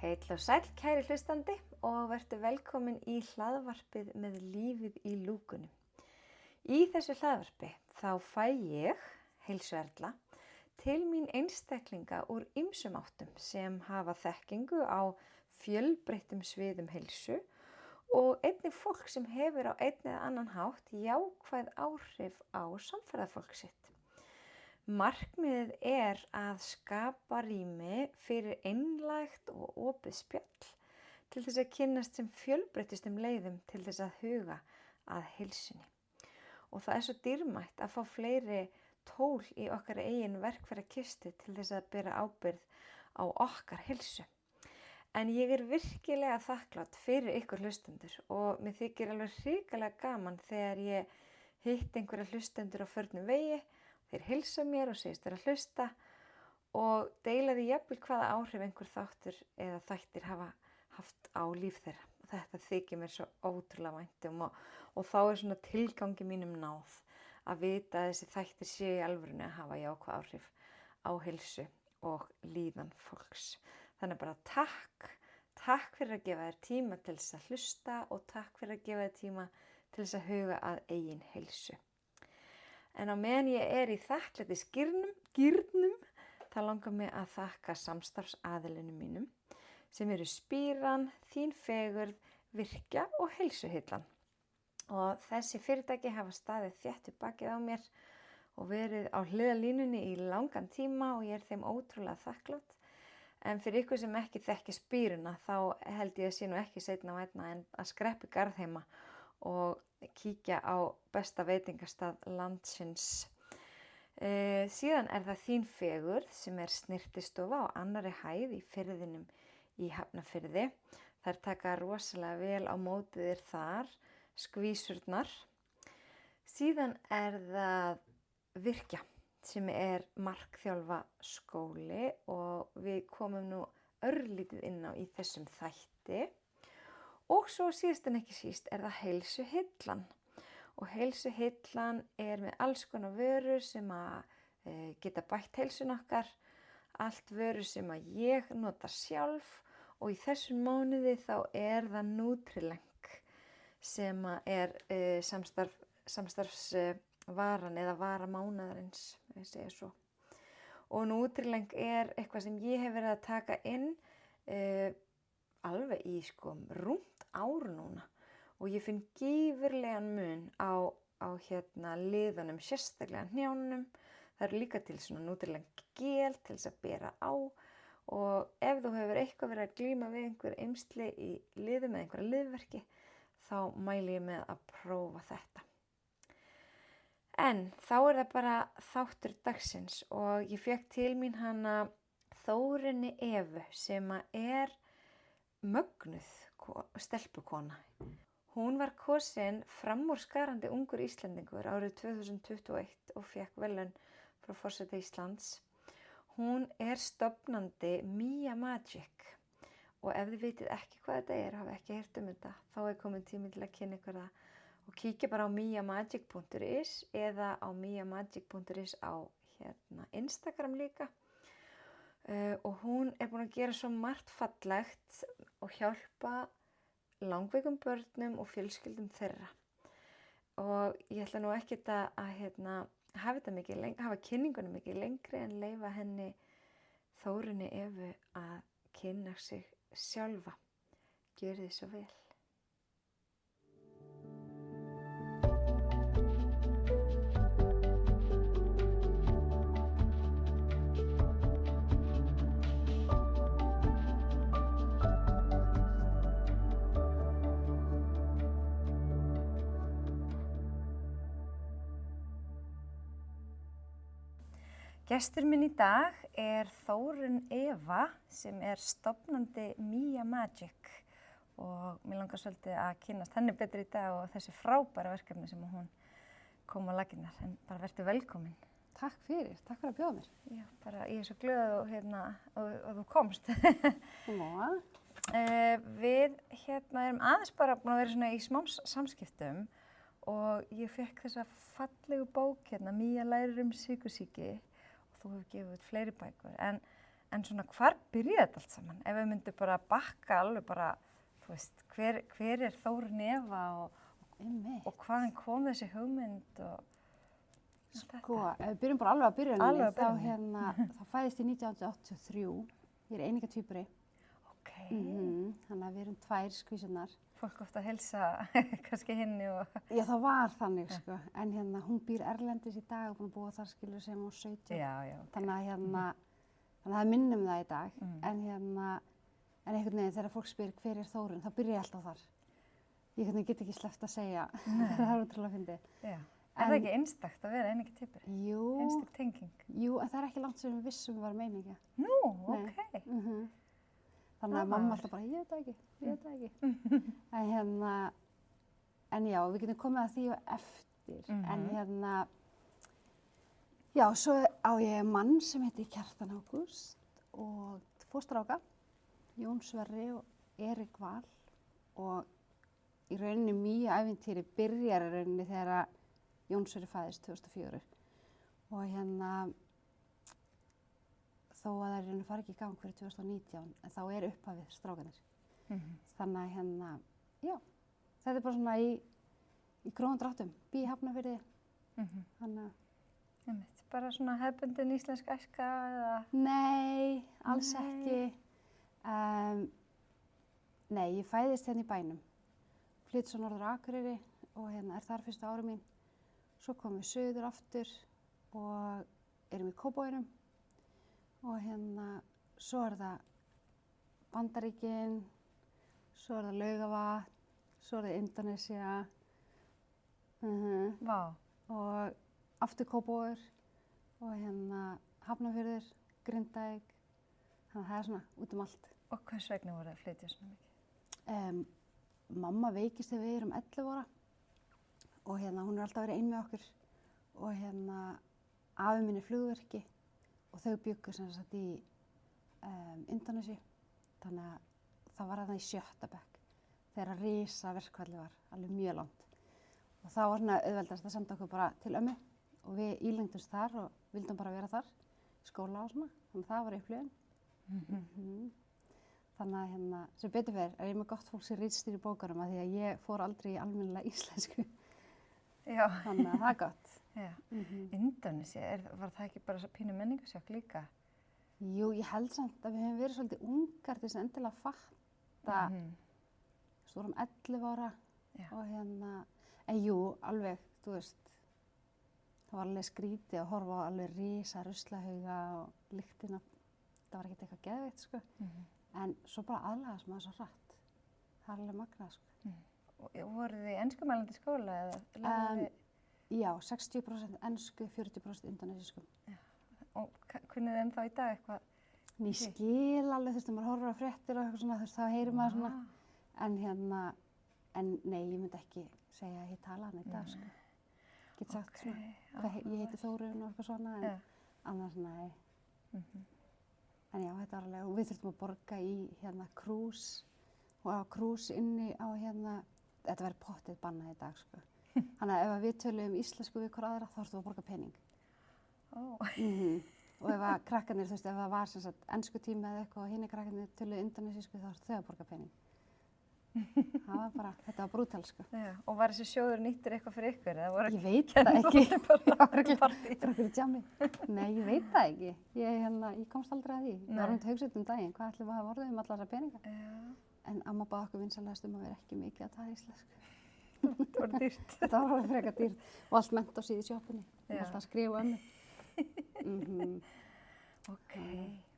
Heill og sæll kæri hlustandi og vertu velkomin í hlaðvarpið með lífið í lúkunum. Í þessu hlaðvarpi þá fæ ég, Heilsu Erla, til mín einstaklinga úr ýmsum áttum sem hafa þekkingu á fjölbreyttum sviðum heilsu og einnig fólk sem hefur á einn eða annan hátt jákvæð áhrif á samferðafólk sitt. Markmiðið er að skapa rými fyrir einlægt og opið spjall til þess að kynnast sem fjölbreyttustum leiðum til þess að huga að heilsunni. Og það er svo dýrmætt að fá fleiri tól í okkar eigin verkfærakistu til þess að bera ábyrgð á okkar heilsu. En ég er virkilega þakklát fyrir ykkur hlustendur og mér þykir alveg hrikalega gaman þegar ég hitt einhverja hlustendur á förnum vegi. Þeir heilsa mér og segist vera að hlusta og deila því jafnvel hvaða áhrif einhver þáttur eða þættir hafa haft á líf þeirra. Þetta þykir mér svo ótrúlega vænt og þá er svona tilgangi mínum náð að vita að þessi þættir séu í alvörunni að hafa jákvæð áhrif á heilsu og líðan fólks. Þannig bara takk fyrir að gefa þér tíma til þess að hlusta og takk fyrir að gefa þér tíma til þess að huga að eigin heilsu. En á meðan ég er í þakklætis gírnum, þá langar mig að þakka samstarfsaðilunum mínum sem eru Spíran, Þín fegurð, Virkja og Heilsuhillan. Og þessi fyrirtæki hafa staðið þétt við bakið á mér og verið á hliðarlínunni í langan tíma og ég er þeim ótrúlega þakklát. En fyrir ykkur sem ekki þekki Spíruna þá held ég að sé nú ekki seinna vænna en að skreppa í Garðheima og kíkja á besta veitingastað landsins. Síðan er það Þín fegurð sem er snyrtistofa á annarri hæð í firðinum í Hafnarfirði. Þær taka rosalega vel á móti þér þar, skvísurnar. Síðan er það Virkja sem er markþjálfa skóli og við komum nú örlítið inn á í þessum þætti. Og svo síðast en ekki síst er það Heilsuhillan og Heilsuhillan er með alls konar vörur sem að geta bætt heilsun okkar, allt vörur sem að ég nota sjálf og í þessum mánuði þá er það Nutrileng sem að er samstarfsvaran eða vara mánaðarins, ég segja svo. Og Nutrileng er eitthvað sem ég hef verið að taka inn alveg í rúmt ár núna og ég finn gífurlegan mun á liðunum, sérstaklega hnjánum. Það eru líka til svona Nutrileng gel til þess að bera á og ef þú hefur eitthvað verið að glíma við einhver eymsli í liðum eða einhverja liðverki þá mæli ég með að prófa þetta. En þá er það bara þáttur dagsins og ég fékk til mín hana Þórunni Evu sem er mögnuð stelpukona. Hún var kosin framúrskarandi ungur Íslendingur árið 2021 og fékk verðlaun frá forseta Íslands. Hún er stofnandi Mia Magic og ef þið vitið ekki hvað þetta er, hafa ekki heyrt þetta, þá er komin tími til að kynna ykkur það og kíkja bara á miamagic.is eða á miamagic.is á Instagram líka. Og hún er búin að gera svo margt fallegt og hjálpa langveikum börnum og fjölskyldum þeirra. Og ég ætla nú ekkert að hafa kynningunum mikið lengri en leyfa henni Þórunni Evu að kynna sig sjálfa. Gjörið þið svo vel. Gestur minn í dag er Þórunn Eva sem er stofnandi Mia Magic og mér langar svolítið að kynnast henni betur í dag og þessi frábæra verkefni sem hún kom á laginnar. En bara vertu velkomin. Takk fyrir að bjóða mér. Já, bara ég er svo glöð og þú komst. Við erum aðeins bara búin að vera svona í smá samskiptum og ég fekk þessa fallegu bók Mia lærir sykursýki. Þú hefur gefið út fleiri bækur, en En svona hvar byrjaði þetta allt saman? Ef við myndum bara bakka alveg bara, þú veist, hver er Þórunn Eva og hvaðan kom þessi hugmynd og Sko, ef við byrjum bara alveg að byrjuninni, þá fæðist ég 1983. Ég er einingatvíburi. Ok. Þannig að við erum 2 skvísurnar. Fólk ofta að heilsa kannski henni og... Já, það var þannig, sko. En hún býr erlendis í dag og búin að búa þar skilur sem hún 17. Já, okay. Þannig að það minnum það í dag. En einhvern veginn þegar fólk spyr hver er Þórunn, þá byrja ég alltaf þar. Ég get ekki sleppt að segja. Það er ótrúlega fyndið. Já. Er það ekki einstakt að vera einingatvíburi? Jú. Einstak tenging? Jú, en það er ekki langt sem við vissum var meiningja. Nú, ok. Þannig að mamma alltaf bara, ég veit það ekki. En já, við getum komið að því eftir. En já, svo á ég mann sem heitir Kjartan Ágúst og 2 stráka, Jón Sverri og Erik Val. Og í rauninni mjög ævintýri byrjar í rauninni þegar Jón Sverri fæðist 2004. Og þó að það í rauninni fari ekki í gang fyrir 2019, en þá er upphafið strákanir. Þannig að já, þetta er bara svona í grófum dráttum, bý í Hafnarfirði. Þannig að... Bara svona hefðbundin íslensk æska eða? Nei, alls ekki. Nei, ég fæðist hérna í bænum. Flytt svo norður á Akureyri og er þar fyrstu ári mín. Svo komum við suður aftur og erum í Kópavoginum. Og svo er það Bandaríkin, svo er það Laugavatn, svo er það Indónesía. Vá. Og aftur Kópavogur og Hafnarfjörður, Grindavík. Þannig að það er svona út um allt. Og hvers vegna voru að flytja svona mikið? Mamma veikist þegar við erum 11 ára og hún er alltaf verið ein með okkur. Og afi minn er flugvirki. Og þau bjuggu sem sagt í Indónesíu, þannig að það var þarna í 7. bekk þegar risa verkfallið var, alveg mjög langt. Og þá var svona auðveldast að senda okkur bara til ömmu og við ílengdumst þar og vildum bara vera þar, í skóla og svona, þannig að það var upplifun. Þannig að sem betur fer er ég með gott fólk sem ritstýrir bókunum af því að ég fór aldrei í almennilega íslensku. Já. Þannig að það er gott. Já. Indónesía, var það ekki bara pínu menningarsjokk líka? Jú, ég held samt að við hefum verið svolítið ungar til þess að endilega fatta. Svo vorum 11 ára og en jú, alveg, þú veist, það var alveg skrítið að horfa á alveg risa ruslahauga og lyktina. Það var ekkert eitthvað geðveikt, sko. En svo bara aðlagast maður svo hratt. Það er alveg magnað, sko. Og voruð þið enskumælandi skóla eða? Já, 60% ensku, 40% indónesísku. Og kunnið þið ennþá í dag eitthvað? Ég skil alveg, þú veist, maður horfir á fréttir og eitthvað svona, þú veist, þá heyrir maður svona. En nei, ég myndi ekki segja að ég tala hann í dag, sko. Get sagt svona, ég heiti Þórunn og eitthvað svona, en annars nei. En já, þetta var alveg, og við þurftum að borga í krús og á krús inni á þetta verður pottið bannað í dag, sko. Þannig að ef við töluðum íslensku við hver aðra, þá þurftum við að borga pening. Og ef að krakkarnir, þú veist, ef það var sem sagt ensku tími eða eitthvað og hinni krakkarnir töluðu indónesísku, þá þurftu þau að borga pening. Það var bara, þetta var brútal, sko. Já, og var þessi sjóður nýttur eitthvað fyrir ykkur? Ég veit það ekki. Ég var ekki bara fyrir djami. Nei, ég veit það ekki. Ég komst aldrei að því. Við varum til hugsa um daginn, hvað ætlum við að hafa orðið allar þessar peninga? En amma bað okkur vinsamlegast að vera ekki mikið að tala íslensku. Þetta var dýrt. Þetta var alveg frekar dýrt. Og allt ment á síðu sjoppunni. Og alltaf að skrifa ömmu. Ok,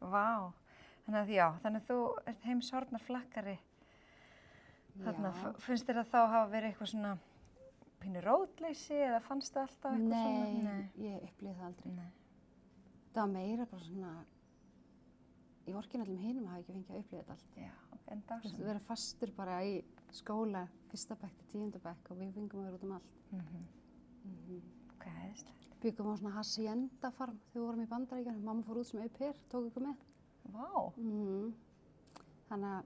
vá. Þannig að þú ert heimshornar flakkari. Þarna, finnst þér að þá hafa verið eitthvað svona pínu rótleysi eða fannst það alltaf eitthvað svona? Nei, ég upplýði það aldrei. Það var meira bara svona, í orkinu allum hinum hafa ekki fengið að upplýða þetta allt. Já, en það sem. Þú verið fastur bara í skóla, 1. bekk til 10. bekk og við fengum að vera út um allt. Hvað heiðislegt. Byggum á svona hacienda-farm þegar við vorum í Bandaríkjunum. Mamma fór út sem au pair, tók okkur með. Vá. Þannig að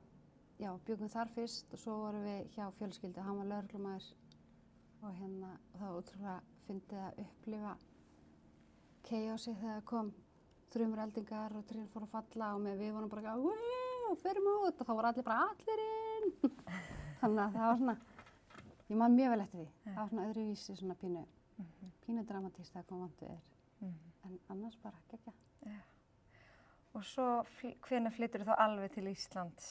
já, byggum þar fyrst og svo vorum við hjá fjölskyldu, hann var lögreglumaður og það var ótrúlega fyndið að upplifa chaosið þegar kom þrumureldingar og trén fóru að falla og við vorum bara förum út og þá voru allir bara allir inn. Þannig að það var svona, ég man mjög vel eftir því. Það var svona öðruvísi svona pínu dramatískt að koma vont við þér. En annars bara geggja. Já. Og svo hvenær flyttirðu þá alveg til Íslands?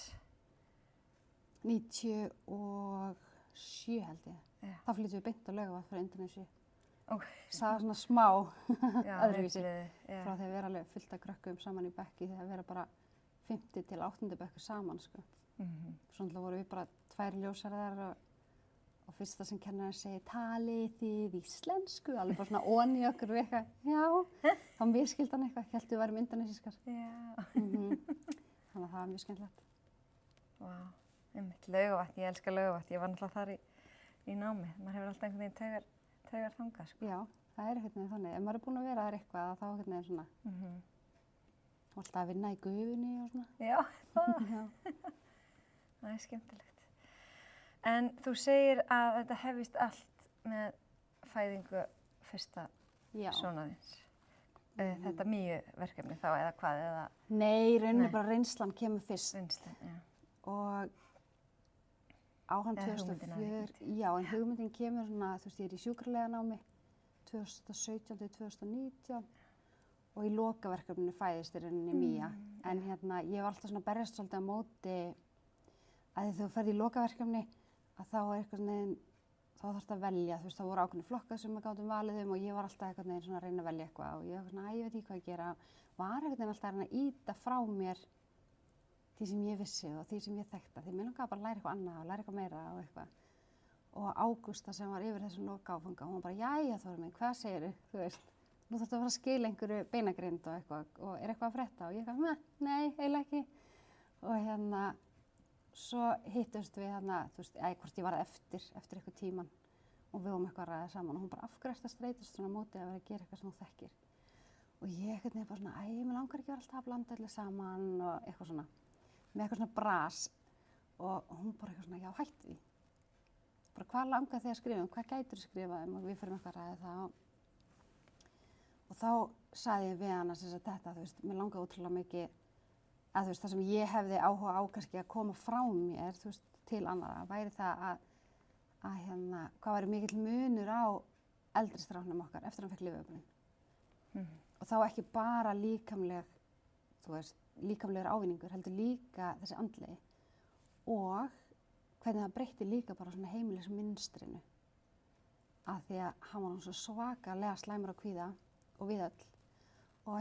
97 held ég. Já. Þá flyttum við beint á Laugarvatn frá Indonésiu. Okay. Það var svona smá öðruvísi já. frá því að vera alveg fullt af krökkum saman í bekki þegar að vera bara 50 til 8. bekkur saman sko. Svona voru við bara 2 ljósarðar og fyrsta sem kennarinn segi talið þið íslensku, alveg bara svona onni okkur og eitthvað, já, þá miskildi hann eitthvað, held við værum indonesískar. Þannig að það var mjög skemmtilegt. Vá, einmitt Laugarvatn, ég elska Laugarvatn, ég var náttúrulega þar í námi, maður hefur alltaf einhvern veginn taugar þangað sko. Já, það er einhvern veginn þannig, ef maður er búin að vera þar eitthvað þá einhvern veginn svona, og alltaf að vinna í gufunni og svona. Já, það er skemmtilegt. En þú segir að þetta hefist allt með fæðingu fyrsta sona þíns. Þetta verkefni þá eða hvað? Eða? Nei, rauninni bara reynslan kemur fyrst. Reynslan, já. Og á hann 2004, já, en hugmyndin kemur svona, þú veist, ég er í sjúkraliðanámi 2017 til 2019 og í lokaverkefninu fæðist í rauninni Mía. En ég var alltaf svona berjast svolítið á móti að þegar þú ferð í lokaverkefni að þá er eitthvað neginn, þá þarfst að velja, þú veist, það voru ákveðnir flokkar sem við gátum valið og ég var alltaf eitthvað neginn svona að reyna að velja eitthvað og ég var svona, ég veit ekki hvað að gera, var eitthvað neginn alltaf að reyna að ýta frá mér því sem ég vissi og því sem ég þekkta, því mér langaði bara að læra eitthvað annað og læra eitthvað meira og eitthvað. Og Ágústa sem var yfir þessum lokaáfanga, hún var bara, jæja Þórunn mín, hvað segirðu, þú veist, nú þarftu að fara að skila einhverju beinagrind og eitthvað og er eitthvað að frétta og ég eitthvað, nei, eiginlega ekki. Og svo hittumst við þú veist, hvort ég var eftir eitthvað tíman og við vorum eitthvað að ræða saman og hún bara, af hverju ertu að streitast svona á móti að vera að gera eitthvað sem þú þekkir? Og ég eitthvað nefnir bara svona, mér langar ekki að vera alltaf að blanda allir saman og eitthvað svona, með eitthvað svona bras og hún bara eitthvað svona, já hætti því. Bara hvað langar þig að skrifa hvað gætirðu skrifað og við fyrir eitthvað að ræða það og þá sagði ég við hana sem sagt þetta, þú veist, mér langaði ótrúlega mikið að þú veist, það sem ég hefði áhuga á kannski að koma frá mér, þú veist, til annara, væri það að hvað væri mikill munur á eldri stráknum okkar eftir hann fekk lyfjaöflun. Og þá ekki bara líkamlegur ávinningur, heldur líka þessi andlegi og hvernig það breytti líka bara svona heimilismunstrinu. Af því að hann var svo svakalega slæmur á kvíða og við öll og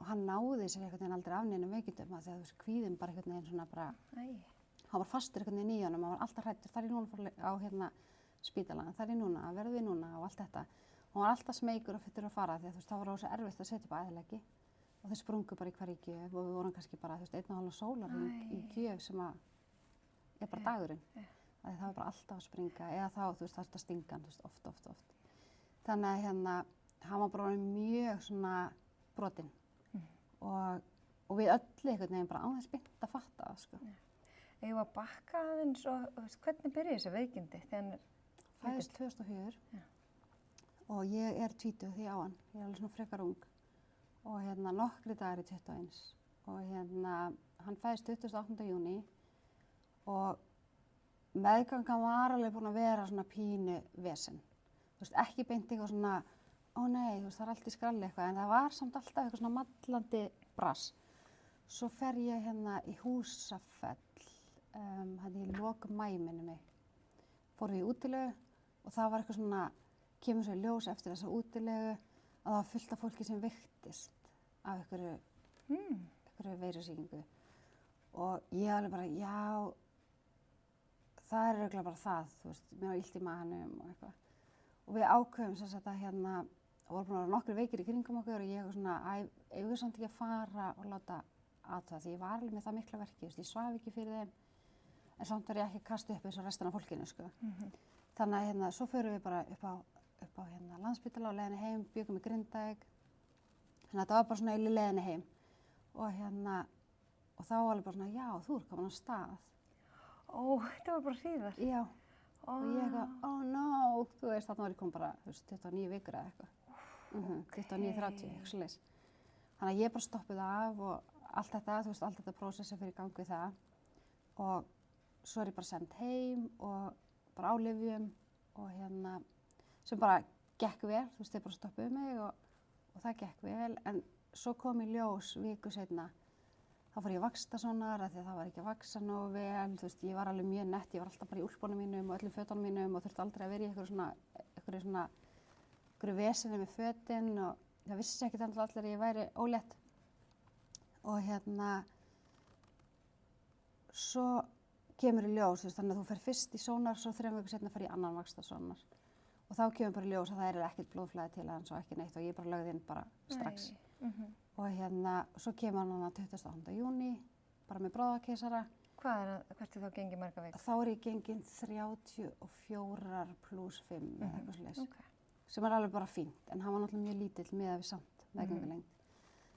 hann náði sér einhvern veginn aldrei af neinum veikindum af því að þú veist, kvíðinn bara einhvern veginn svona bara, hann var fastur einhvern veginn í honum, hann var alltaf hræddur, þar er núna á spítalanum, þar er núna, verðum við núna og allt þetta. Og hann var alltaf smeykur og fyttur að fara því að þú veist, þá var það svo erfitt að setja upp æðileggi og þau sprungu bara í hverju gjöf og við vorum kannski bara, þú veist, 1,5 sólarhring í gjöf sem er bara dagurinn. Það var bara alltaf að springa eða þá, þú veist, það er stingan, þú veist, oft. Þannig að hann var bara mjög svona brotinn. Og við öllu einhvern veginn bara aðeins beint að fatta það, sko. Ég var bakka aðeins og hvernig byrjaði þessi veikindi þegar hann fæðist 2004 og ég er 20 því á hann, ég er alveg svona frekar ung og nokkri dagar í 21 og hann fæðist 28. júní og meðgangan var alveg búin að vera svona pínu vesen. Þú veist, ekki beint eitthvað svona ó nei, þú veist, það er allt í skralli eitthvað, en það var samt alltaf eitthvað svona mallandi brass. Svo fer ég í Húsafell, í lok maí minnir mig. Fórum við í útilegu og það var eitthvað svona, kemur svo í ljós eftir þessa útilegu að það var fullt af fólki sem veiktist af einhverju veirusýkingu. Og ég alveg bara, já, það er örugglega bara það, þú veist, mér var illt í maganum og eitthvað. Og við ákveðum sem sagt að voru búin að vera nokkrir veikir í kringum okkur og ég var svona, ég var samt ekki að fara og láta athuga því ég var alveg með það mikla verki, ég svaf ekki fyrir þeim, en samt var ég ekki að kasta upp eins og restina af fólkinu, sko. Þannig að svo förum við bara upp á Landspítala á leiðinni heim, bjuggum í Grindavík, þannig að þetta var bara svona í leiðinni heim og þá var alveg bara svona, já, þú ert komin á stað. Ó, þetta var bara hríðar. Já. Og ég eitthvað, oh no, þú veist, þarna var ég komin bara, þú veist, 29 vikur eða eitthvað. 29-30, eitthvað svoleiðis. Þannig að ég bara stoppuð af og allt þetta, þú veist, allt þetta prósess fyrir gang við það. Og svo er ég bara send heim og bara á lyfjum og sem bara gekk vel, þú veist, þeir bara stoppuðu mig og það gekk vel. En svo kom í ljós viku seinna, þá fór ég að vaxtasonar af því að það var ekki að vaxa nógu vel, þú veist, ég var alveg mjög nett, ég var alltaf bara í úlpunum mínum og öllum fötunum mínum og þurfti aldrei að vera í einhverju vesinni með fötin og það vissi ekkert allir að ég væri ólétt. Og svo kemur í ljós, þú veist, þannig að þú fer fyrst í sónar, svo 3 vikur seinna fer ég annan vaxtasonar. Og þá kemur bara í ljós að það er ekkert blóðflæði til hans og ekki neitt og ég bara lögði inn bara strax. Og svo kemur hann 28. júní, bara með bráðakeisara. Hvert er þá gengið marga vikur? Þá er ég gengin 34 + 5 eða eitthvað svoleiðis. Sem er alveg bara fínt, en hann var náttúrulega mjög lítill miðað við samt meðgöngulengd.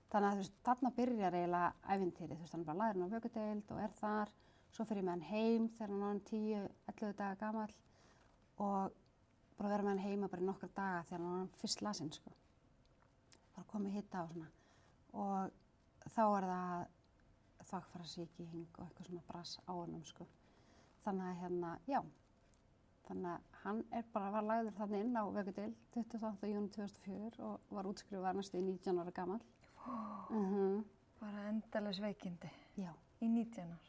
Þannig að þú veist, þarna byrjar eiginlega ævintýrið, þú veist, hann er bara lagður á vökudeild og er þar. Svo fer ég með hann heim þegar hann var 10-11 daga gamall og bara vera með hann heima bara í nokkra daga þegar hann var fyrst lasinn, sko. Bara komið hita og svona. Og þá er það þvagfærasýking og eitthvað svona brass á honum, sko. Þannig að já. Þannig að hann var lagður þannig inn á vökudeild 28. júní 2004 og var útskrifaður næstu í 19 ára gamall. Bara endalaus veikindi. Já. Í 19 ár.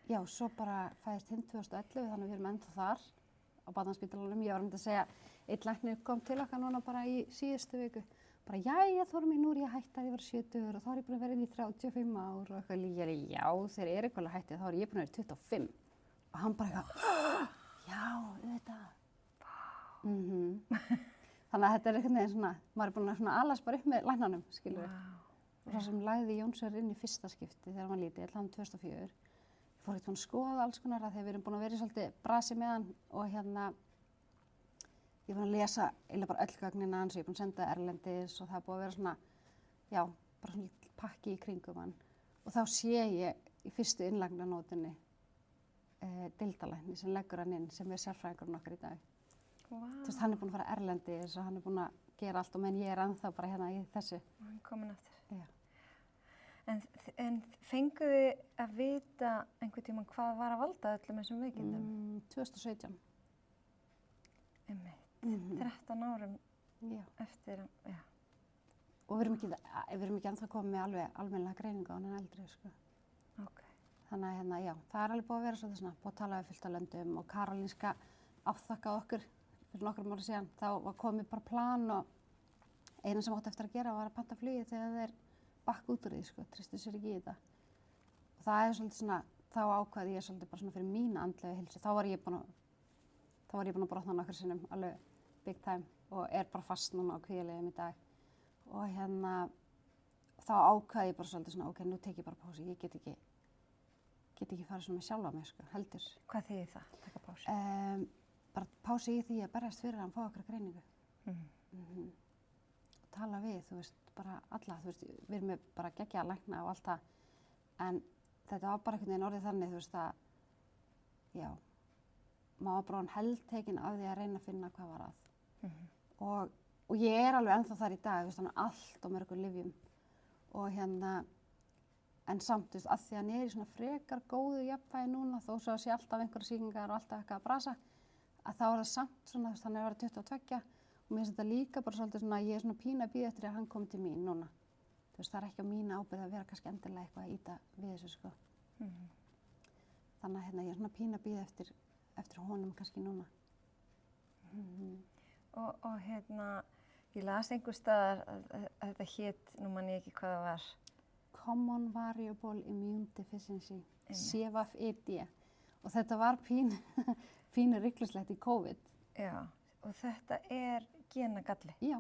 Já, svo bara fæðist hinn 2011, þannig að við erum ennþá þar á Barnaspítalanum. Ég var að segja, einn læknir kom til okkar núna bara í síðustu viku. Bara, jæja, Þórunn mín, nú er ég hætt að ég var 70 og þá er ég búin að vera inn í 35 ár og eitthvað líka. Já, þeir eru eitthvað hættið, þá er ég búin að vera 25. Og hann bara eitthvað, já, auðvitað. Þannig að þetta er eitthvað neginn svona, maður er búin að alast bara upp með læknanum, skilur við. Og það sem lagði Jónsson inn í fyrsta skipti þegar hann var lítill, hann 2004. Ég fór eitthvað að skoða alls konar að þegar við erum búin að vera í svolítið brasi með hann og ég var að lesa eiginlega bara öll gögnina hans og ég er búin að senda erlendis og það er búið að vera svona, já, bara svona pakki í kringum hann. Og þá sé ég í fyrstu innlagnarnótinni deildarlækni sem leggur hann inn sem er sérfræðingurinn okkar í dag. Þú veist, hann er búin að fara erlendis og hann er búin að gera allt og menn ég er ennþá bara hérna í þessu. Og hann kominn aftur. Já. En fenguð þið að vita einhvern tímann hvað var að valda öllum þessum veikindum? 2017. Einmitt. 13 árum eftir, já. Og við erum ekki ennþá komið með alveg almennilega greiningu á hann en eldri, sko. Ok. Þannig að já, það er alveg búið að vera svolítið svona, búið að tala við fullt af löndum og Karolinska afþakkaði okkur fyrir nokkrum árum síðan. Þá var komið bara plan og eina sem átti eftir að gera var að panta flugið þegar þeir bakk út úr því, sko, tristu sér ekki í þetta. Og það er svolítið svona, þá ákvaði ég svolítið bara svona fyrir mína andlegu heilsu. Þá var ég búin að brotna nokkur sinnum, alveg big time og er bara fast núna á kvíðalyfjum í dag. Og þá ákvaði ég bara svolítið svona, ok, nú tek ég bara pásu, ég get ekki farið svona með sjálfa mig, sko, heldur. Hvað þýðir það, taka pásu? Bara pásu í því að berjast fyrir að hann fá okkur greiningu. Og tala við, þú veist, bara alla, þú veist, við erum með bara geggja að lækna og allt það, en þetta var bara einhvern veginn orðið þannig, þú veist, að, já, maður var bara heldtekinn af því að reyna að finna hvað var að. Og ég er alveg ennþá þar í dag, þú veist, hann allt og mörgum lyfjum og en samt, þú veist, að því að hann er í svona frekar góðu jafnvægi núna, þó svo að sé alltaf einhverja sýkingar og alltaf eitthvað að brasa, að þá er það samt svona, þú veist, hann er að vera 22 og mér finnst þetta líka bara svolítið svona, ég er svona pínu að bíða eftir að hann komi til mín núna. Þú veist, það er ekki á mína ábyrgð að vera kannski endilega eitthvað að ýta við þessu, sko. Þannig að ég er svona pínu að bíða eftir honum kannski núna. Og ég las einhvers staðar að þetta hét, nú man ég ekki hvað það var. Common Variable Immune Deficiency, CVID. Og þetta var pínu rykluslegt í COVID. Já, og þetta er genagalli. Já.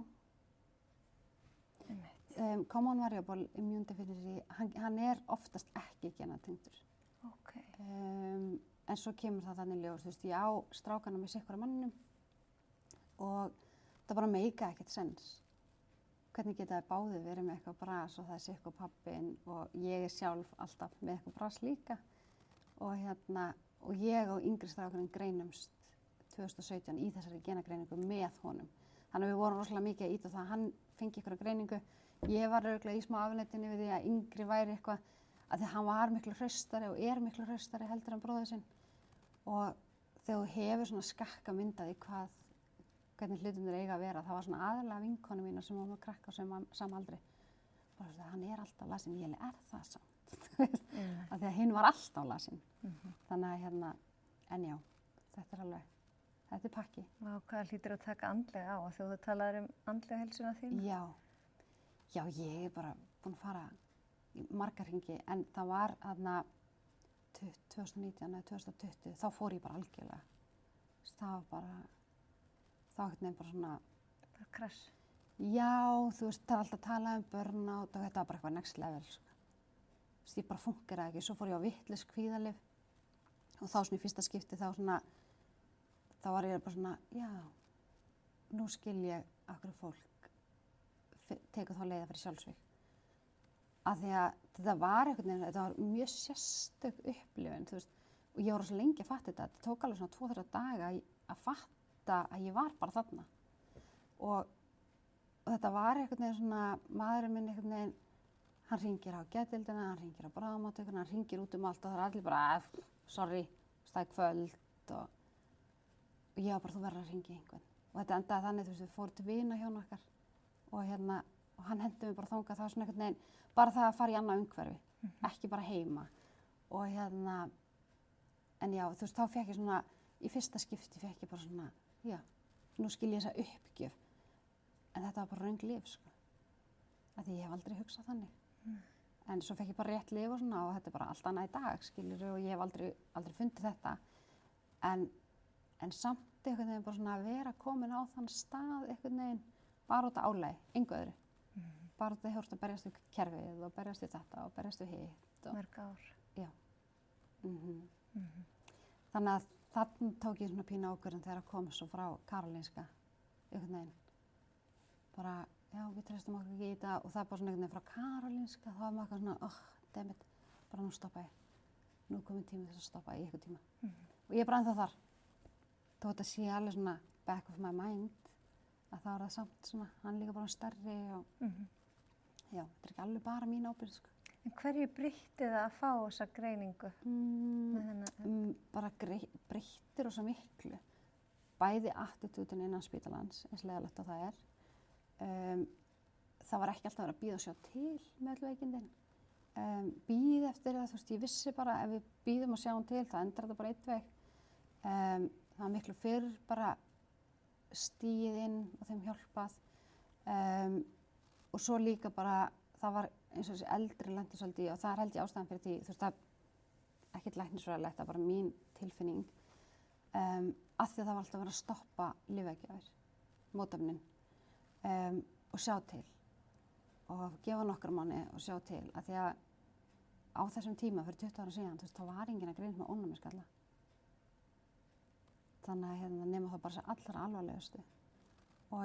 Common Variable Immune Deficiency, hann er oftast ekki genatengdur. Ok. En svo kemur það þannig ljós, þú veist, ég á strákana með sitt hvora manninum og það bara meika ekkert sens. Hvernig geta það báðir verið með eitthvað bras og það er sitt og pappin og ég er sjálf alltaf með eitthvað bras líka og ég og yngri strákarinn greinumst 2017 í þessari genagreiningu með honum. Þannig að við vorum rosalega mikið að ýta það að hann fengi einhverja greiningu. Ég var örugglega í smá afleitinni við því að yngri væri eitthvað, að því hann var miklu hraustari og er miklu hraustari heldur en bróðir sinn. Og þegar þú hefur svona skakka mynd af því hvernig hlutirnir eiga að vera, það var svona aðallega vinkonu mína sem voru krakka á sama aldri. Bara svona, hann er alltaf lasinn, ég er það samt, af því að hinn var alltaf lasinn. Þannig að en já, þetta er pakki. Og hvað hlýtur að taka andlega á þegar þú talaðir andlega heilsuna þína? Já, ég er bara búin að fara í margar hringi, en það var þarna 2019 eða 2020, þá fór ég bara algjörlega. Það var bara, þá ekkert bara svona... Bara krass? Já, þú veist, það er alltaf að tala burnout og þetta var bara eitthvað next level, sko. Þú veist, ég bara funkeraði ekki. Svo fór ég á vitlaus kvíðalyf og þá svona í fyrsta skipti þá var ég bara svona, já, nú skil ég af hverju fólk tekur þá leiða fyrir sjálfsvíg. Af því að þetta var þetta var mjög sérstök upplifun, þú veist, og ég var svo lengi að fatta þetta. Þetta tók alveg svona 2-3 daga að fatta að ég var bara þarna. Og þetta var svona, maðurinn minn hann hringir á geðdeildina, hann hringir á bráðamóttökuna, hann hringir út allt og það er allir bara, sorry, það er kvöld og ég var bara, þú verður að hringja einhvern. Og þetta endaði þannig, þú veist, við fórum til vina hjá okkar og hann hendi mig bara þangað, það var svona bara það að fara í annað umhverfi, ekki bara heima. Og en já, þú veist, þá fékk ég svona, í fyrsta skipti fékk ég bara svona, já, nú skil ég þessa uppgjöf. En þetta var bara röng lyf, sko. Af því ég hef aldrei hugsað þannig. En svo fékk ég bara rétt lyf og svona og þetta er bara allt annað í dag, skilurðu, og ég hef aldrei fundið þetta. En samt einhvern veginn bara svona að vera komin á þann stað einhvern veginn bara út af álagi, engu öðru. Bara út af því að berjast við kerfið og berjast við þetta og berjast við hitt. Mörg ár. Já. Þannig að þannig tók ég svona pínu ákvörðun þegar að koma svo frá Karolinska einhvern veginn. Bara, já, við treystum okkur ekki í þetta og það er bara svona einhvern veginn frá Karolinska, þá var maður eitthvað svona, dammit, bara nú stoppa ég. Nú er kominn tími þess að stoppa í einhvern tíma. Og ég er bara ennþá þar. Þó þetta sé alveg svona back of my mind, að þá er það samt svona, hann er líka bara stærri og já, þetta er ekki alveg bara mín ábyrgð, sko. En hverju breytti það að fá þessa greiningu? Bara breyttir rosa miklu. Bæði attitúdin innan spítalans, eins leiðilegt og það er. Það var ekki alltaf verið að bíða og sjá til með öll veikindin. Bíð eftir það, þú veist, ég vissi bara ef við bíðum og sjáum til, það endrar þetta bara einn veg. Það var miklu fyrr bara stigið inn og þeim hjálpað. Og svo líka bara, það var eins og þessi eldri lentu svolítið í og það er held ég ástæðan fyrir því, þú veist, það er ekkert læknisfræðilegt, það er bara mín tilfinning. Af því að það var alltaf verið að stoppa lyfjagjafir, mótefnin, og sjá til. Og gefa nokkra mánuði og sjá til, af því að á þessum tíma fyrir 20 ára síðan, þú veist, þá var enginn að greinast með ónæmiskalla. Þannig að nema það bara sér allra alvarlegustu. Og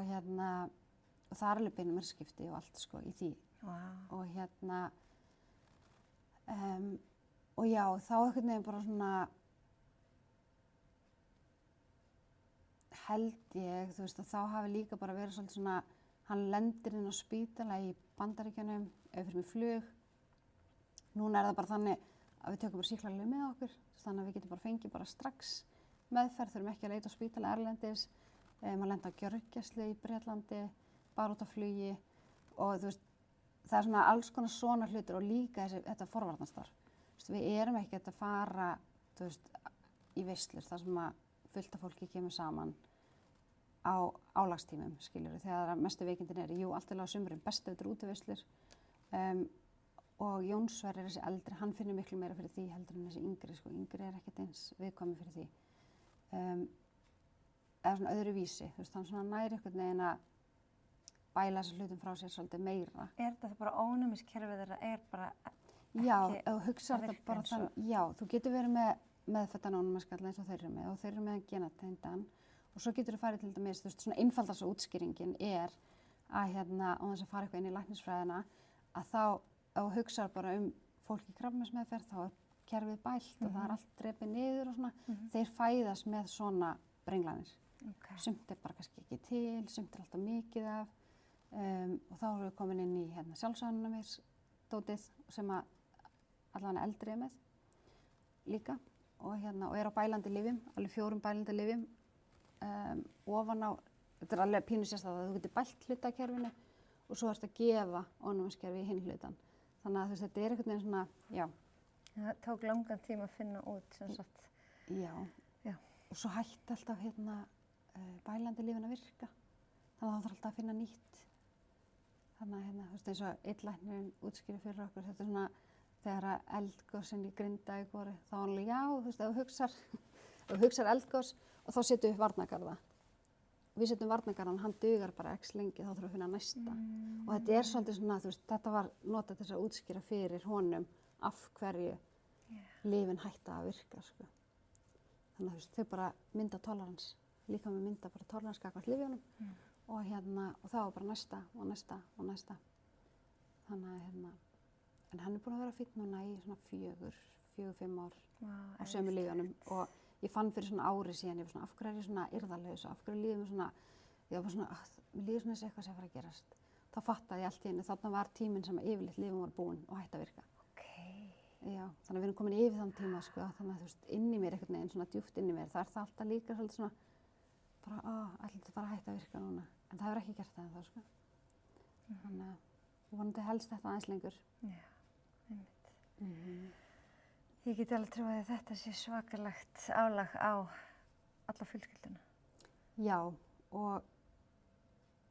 og það er alveg beinu myrskipti og allt, sko, í því. Wow. Og og já, þá einhvern veginn bara svona held ég, þú veist, að þá hafi líka bara verið svolítið svona, hann lendir inn á spítala í Bandaríkjunum, fyrir mig flug. Núna er það bara þannig að við tökum bara sýklalyf með okkur, þannig að við getum bara fengið bara strax meðferð, þurfum ekki að leita á spítala erlendis. Maður lenti á gjörgæslu í Bretlandi, bara út af flugi og þú veist, það er svona alls konar svona hlutir og líka þetta forvarnastarf. Við erum ekki að fara, þú veist, í veislur þar sem að fullt af fólki kemur saman á álagstímum, skiljur, þegar mestu veikindin eru. Jú, allt á sumrin, bestu þetta útiveislur. Og Jón Sverrir, þessi eldri, hann finnur miklu meira fyrir því heldur en þessi yngri, sko. Yngri er ekkert eins viðkvæmur fyrir því. Eða svona öðru vísi, þú veist, hann svona næri einhvern veginn að bæla þessum hlutum frá sér svolítið meira. Er þetta bara ónæmiskerfið þeirra er bara ekki já, ef þú hugsar þetta bara þannig, já, þú getur verið með meðfæddan ónæmiskalla eins og þeir eru með og þeir eru með genatengdan og svo getur þú farið til dæmis, þú veist, svona einfaldasta útskýringin er að á þess að fara eitthvað inn í læknisfræðina að þá, ef þú hugsar bara fólk í krabbameinsmeðferð, þá er kerfið bælt og það er allt drepið niður og svona, þeir fæðast með svona brenglanir. Sumt er bara kannski ekki til, sumt er alltaf mikið af. og þá erum við komin inn í hérna sjálfsánæmisdótið sem að allan eldri er með líka og hérna og er á bælandi lyfjum, alveg 4 bælandi lyfjum ofan á, þetta er alveg pínu sérstætt að þú getur bælt hlutakerfinu og svo ertu að gefa ónæmiskerfi í hinn hlutan. Þannig að þetta er einhvern veginn svona, já. Það tók langan tíma að finna út sem sagt. Já. Og svo hætti alltaf hérna bælandi lyfin að virka. Þannig að það þarf alltaf að finna nýtt. Þannig að hérna, eins og einn útskýrir fyrir okkur, þetta er svona þegar eldgosin í Grindavík voru, þá var alveg já, ef þú hugsar eldgos og þá setjum við upp varnargarða. Við setjum varnargarðan, hann dugar bara x lengi, þá þurfum við að finna næsta. Og þetta er svolítið svona, þetta var notað til þess að útskýra fyrir honum af hverju lyfin hætta að virka, sko. Þannig að þau bara mynda tolerans, líka með mynda bara tolerans gagnvart lyfjunum og það var bara næsta og næsta og næsta. Þannig að en hann er búinn að vera fínn núna í svona 4-5 ár á sömu lyfjunum og ég fann fyrir svona ári síðan, ég var svona, af hverju er ég svona yrðarlaus, af hverju líður mér svona, ég var bara svona, mér líður svona eitthvað sem að fara að gerast. Þá fattaði ég allt í einu, þarna var tíminn sem yfirleitt lyfin voru búin og hætti að virka. Já, þannig að við erum komin yfir þann tíma, sko, þannig að inn í mér einhvern veginn, svona djúpt inn í mér, það er það alltaf líka svolítið svona, bara, ætli þetta bara hætti að virka núna, en það hefur ekki gert það ennþá, sko. Þannig að ég vonandi helst þetta aðeins lengur. Já, einmitt. Ég get alveg trúið að þetta sé svakalegt álag á alla fjölskylduna. Já, og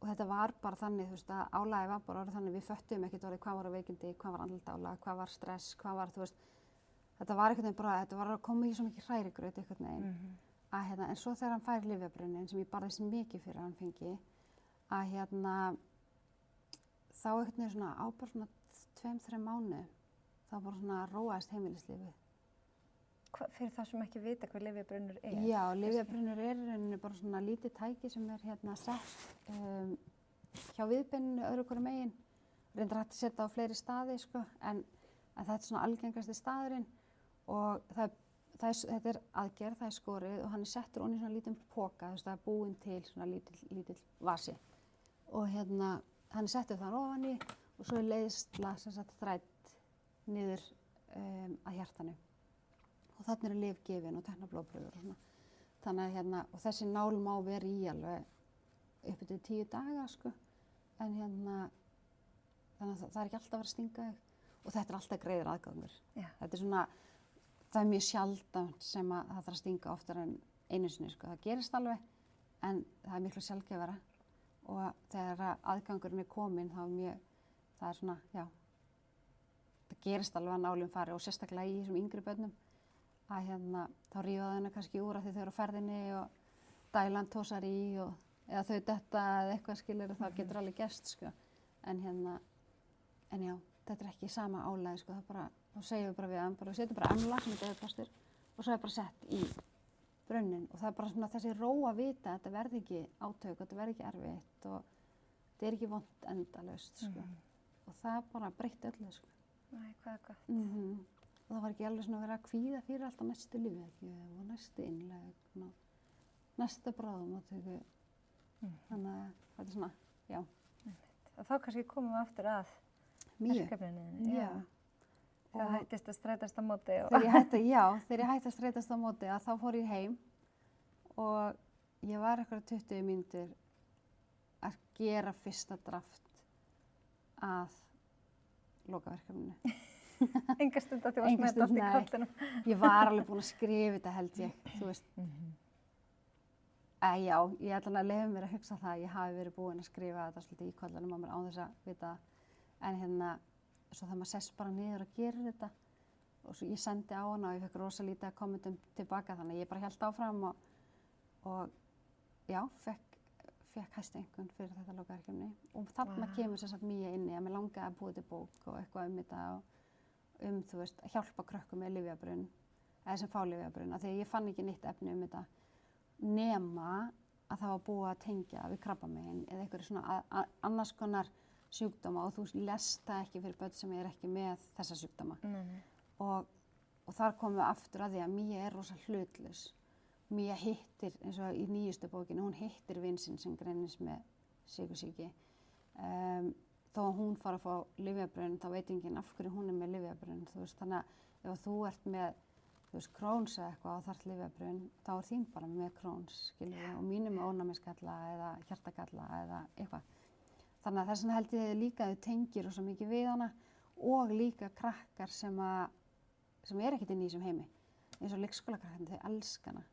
þetta var bara þannig, að álagið var bara orðið þannig, við föttum ekkert orðið hvað var veikindi, hvað var andlegt álag, hvað var stress, hvað var, þetta var einhvern veginn bara, þetta var að koma í svo mikið hrærigraut einhvern veginn. En svo þegar hann fær lyfjabrunnin, sem ég barðist mikið fyrir að hann fengi, þá einhvern veginn svona á bara svona 2-3 mánuði, þá bara svona róaðist heimilislífið. Fyrir það sem ekki vita hvað lyfjabrunnur er? Já, lyfjabrunnur er í rauninni bara svona lítið tæki sem er sett hjá viðbeininu öðru hvoru megin. Reyndar hægt að setja á fleiri staði, sko, en þetta er svona algengasti staðurinn og þetta er aðgerð, það er skorið og hann er settur ofan í svona lítinn poka, það er búinn til svona lítill vasi. Og hann er settur þar ofan í og svo er leiðsla sem sagt þrædd niður að hjartanu. Og þarna eru lyf gefin og teknar blóðprufur og svona. Þannig að og þessi nál má vera í alveg upp til 10 daga, sko. En þannig að það er ekki alltaf að vera að stinga þig. Og þetta er alltaf greiður aðgangur. Já. Þetta er svona, það er mjög sjaldan sem að það þarf að stinga oftar en einu sinni, sko. Það gerist alveg, en það er miklu sjaldgæfara. Og þegar aðgangurinn er kominn, það er svona, já. Það gerist alveg að nálinn fari og sérstaklega í þessum yngri börnum. Að þá rífa þau hennar kannski úr af því þau eru á ferðinni og dælan tósar í eða þau detta eða eitthvað skilur og það getur alveg gerst, sko. En já, þetta er ekki sama álagi, sko, það bara, þá segjum við bara við hann, við setjum bara emla sem er dauðplástur og svo er bara sett í brunnin og það er bara svona þessi ró að vita að þetta verði ekki átök, þetta verði ekki erfitt og þetta er ekki vont endalaust, sko. Og það bara breytti öllu, sko. Æ, hvað er gott. Og það var ekki alveg svona að vera að kvíða fyrir alltaf næstu lyfjagjöf og næstu innlegg og næsta bráðamóttöku. Þannig að þetta er svona, já. Og þá kannski komum við aftur að verkefninu. Já. Þegar það hættist að streitast á móti. Þegar ég hætti að streitast á móti að þá fór ég heim og ég var eitthvað 20 mínútur að gera fyrsta draft að lokaverkefninu. Enga stund að þú varst með þetta allt í kollinum. Ég var alveg búin að skrifa þetta, held ég, þú veist. Já, ég ætla að leyfa mér að hugsa það að ég hafi verið búin að skrifa þetta svolítið í kollinum á mér án þess að vita. En svo þegar maður sest bara niður og gerir þetta og svo ég sendi á hana og ég fekk rosa lítið að kommentum tilbaka þannig að ég bara hélt áfram og já, fekk hæstu einhvern fyrir þetta lokaverkefni. Og þarna kemur sem sagt Mía inni að mér langaði að búa til bók og eitthvað þetta og þú veist, að hjálpa krökkum með lyfjabrunn, eða sem fá lyfjabrunn, af því að ég fann ekki nýtt efni þetta nema að það var búið að tengja við krabbamegin eða einhverju svona annars konar sjúkdóma og þú lest það ekki fyrir börn sem er ekki með þessa sjúkdóma. Og þar komum við aftur að því að Mía er rosa hlutlaus. Mía hittir, eins og í nýjustu bókinu, hún hittir vin sinn sem greinist með sykursýki Þó að hún fara að fá lyfjabrunn, þá veit enginn af hverju hún með lyfjabrunn, þú veist, þannig að ef þú ert með, þú veist, Crohn's eða eitthvað og þarft lyfjabrunn, þá þín bara með Crohn's, skilur við, og mín með ónæmisgalla eða hjartagalla eða eitthvað. Þannig að þess vegna held ég líka að þau tengir rosa mikið við hana og líka krakkar sem er ekkert inn í þessum heimi, eins og leikskólakrakkarnir, þau elska hana.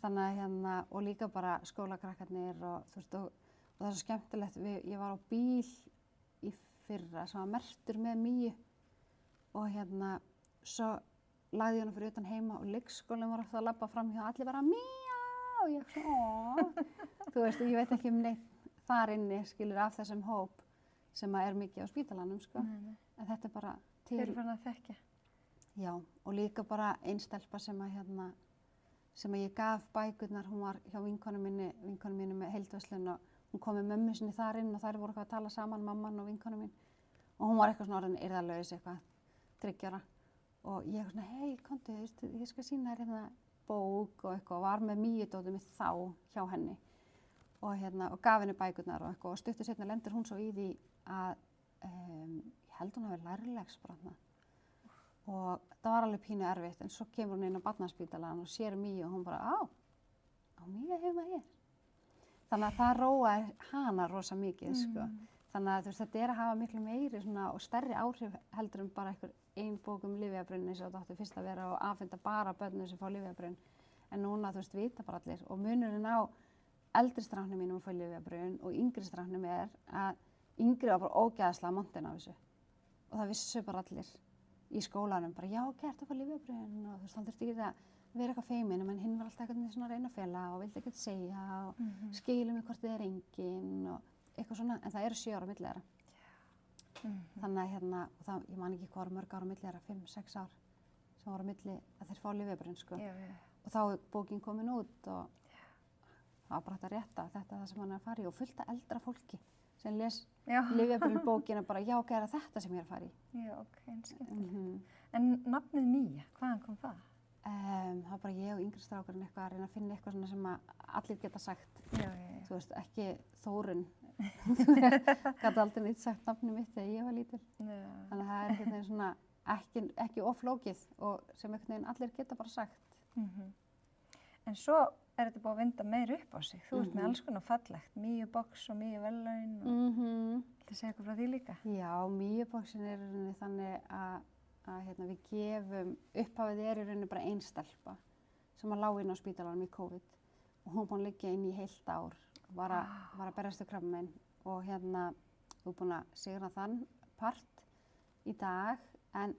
Þannig að og líka bara skólakrakkarnir og þú veist, og það er svo skemmtilegt, ég var á bíl í fyrra sem var merktur með Míu og svo lagði ég hana fyrir utan heima og leikskólinn var alltaf að labba fram hjá allir bara Mía og ég svona þú veist, ég veit ekki neitt þar inni, skilur, af þessum hóp sem er mikið á spítalanum, sko. Nei. En þetta er bara til. Þeir eru farin að þekkja. Já, og líka bara ein stelpa sem að ég gaf bækurnar, hún var hjá vinkonu minni með heildverslun og hún kom með mömmu sinni þar inn og þær voru eitthvað að tala saman, mamman og vinkonu mín. Og hún var eitthvað svona orðin eirðarlaus, eitthvað 3 ára. Og ég svona, hei, komdu, ég skal sýna þér hérna bók og eitthvað og var með Míudótið mitt þá hjá henni. Og gaf henni bækurnar og eitthvað og stuttu seinna lendir hún svo í því að ég held hún hafi lærlegsbrotna. Og það var alveg pínu erfitt, en svo kemur hún inn á barnaspítalann og sér Míu og hún bara, á Míu heima hér. Þannig að það róaði hana rosa mikið, sko. Þannig að þú veist, þetta að hafa miklu meiri svona, og stærri áhrif heldur bara einhver ein bók lyfjabrunn eins og þetta átti fyrst að vera og afhenda bara börnum sem fá lyfjabrunn. En núna, þú veist, vita bara allir. Og munurinn á eldri stráknum mínum að fá lyfjabrunn og yngri stráknum að yngri var bara ógeðslega montinn af þessu. Og það vissu bara allir í skólanum, bara já, gert að fá lyfjabrunn og þú veist, hann þurfti ekki að vera eitthvað feiminn, en hinn var alltaf eitthvað svona að reyna að fela og vildi ekkert segja og skilum mig hvort þið er enginn og eitthvað svona, en það eru 7 ára á milli þeirra. Þannig að ég man ekki hvað var mörg ára á milli þeirra, 5-6 ár sem voru á milli að þeir fá lyfjabrunn, sko. Og þá er bókin komin út og það var bara hægt að rétta, þetta er það sem hann er að fara í og fullt af eldra fólki sem les lyfjabrunn bókina bara, já, gera þetta sem ég er að fara í. Já, ok, skemmtilegt. En nafnið Mía, hvaðan kom það? Það var bara ég og yngri strákurinn eitthvað að reyna að finna eitthvað svona sem að allir geta sagt. Já. Þú veist, ekki Þórunn. Gat aldrei neitt sagt nafnið mitt þegar ég var lítil. Já. Þannig að það er einhvern veginn svona ekki oflókið og sem einhvern veginn allir geta bara sagt. En svo er þetta búið að vinda meir upp á sig. Þú ert með alls konar fallegt, Míubox og Míuverðlaun og viltu segja eitthvað frá því líka? Já, Míuboxin er þannig að við gefum, upphafið er í rauninni bara ein stelpa sem lá inn á spítalanum í COVID og hún búin að liggja inn í heilt ár, var að berjast við krabbamein og þú búin að sigra þann part í dag, en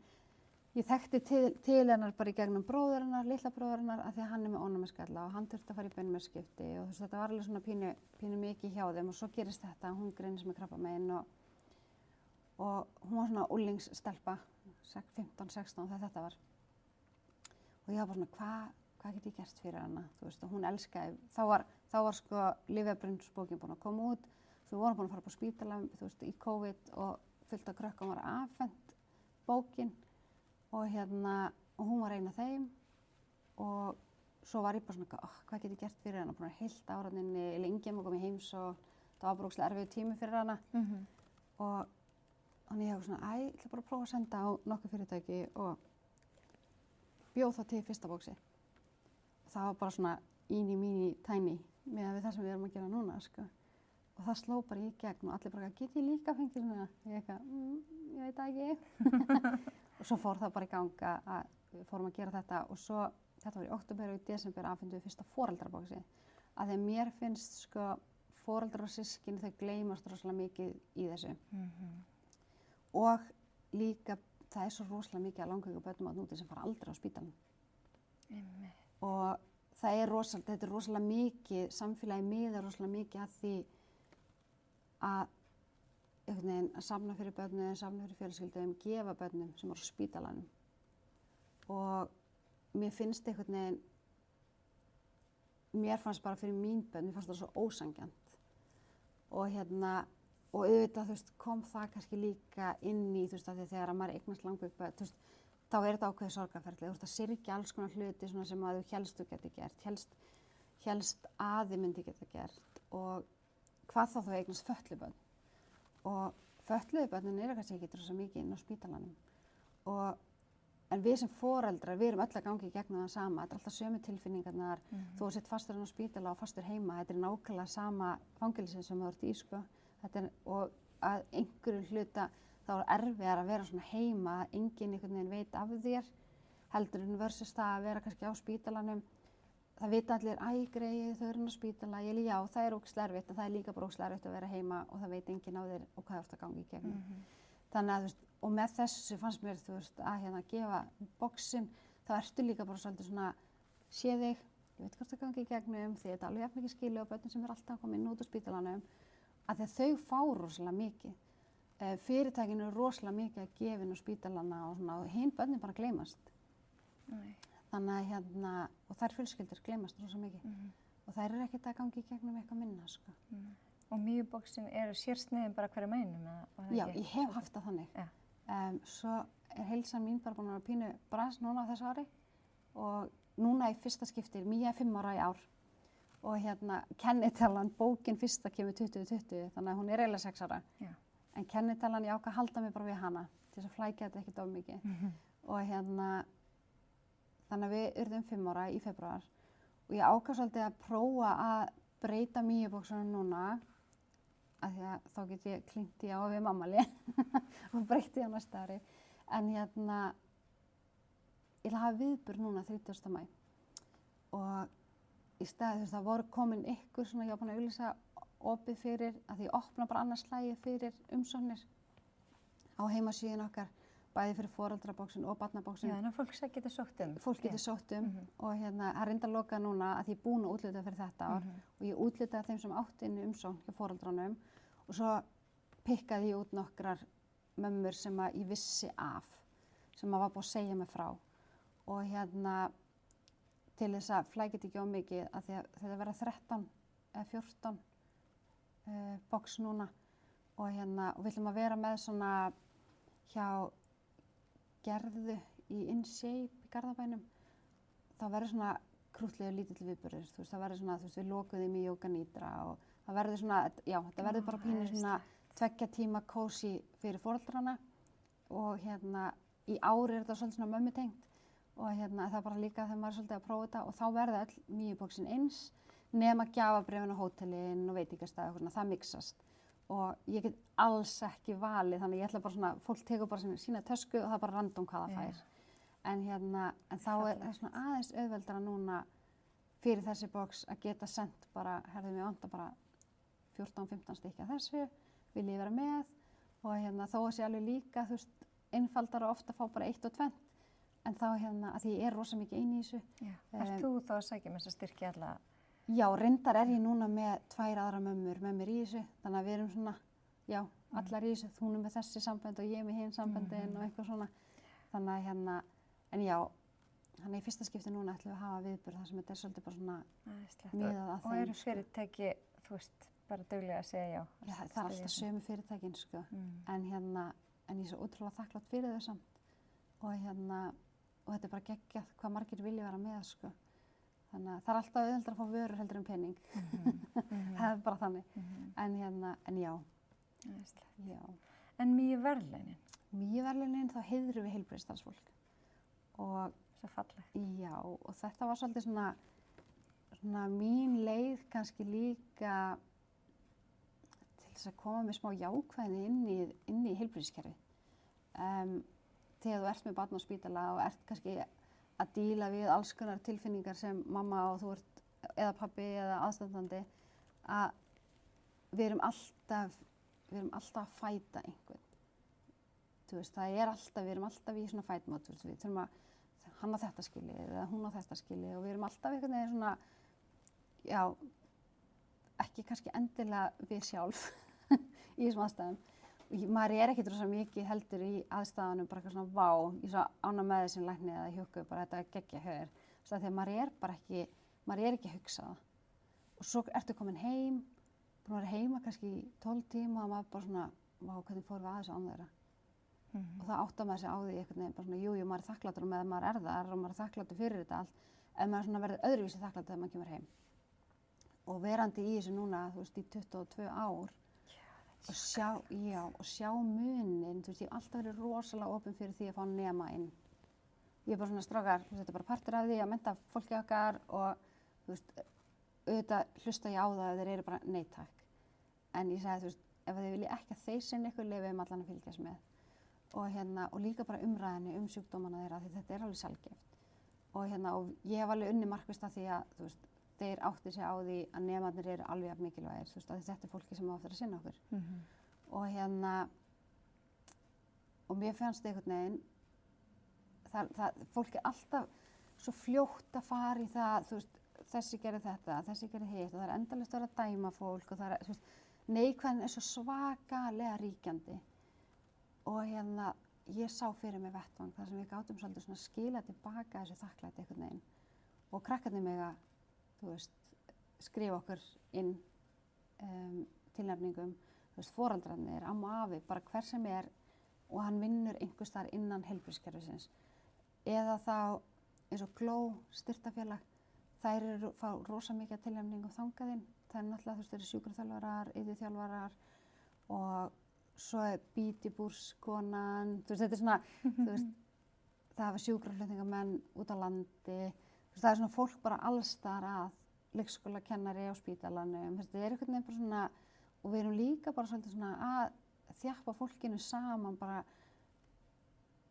ég þekkti til hennar bara í gegnum bróður hennar, litla bróður hennar, af því að hann er með ónæmisgalla og hann þurfti að fara í beinmergsskipti og þetta var alveg svona pínu mikið hjá þeim og svo gerist þetta, hún greinist með krabbamein og hún var svona úlingsstelpa, 15-16 þegar þetta var. Og ég var bara svona, hvað get ég gert fyrir hana? Þú veist, og hún elskaði, þá var sko lyfjabrunnsbókin búin að koma út, svo við vorum búin að fara upp á spítala, þú veist, í COVID og fullt af krökkum var afhent bókin og hún var ein af þeim og svo var ég bara svona, hvað get ég gert fyrir hana? Búin að heilt áraðinni, lengi að koma í heims og það var bara ógeðslega erfiður tími fyrir hana og þannig ég hef svona, ég ætla bara að prófa að senda á nokkuð fyrirtæki og bjóð það til fyrsta bóksi. Það var bara svona íni tæni með það sem við erum að gera núna, sko. Og það sló bara í gegn og allir bara, get ég líka fengið svona? Ég eitthvað, ég veit það ekki. Og svo fór það bara í ganga að við fórum að gera þetta og svo, þetta var í október og í desember afhentum við fyrsta foreldrabóksi. Af því að mér finnst, sko, foreldrar og systkini, þau gleymast rosalega mikið í þessu. Og líka, það er svo rosalega mikið að langveikum börnum að núti sem fara aldrei á spítalann. Og þetta er rosalega mikið, samfélagið miðar rosalega mikið að því að safna fyrir börnum, safna fyrir fjölskyldum, gefa börnum sem eru á spítalanum. Og mér finnst einhvern veginn, mér fannst bara fyrir mín börn, mér fannst það svo ósanngjarnt. Og auðvitað, þú veist, kom það kannski líka inn í, þú veist, að þegar maður eignast langveik börn, þú veist, þá er þetta ákveðið sorgarferli. Þú veist, að syrgja alls konar hluti svona sem að þú hélst þú geti gert, hélst að þið myndi geta gert og hvað þá eignast fötluð börn. og fötluðu börnin eru kannski ekki rosa mikið inn á spítalanum. En við sem foreldrar, við erum öll að gangi í gegnum það sama. Þetta er alltaf sömu tilfinningarnar, þú sitt fastur inn á spítala og fastur heima. Þetta er nákvæmlega sama fangelsið sem þú ert í, sko. Og að einhverju hluta þá er erfiðar að vera svona heima, að enginn einhvern veginn veit af þér, heldur en versus það að vera kannski á spítalanum. Það vita allir, æ, greið, þau eru inn á spítala. Já, það er ógeðslega erfitt, en það er líka bara ógeðslega erfitt að vera heima og það veit enginn á þér og hvað þú ert að gangi í gegnum. Þannig að, þú veist, og með þessu fannst mér, þú veist, að gefa boxin, þá ertu líka bara svolítið svona, sé þig, ég veit hvort það gangi í gegnum, því þetta er alveg jafn mikið skilu á börnum sem er alltaf að koma inn út á spítalanum, að þau fá rosalega mikið. Fyrirtækin eru rosalega mikið að gefa inn á spítalana og svona, og hinn börnin bara gleymast. Þannig að og þær fjölskyldur gleymast rosalega mikið. Og þær eru ekkert að gangi í gegnum eitthvað minna, sko. Og mýjuboxin eru sérsniðin bara hverjum einum? Já, ég hef haft það þannig. Svo er heilsan mín bara búin að vera pínu brans núna á þessu ári og núna í fyrsta skipti, Mía er 5 ára í ár og kennitalan, bókin fyrsta kemur 2020, þannig að hún er eiginlega 6 ára. Já. En kennitalan, ég ákvað að halda mig bara við hana til þess að flækja þetta ekkert of mikið. Og þannig að við urðum 5 ára í febrúar og ég ákvað svolítið að prófa að breyta mýjuboxunum núna af því að þá get ég klínt í á við mammali og breyti á næsta ári. En ég ætla að hafa viðburð núna 30. maí og í staði þess að það voru komin ykkur svona, ég var búin að auglýsa opið fyrir, að því ég opna bara annars slagið fyrir umsóknir á heimasíðun okkar, bæði fyrir foreldraboxin og barnaboxin. Já, þannig að fólk getur sótt um. Fólk getur sótt um og það reyndar lokað núna að ég er búin að útluta fyrir þetta ár og ég útlutaði þeim sem átti inn í umsókn hjá foreldranum og svo pikkaði ég út nokkrar mömmur sem að ég vissi af, sem að var búin að segja mig frá og til þess að flækja þetta ekki of mikið að því að þetta verða 13 eða 14 box núna og við ætlum að vera með svona hjá Gerðu í InShape í Garðabænum. Það verður svona krúttlegur lítill viðburður, þú veist, það verður svona, þú veist, við lokuðum í Yoga Nidra og það verður svona, já, það verður bara pínu svona 2 tíma kósí fyrir foreldrana og í ár er þetta svolítið svona mömmutengt og það er bara líka þegar maður er svolítið að prófa þetta og þá verða öll mýjuboxin eins nema gjafabréfin á hótelin og veitingastað og það mixast. Og ég get alls ekki valið, þannig ég ætla bara svona, fólk tekur bara sína tösku og það er bara random hvað það fær. En þá er það svona aðeins auðveldara núna fyrir þessi box að geta sendt bara, herðu mig vantar bara 14-15 stykki af þessu, vil ég vera með og þó að sé alveg líka, þú veist, einfaldara ofta að fá bara 1 og 2, en þá að því ég er rosa mikið eini í þessu. Ert þú þá að sækja með þess að styrkja alla? Já, reyndar er ég núna með 2 aðra mömmur með mér í þessu, þannig að við erum svona, já, allar í þessu, hún er með þessi sambönd og ég með hinn samböndin og eitthvað svona. Þannig að en já, þannig í fyrsta skipti núna ætlum við að hafa viðburð þar sem þetta er svolítið bara svona miðað að þeim. Og eru fyrirtæki, þú veist, bara duglega að segja já? Já, það er alltaf sömu fyrirtækin, sko, en ég er svo ótrúlega þakklátt fyrir þau samt og þetta er bara geggjað hvað margir vilja vera með, sko. Þannig að það er alltaf auðveldara að fá vörur heldur en pening. Það er bara þannig. En já. Já. En Mýjuverðlaunin? Mýjuverðlaunin, þá heiðrum við heilbrigðisstarfsfólk. Og svo fallegt. Já, og þetta var svolítið svona mín leið kannski líka til þess að koma með smá jákvæðni inn í heilbrigðiskerfið. Þegar þú ert með barn á spítala og ert kannski að díla við alls konar tilfinningar sem mamma og þú ert, eða pabbi eða aðstandandi, að við erum alltaf að fæta einhvern. Þú veist, við erum alltaf í svona fætmót, við þurfum að hann á þetta skilið eða hún á þetta skilið og við erum alltaf einhvern veginn svona, já, ekki kannski endilega við sjálf í þessum aðstæðum. Maður er ekkert rosa mikið heldur í aðstæðanum bara eitthvað svona vá, ég svo ána með þessi lækni eða hjúku, bara þetta er geggja höður. Þegar maður er ekki að hugsa það. Og svo ertu komin heim, búin að vera heima kannski í 12 tíma og maður bara svona, vá, hvernig fórum við að þessu án þeirra? Og það áttar maður sig á því einhvern veginn, bara svona, jú, maður er þakklátur og með maður er þar og maður er þakklátur fyrir þetta allt, en maður svona verður öðruvísi þakklátur þegar maður kemur heim. Og verandi í þessu núna, þú veist, í 22 ár, og sjá munin, þú veist, ég hef alltaf verið rosalega opin fyrir því að fá nema inn. Ég er bara svona strákar, þetta er bara partur af því að mennta fólki okkar og þú veist, auðvitað hlusta ég á það að þeir eru bara nei takk. En ég sagði, þú veist, ef þið vilja ekki að þeir sinni ykkur leyfum allan að fylgjast með. Og líka bara umræðinni sjúkdómana þeirra því þetta er alveg sjaldgæft. Og ég hef alveg unni markvisst að því að, þú veist, þeir átti sig á því að nemarnir eru alveg jafn mikilvægir, þú veist, að þetta er fólki sem á eftir að sinna okkur. Og mér fannst einhvern veginn, fólk er alltaf svo fljótt að fara í það, þú veist, þessi gerir þetta, þessi gerir hitt og það er endalaust að vera að dæma fólk og það er, þú veist, neikvæðin er svo svakalega ríkjandi. Og ég sá fyrir mig vettvang þar sem við gátum svolítið svona skila tilbaka þessu þakklæti einhvern veginn. Og krakkarnir mega, þú veist, skrifa okkur inn tilnefningum, þú veist, foreldrarnir, amma og afi, bara hver sem er og hann vinnur einhvers þar innan heilbrigðiskerfisins. Eða þá eins og Gló styrktafélag, þær eru fá rosa mikið tilnefningum þangað inn. Það er náttúrulega, þú veist, þeir eru sjúkraþjálfarar, iðjuþjálfarar og svo er Bítibúrskonan, þú veist, þetta er svona, þú veist, það hafa sjúkraflutningamenn út á landi, þú veist, það er svona fólk bara allsstaðar að, leikskólakennari á spítalanum, þetta er einhvern veginn bara svona, og við erum líka bara svolítið svona að þjappa fólkinu saman bara,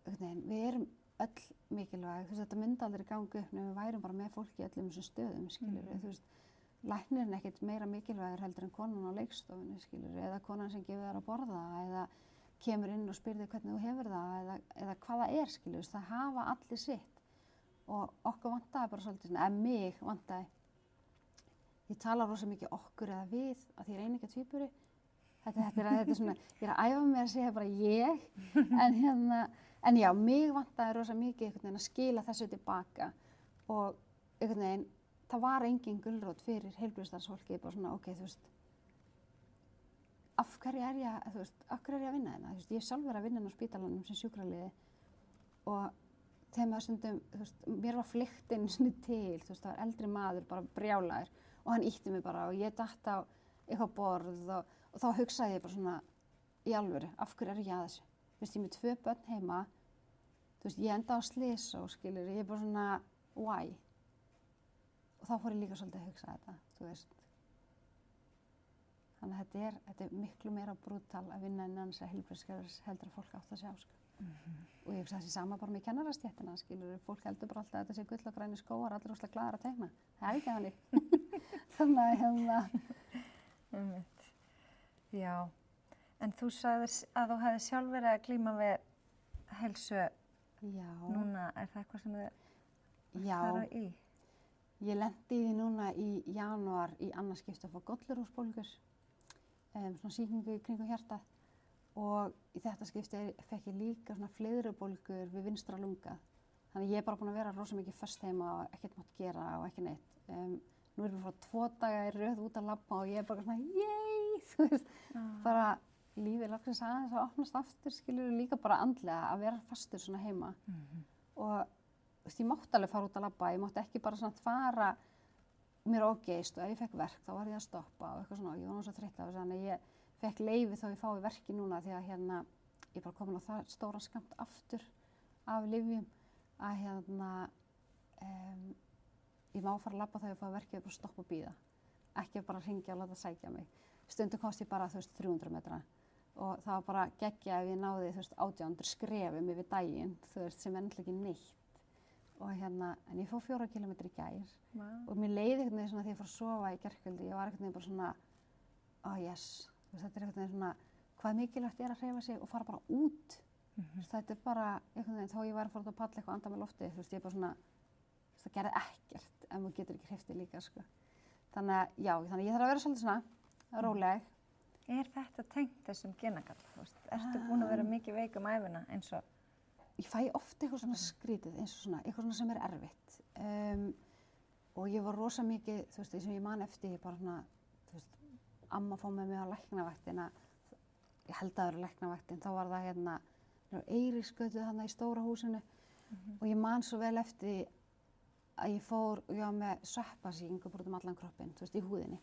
einhvern veginn, við erum öll mikilvæg, þú veist, þetta myndi aldrei ganga upp nema við værum bara með fólki í öllum þessum stöðum, skilur við, þú veist, læknirinn er ekkert meira mikilvægur heldur en konan á leikstofunni, skilur við, eða konan sem gefur þér að borða, eða kemur inn og spyr þig hvernig þú hefur það, eða hvað það er, skilur við, það hafa allir sitt og okkur vantaði bara svolítið svona, eða mig vantaði, ég tala rosa mikið okkur eða við, að því ég er eiginlega tvíburi, þetta er svona, ég er að æfa mig að segja bara ég, en já, mig vantaði rosa mikið einhvern veginn að skila þessu tilbaka og einhvern veginn, það var engin gulrót fyrir heilbrigðisstarfsfólki, bara svona, ok, þú veist, af hverju er ég að vinna hérna? Þú veist, ég er sjálf verið að vinna á spítalanum sem sjúkraliði og þegar maður stundum, þú veist, mér var flykkt einu sinni til, þú veist, það var eldri maður, bara brjálaður og hann ýtti mig bara og ég datt á eitthvað borð og þá hugsaði ég bara svona, í alvöru, af hverju er ég að þessu? Þú veist, ég er með 2 börn heima, þú veist, ég enda á slysó, skilur, ég er bara svona, why? Og þá fór ég líka svolítið að hugsa þetta, þú veist. Þannig að þetta er miklu meira brútal að vinna innan þess að heilbrigðiskerfis heldur að fólk átt að sjá, sko. Og ég hugsa þessi sama bara með kennarastéttina, skilur, fólk heldur bara alltaf að þetta sé gull og græni skógar, allir rosalega glaðir að teikna. Það er ekki þannig. Þannig að Já, en þú sagðir að þú hefði sjálf verið að glíma við heilsu. Já. Núna, er það eitthvað sem þið fara í? Ég lenti í því núna í janúar í annað skipti að fá gollurhúsbólgur, svona sýkingu í kringum hjartað og í þetta skipti fekk ég líka svona fleiðrubólgur við vinstra lunga. Þannig ég er bara búin að vera rosa mikið föst heima og ekkert mátt gera og ekki neitt. Nú erum við frá 2 daga í röð út að labba og ég er bara svona, yey, þú veist, bara lífið loksins aðeins að opnast aftur, skilur líka bara andlega að vera fastur svona heima. Og þú veist, ég mátti alveg fara út að labba, ég mátti ekki bara svona fara mér ógeist og ef ég fekk verk þá var ég að stoppa og eitthvað svona og ég var nú svo þreytt af þessu, þannig að ég fekk leyfi þá ég fái verki núna því að ég er bara komin á það stóran skammt aftur af lyfjum að ég má fara að labba þegar ég fái verki og bara stoppa og bíða, ekki bara hringja og láta sækja mig. Stundum komst ég bara, þú veist, 300 metra og það var bara geggja ef ég náði, þú veist, 1800 skrefum yfir daginn, þú veist, sem er náttúrulega ekki neitt. Og en ég fór 4 kilometra í gær og mér leiði einhvern veginn svona þegar ég fór að sofa í gærkvöldi, ég var einhvern veginn bara svona, oh yes, þú veist, þetta er einhvern veginn svona, hvað mikilvægt er að hreyfa sig og fara bara út. Þetta er bara einhvern veginn, þó ég væri að fara út að palla eitthvað anda með lofti, þú veist, ég er bara svona, það gerði ekkert ef maður getur ekki hreyft líka, sko. Þannig að, já, þannig ég þarf að vera svolítið svona róleg. Er þetta tengt þessum genagalla, þú veist? Ertu búin að vera mikið veik ævina eins og? Ég fæ oft eitthvað svona skrítið, eins og svona, eitthvað svona sem er erfitt. Og ég var rosa mikið, þú veist, eins og ég man eftir, ég bara svona, þú veist, amma fór með mig á læknavaktina, ég held að það vera læknavaktin, þá var það Eiríksgötu þarna í stóra húsinu og ég man svo vel eftir að ég fór, og ég var með sveppasýkingu bara allan kroppinn, þú veist, í húðinni.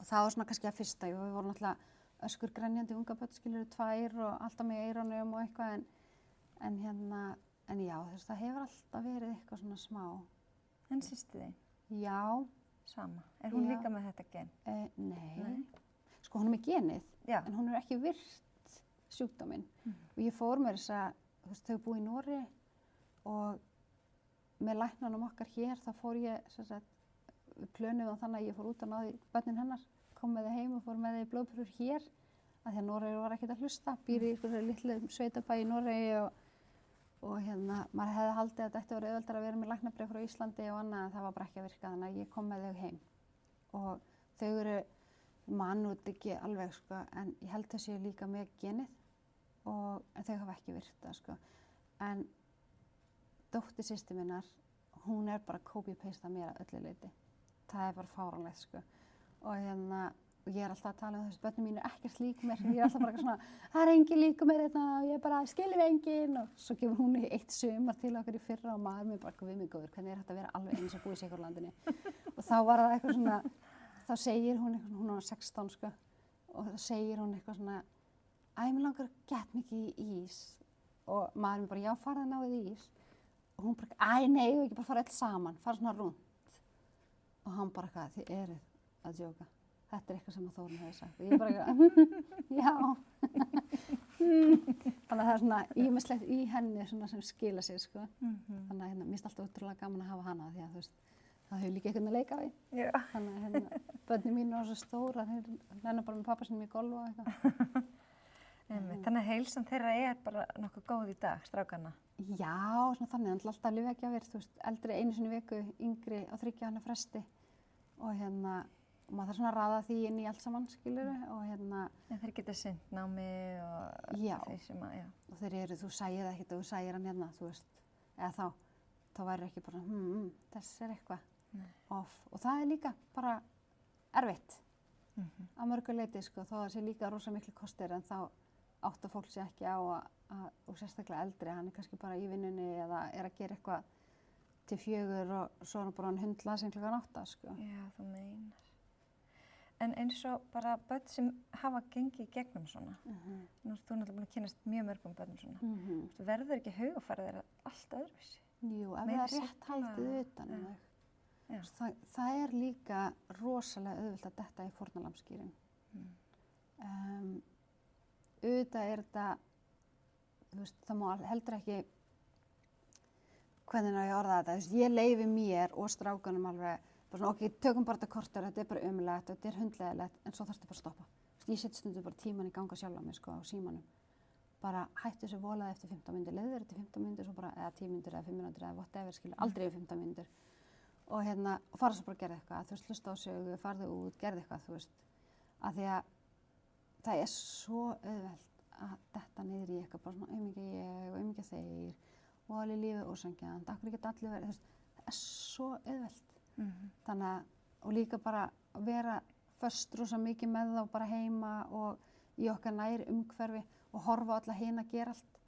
Og það var svona kannski að fyrsta, við vorum náttúrulega öskur grenjandi unga börn, skilur 2 og alltaf með eyrunum og eitthvað en já, það hefur alltaf verið eitthvað svona smá. En systir þín? Já. Sama. Er hún Já. líka með þetta gen? Nei. Sko hún er með genið, Já. en hún er ekki virt sjúkdóminn. Og ég fór með þess að, þau búið í Noregi og með læknunum okkar hér, þá fór ég, við plönuðum þannig að ég fór út að náði börnin hennar, kom með þau heim og fór með þau í blóðprufur hér, af því að Noregi var ekkert að hlusta, býr í einhverju litlu sveitabæ í Noregi og maður hefði haldið að þetta ætti að vera auðveldara að vera með læknabréf frá Íslandi og annað, en það var bara ekki að virka, þannig að ég kom með þau heim. Og þau eru mannút ekki alveg, sko, en ég held þau séu líka með genið, en þau hafa ekki virkt, sko. En dóttir systir minnar, hún er bara copy-paste að mér að öllu leyti. Það er bara fáránlegt, sko. Og ég er alltaf að tala um þessu, börnum mín er ekkert lík mér, ég er alltaf bara svona, það er engin líku mér hérna og ég bara skilur engin og svo gefur hún eitt sumar til okkur í fyrra og maður mér bara, við mig góður, hvernig er þetta að vera alveg eins og búið í Sigurlandinni. Og þá var það eitthvað svona, þá segir hún eitthvað, hún var 16 sko, og þá segir hún eitthvað svona, mér langar gett mikið í ís og maður mér bara, já farið að náðið í ís og hún bara, nei, við ekki bara fara öll saman, fara svona rúnt og hann bara eitthvað, þið eruð að djóka. Þetta er eitthvað sem að Þórunn hefði sagt og ég bara já. Þannig að það er svona ýmislegt í henni svona sem skila sér, sko. Þannig að mér finnst alltaf útrúlega gaman að hafa hana því að þú veist, það hefur líka eitthvað að leika við. Já. Þannig að börnin mín eru svo stóra, þeir renna bara með pappa sinni í golf og eitthvað. Þannig að heilsan þeirra er bara nokkuð góð í dag, strákanna? Já, svona þannig, alltaf lyfjagjafir, þú veist, eldri einu sinni í viku, yngri á 3 ára fresti og og maður þarf svona að raða því inn í allt saman, skilurðu, og En þeir geta sinnt námi og þeir sem að, já. Og þeir eru, þú sæir það ekkert og þú sæir hann hérna, þú veist, eða þá væri ekki bara, þess er eitthvað off. Og það er líka bara erfitt að mörgu leyti, sko, þó það sé líka rosa miklu kostir, en þá áttar fólk sig ekki á og sérstaklega eldri, hann er kannski bara í vinnunni eða er að gera eitthvað til 4 og svo er hann bara hann hundla sem klukkan 8, sko. Já, þú meinar. En eins og bara börn sem hafa gengið í gegnum svona, nú ert þú náttúrulega búin að kynnast mjög mörgum börnum svona, þú verður ekki hugarfarið þeirra allt öðruvísi? Jú, ef það er rétt haldið utan um þau. Það er líka rosalega auðvelt að detta í fórnarlambsgírinn. Auðvitað er þetta, þú veist, það má heldur ekki, hvernig ég orða þetta, þú veist, ég leyfi mér og strákunum alveg, bara svona, ok, tökum bara þetta korter, þetta er bara ömurlegt og þetta er hundleiðilegt, en svo þarftu bara að stoppa. Ég set stundum bara tíman í ganga sjálf á mig, sko, á símanum. Bara hættu þessu volaði eftir 15 mínútur, leiðu þér eftir 15 mínútur, svo bara, eða 10 mínútur eða 5 mínútur eða whatever, skilur, aldrei yfir 15 mínútur. Og og fara svo bara að gera eitthvað, þú veist, hlusta á sögu, farðu út, gerðu eitthvað, þú veist. Af því að það er svo auðvelt að detta niður í eitthvað, bara svona aumingja ég og aumingja þeir og alveg lífið ósanngjarnt, af hverju geta allir verið, þú veist, það er svo auðvelt. Þannig að, og líka bara að vera föst rosa mikið með þá bara heima og í okkar nær umhverfi og horfa á alla hina að gera allt.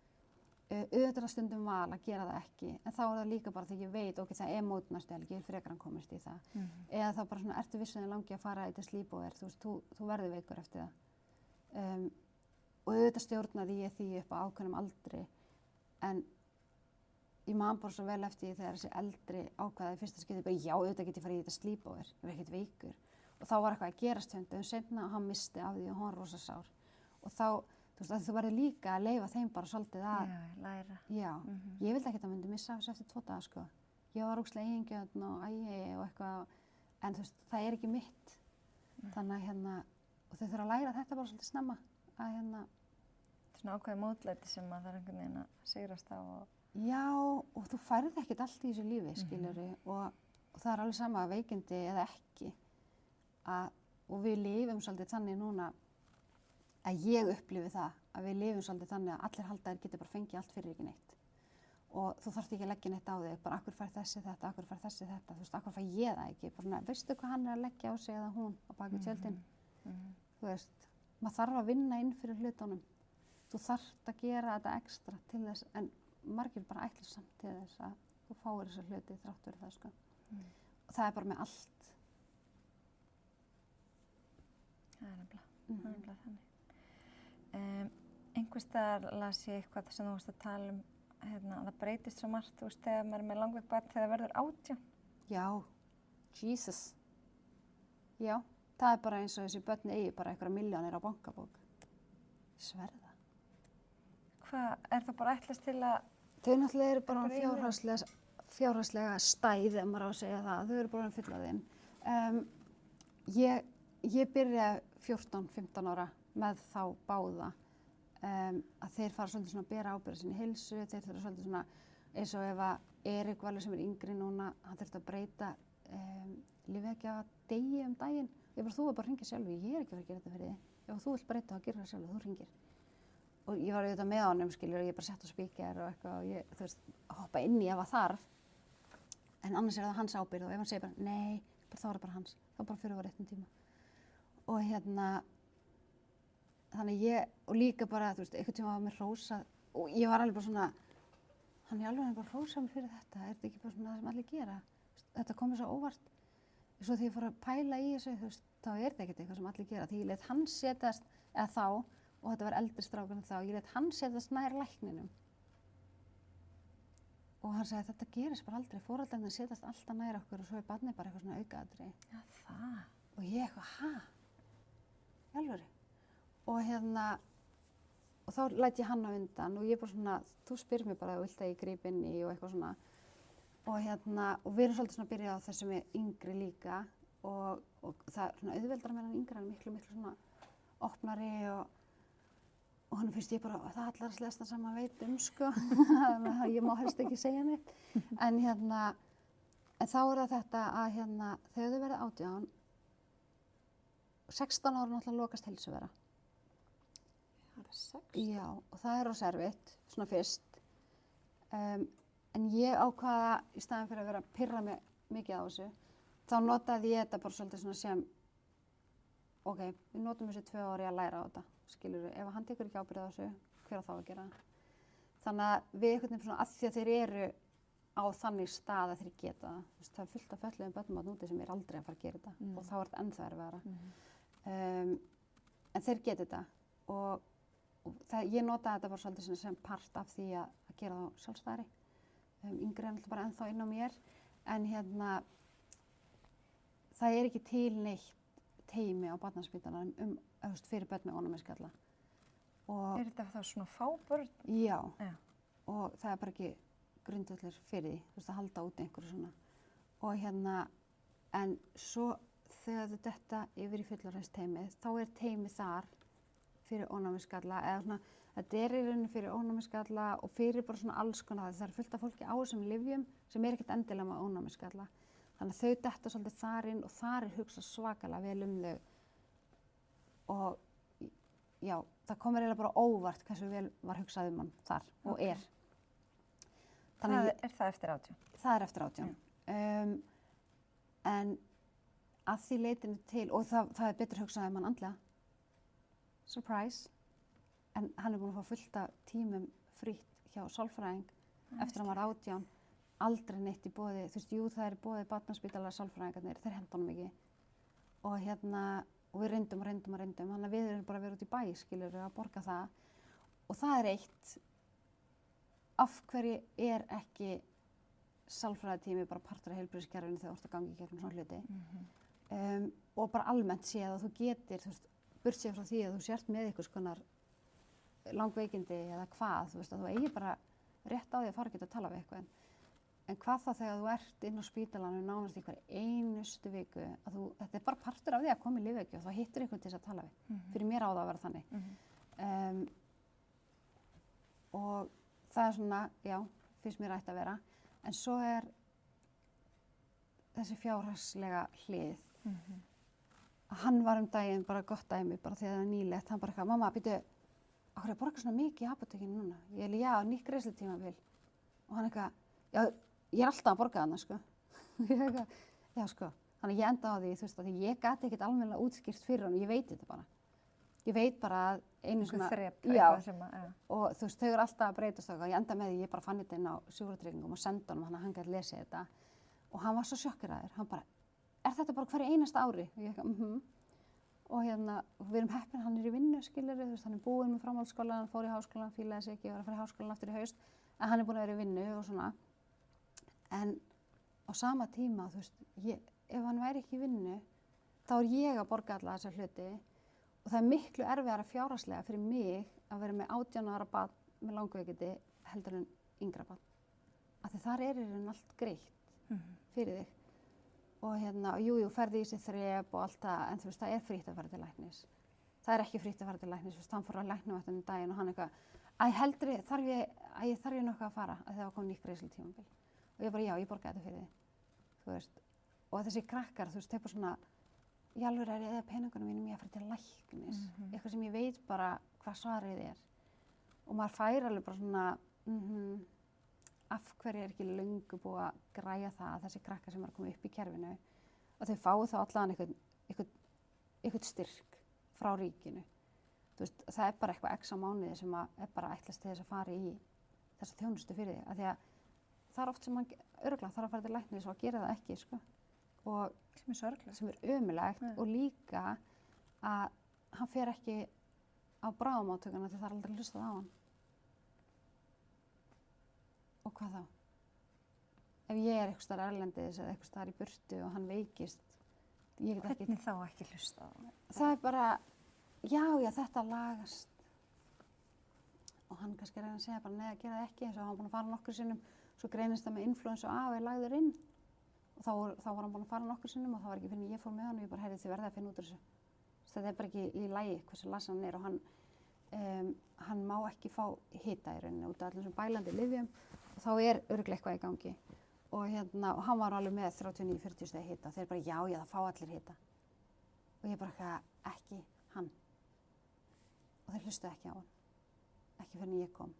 Auðvitað stundum val að gera það ekki, en þá er það líka bara þegar ég veit, ok, það er mótnæstu helgi, frekar hann komist í það. Eða þá bara svona, ertu vissulega langi að fara í þetta sleepover, þú veist, þú verður veikur eftir það. Og auðvitað stjórnaði ég því upp á ákveðnum aldri, en ég man bara svo vel eftir því þegar þessi eldri ákveðaði fyrsta skipti bara, já, auðvitað get ég farið í þetta sleepover, ég er ekkert veikur. Og þá var eitthvað að gerast höndum seinna og hann misti af því og hann var rosa sár. Og þá, þú veist, að þú verður líka að leyfa þeim bara svolítið að læra. Já, ég vildi ekkert að myndi missa þessu eftir 2 daga, sko. Ég var ógeðslega eigingjörn og og eitthvað, en þú veist, það er ekki mitt. Þannig að og þau þurfa að læra þetta bara svolítið snemma, að Svona ákveðið mótlæti sem að það er einhvern veginn að sigrast á og Já, og þú færð ekkert allt í þessu lífi, skilurðu, og það er alveg sama veikindi eða ekki, og við lifum svolítið þannig núna, að ég upplifi það, að við lifum svolítið þannig að allir haldaðir geti bara fengið allt fyrir ekki neitt. Og þú þarft ekki að leggja neitt á þig, bara akkur fær þessi þetta, akkur fær þessi þetta, þú veist, akkur fær ég það ekki, bara veistu hvað hann er að leggja á sig eða hún á bak við tjöldin, þú veist, maður þarf að vinna inn fyrir hlutunum, þú þarft að gera þetta ekstra til þess, en margir bara ætla samt til þess að þú fáir þessa hluti þrátt fyrir það, sko. Og það er bara með allt. Það er nefnilega þannig. Einhvers staðar las ég eitthvað sem þú varst að tala að það breytist svo margt, þú veist, þegar maður með langveikt barn þegar það verður 18. Já, Jesus. Já, það bara eins og þessi börn eigi bara einhverja milljónir á bankabók. Sverða. Hvað, er það bara ætlast til að... Þau náttúrulega eru bara fjárhagslega stæð, ef maður á að segja það. Þau eru bara fullorðin. Ég byrjaði 14-15 ára með þá báða að þeir fara svolítið svona að bera ábyrgð sinni heilsu, þeir þurfa svolítið svona eins og ef að Erik Valur sem yngri núna, hann þurfti að breyta lyfjagjafa degi daginn. Ég bara, þú er bara að hringja sjálf, ég er ekki að fara að gera þetta fyrir þig. Ef þú vilt breyta þá gerir það sjálf, þú hringir. Og ég var auðvitað með honum, skilur, og ég bara sett á spíker og eitthvað og ég, þú veist, hoppa inn í ef það þarf. En annars er það hans ábyrgð og ef hann segir bara, nei, þá er það bara hans, þá bara fyrir við á réttum tíma. Og þannig og líka bara, þú veist, einhvern tíma var mér hrósað og ég var alveg bara svona, hann er alveg bara hrósað mér fyrir þetta, er þetta ekki bara svona það sem allir gera? Þetta kom mér svo óvart. Svo þegar ég fór að pæla í þessu, þú veist, þá er þetta ekkert eitthvað sem allir gera. Því ég lét hann setjast, eða þá, og þetta var eldri strákur en þá, ég lét hann setjast nær lækninum. Og hann sagði, þetta gerist bara aldrei, foreldrarnir setjast alltaf nær okkur og svo er barnið bara eitthvað svona aukaatriði. Já, það. Og ég eitthvað, í alvöru? Og þá læt ég hann á undan og ég bara svona, þú spyrir mér bara, vilt að ég gríp inn í og eitthvað svona. Og við erum svolítið svona að byrja á þessu með yngri líka og það er svona auðveldara með hann yngri, hann er miklu svona opnari og hann finnst ég bara, það allar að slesta sem maður veit sko, þannig að ég má helst ekki segja neitt. En þá er það þetta að þegar þau verða 18, 16 ára náttúrulega lokast heilsuvera. Það er 16? Já, og það er rosa erfitt, svona fyrst. En ég ákvaða, í staðinn fyrir að vera að pirra mig mikið á þessu, þá notaði ég þetta bara svolítið svona sem, ok, við notum þessi 2 ári að læra á þetta, skilurðu, ef hann tekur ekki ábyrgð á þessu, hver á þá að gera það? Þannig að við einhvern veginn svona, að því að þeir eru á þannig stað að þeir geta það, það er fullt af fötluðum börnum þarna úti sem er aldrei að fara að gera þetta og þá er þetta ennþá erfiðara. En þeir geta þetta og ég notaði þetta bara svolítið sem part af því að gera þá sjálfstæðari. Yngri er alltaf bara ennþá inn á mér, en það er ekki til neitt teymi á barnaspítalanum fyrir börn með ónæmiskalla. Er þetta þá svona fábörn? Já, og það er bara ekki grundvöllur fyrir því, þú veist, að halda út einhverju svona. Og en svo þegar þetta yfir í fullorðinsteymið, þá er teymið þar fyrir ónæmiskalla, eða svona, þetta er í rauninni fyrir ónæmiskalla og fyrir bara svona alls konar, það er fullt af fólki á þessum lyfjum sem er ekkert endilega með ónæmiskalla. Þannig að þau detta svolítið þar inn og þar er hugsað svakalega vel um þau. Og já, það kom mér eiginlega bara óvart hversu vel var hugsað um hann þar og er. Er það eftir 18? Það er eftir 18. En að því leytinu til, og það er betur hugsað um hann andlega. Surprise. En hann er búinn að fá fullt af tímum frítt hjá sálfræðing eftir að hann var 18. Aldrei neitt í boði, þú veist, jú, það er í boði barnaspítala sálfræðingarnir, þeir henda honum ekki. Og við reyndum, þannig að við erum bara að vera út í bæ, skilur, að borga það. Og það er eitt, af hverju er ekki sálfræðitími bara partur af heilbrigðiskerfinu þegar þú ert að gangi í gegnum svona hluti. Og bara almennt séð að þú getur, þú veist, burt séð frá því að þú sért með einhvers konar langveikindi eða hvað, þú veist, að þú eigi bara rétt á því að fara að geta að tala við eitthvað. En hvað þá þegar þú ert inn á spítalanum nánast í hverju einustu viku, að þetta er bara partur af því að koma í lyfjaugju og þá hittir einhvern til þess að tala við. Fyrir mér á það að vera þannig. Og það er svona, já, finnst mér ætti að vera. En svo er þessi fjárhagslega hlið. Hann var daginn bara gott dæmi, bara því að það er nýlegt. Hann bara eitthvað, mamma, býtu, af hverju að borga svona mikið í apótekinu núna? Ég já, nýtt greiðslutímabil. Og hann eitthvað, já, ég er alltaf að borga þarna, sko. Ég eitthvað, já, sko. Þannig ég enda á því, þú veist, að ég gati ekkert almennilega útskýrt fyrir honum, ég veit þetta bara. Ég veit bara að einu svona, og þú veist, þau eru alltaf að breytast og ég enda með því, ég bara fann þetta inn á sjúkratryggingum og senda honum, þannig að hann gæti lesið þetta. Og hann var svo sjokkeraður, hann bara, er þetta bara hverju einasta ári? Og ég eitthvað, og við erum heppin, hann í vinnu, skilurðu, þú veist, hann búinn með framhaldsskólann, hann fór í háskólann, fílaði sig ekki, var að fara í háskólann aftur í haust, en hann búinn að vera í vinnu og svona. En á sama tíma, þú veist, ef hann væri ekki í vinnu, þá ég að borga alla þessa hluti og það miklu erfiðara fjárhagslega fyrir mig að vera með 18 ára barn með langveikindi heldur en yngra barn. Af því þar í raun allt greitt fyrir þig. Og jú, ferði í sig þrep og allt það, en þú veist, það frítt að fara til læknis. Það ekki frítt að fara til læknis, þú veist, hann fór að læknavaktinum daginn og hann eitthvað, þarf ég nokkuð að fara, að það var komin nýtt greiðslutímabil. Og ég bara, já, ég borgaði þetta fyrir þig, þú veist. Og þessi krakkar, þú veist, þeir bara svona, í alveg ég eða peningunum mínum ég að fara til læknis, eitthvað sem ég veit bara hvað svarið er. Og maður fær alveg bara svona, af hverju ekki löngu búið að græja það að þessi krakkar sem koma upp í kerfinu og þau fái þá allan einhvern styrk frá ríkinu. Þú veist, það bara eitthvað x á mánuði sem bara ætlast til þess að fara í þessa þjónustu fyrir því. Af því að það oft sem hann örugglega þarf að fara til læknis og að gera það ekki, sko. Og sem sorglegt. Sem ömurlegt og líka að hann fer ekki á bráðamóttökuna því það aldrei hlustað á hann. Og hvað þá? Ef ég eitthvað staðar erlendis eða eitthvað staðar í burtu og hann veikist, ég get ekki... Hvernig þá ekki hlusta á hann? Það bara, já, þetta lagast. Og hann kannski reyna að segja bara, nei, það gera það ekki, eins og hann búinn að fara nokkrum sinnum, svo greinist það með influensu A og lagður inn. Og þá var hann búinn að fara nokkrum sinnum og það var ekki fyrir en ég fór með hann og ég bara, heyrðu, þið verðið að finna út úr þessu. Þetta bara ekki í lagi hversu lasan hann og hann má ekki fá hita í rauninni út af allir þessum bælandi lyfjum og þá örugglega eitthvað í gangi. Og hann var alveg með 39-40 stigi hita. Þeir bara, já, það fá allir hita. Og ég bara ekki hann. Og þeir hlustuðu ekki á hann. Ekki fyrir en ég kom.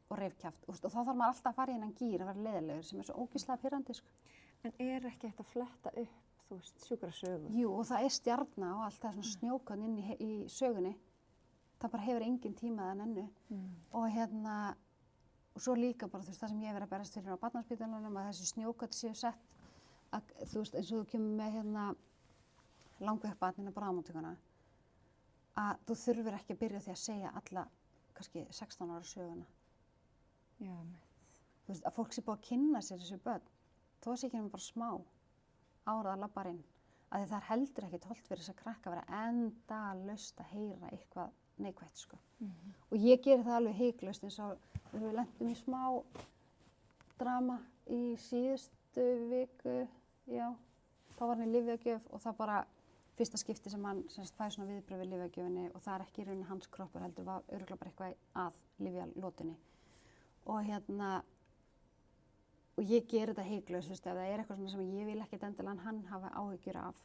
Og reif kjaft. Og þá þarf maður alltaf að fara í hennan gír að vera leiðilegur sem svo ógeðslega pirrandi, sko. En ekki hægt að fletta upp, þú veist, sjúkrasögu? Jú, og það stjarna og allt það svona snjókan inn í sögunni. Það bara hefur engin tíma það ennu. Og svo líka bara, þú veist, það sem ég hef verið að berast fyrir á barnaspítalunum að þessi snjókot séu sett að, þú veist, eins og þú kemur með langveikt barn inn á bráðamóttökuna að þú þurfir ekki að byrja því að segja alla, kannski 16 ára söguna. Já, mitt. Þú veist, að fólk sé búið að kynna sér þessu börn, þó sé ekki bara smá árað að labba inn, að því það heldur ekki hollt fyrir þess að krakka að vera endalaust að heyra eitthvað neikvætt, sko. Og ég geri það alveg hiklaust eins og við lentum í smá drama í síðustu viku, já, þá var hann í lyfjagjöf og það bara fyrsta skipti sem hann fæði svona viðbrögð við lyfjagjöfinni og það ekki í rauninni hans kroppur heldur, var örugglega bara eitthvað að lyfjalótunni. Og ég geri þetta hiklaust, þú veist, ef það eitthvað svona sem ég vil ekkert endilega hann hafa áhyggjur af,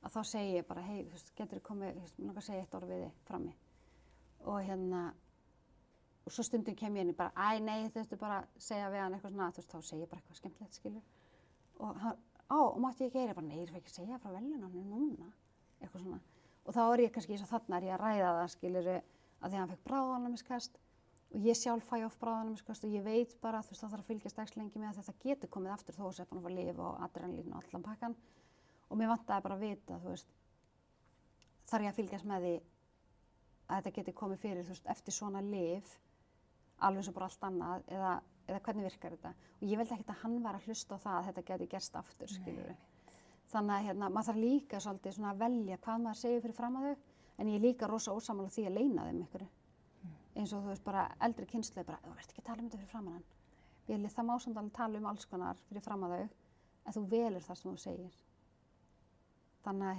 að þá segi ég bara, hey, þú veist, geturðu komið, þú veist, mér langar að segja eitt orð við þig frammi. Og svo stundum kem ég inn í bara, nei, þú veist, bara segja við hann eitthvað svona, þú veist, þá segi ég bara eitthvað skemmtilegt, skilur. Og hann, og mátti ég ekki heyra, bara, nei, ég ekki segja frá verðlaununum núna, eitthvað svona. Og þá ég kannski eins og þarna ég að ræða það, skilur, að því hann fekk bráðaofnæmiskast og ég sjálf fæ oft bráðaofnæmiskast og ég veit bara, þú veist, það þarf að fylgjast dags lengi með að þetta getur komið aftur þó að setja hann að fá lyf og adrenalín og allan pakkan. Og mér vantaði bara að vita, þú veist, þarf ég að fylgjast með því að þetta geti komið fyrir, þú veist, eftir svona lyf, alveg svo bara allt annað, eða hvernig virkar þetta. Og ég vildi ekkert að hann var að hlusta á það að þetta geti gerst aftur, skilurðu. Þannig að maður þarf líka svolítið svona að velja hvað maður segir fyrir fram að þau, en ég er líka rosa ósammála því að leyna þeim einhverju. Eins og þú veist, bara eldri kynslóð, bara, þú verður ekki að tala þetta fyrir fram að hann. Það má samt alveg tala alls konar fyrir fram að þau, en þú velur það sem þú segir. Þannig að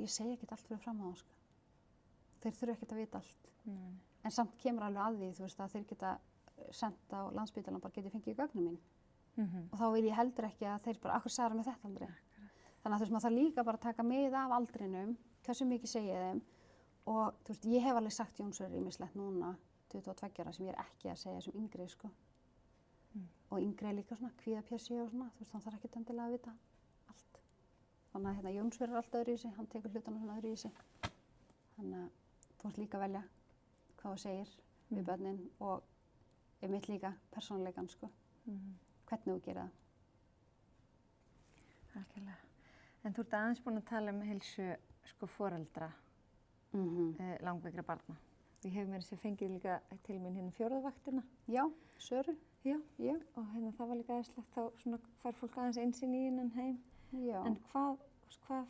ég segi ekkert allt fyrir fram að þá, sko. Þeir þurfa ekkert að vita allt. En samt kemur alveg að því, þú veist, að þeir geta sendt á Landspítalann bara geti fengið gögnin mín. Og þá vil ég heldur ekki að þeir bara, akkur sagði með þetta aldrei. Þannig að þú veist, maður þarf líka bara að taka mið af aldrinum, hversu mikið segið þeim. Og þú veist, ég hef alveg sagt Jónsverður ýmislegt núna, 22 ára, sem ég ekki að segja sem yngri, sko. Og yngri líka svona, kvíðapjössi og svona, þú veist, hann þarf ekkert endilega að vita allt. Þannig að Jónsverður er alltaf öðruvísi, hann tekur hlutana svona öðruvísi. Þannig að þú ert líka að velja hvað þú segir við börnin og mitt líka persónuleikann, sko. Hvernig þú gerir það. Algjörlega. En þú ert aðeins búin að tala heilsu sko foreldra langveikra barna. Ég hef mér þessi fengið líka til mín hérna 4. vaktina. Já, Söru. Já, og hérna það var líka aðeinslegt, þá svona fær fólk aðeins einsinn í innan heim. Já. En hvað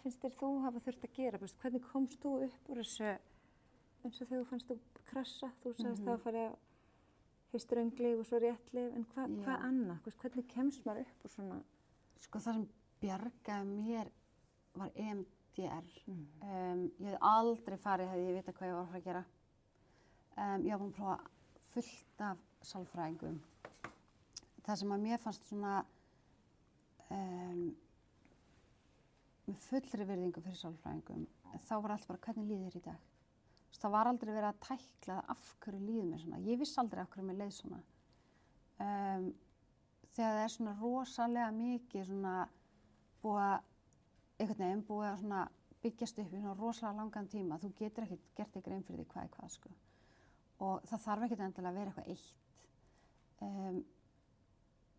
finnst þér þú hafa þurft að gera? Hvernig komst þú upp úr þessu, eins og þegar þú fannst þú krassa, þú sagðist það að fara fyrst rönglyf og svo réttlyf, en hvað annað? Hvernig kemst maður upp úr svona? Sko það sem bjargaði mér var EMDR. Ég hef aldrei farið, hefði ég vitað hvað ég var að fara að gera. Ég var búin að prófa fullt af sálfræðingum. Það sem að mér fannst svona með fullri virðingu fyrir sálfræðingum, þá var allt bara hvernig líður þér í dag. Það var aldrei verið að tækla það af hverju líður mér svona. Ég vissi aldrei af hverju mér leið svona. Þegar það er svona rosalega mikið svona búið að svona byggjast upp í svona rosalega langan tíma, þú getur ekkert gert þig grein fyrir því hvað er hvað, sko. Og það þarf ekkert endilega að vera eitthvað eitt.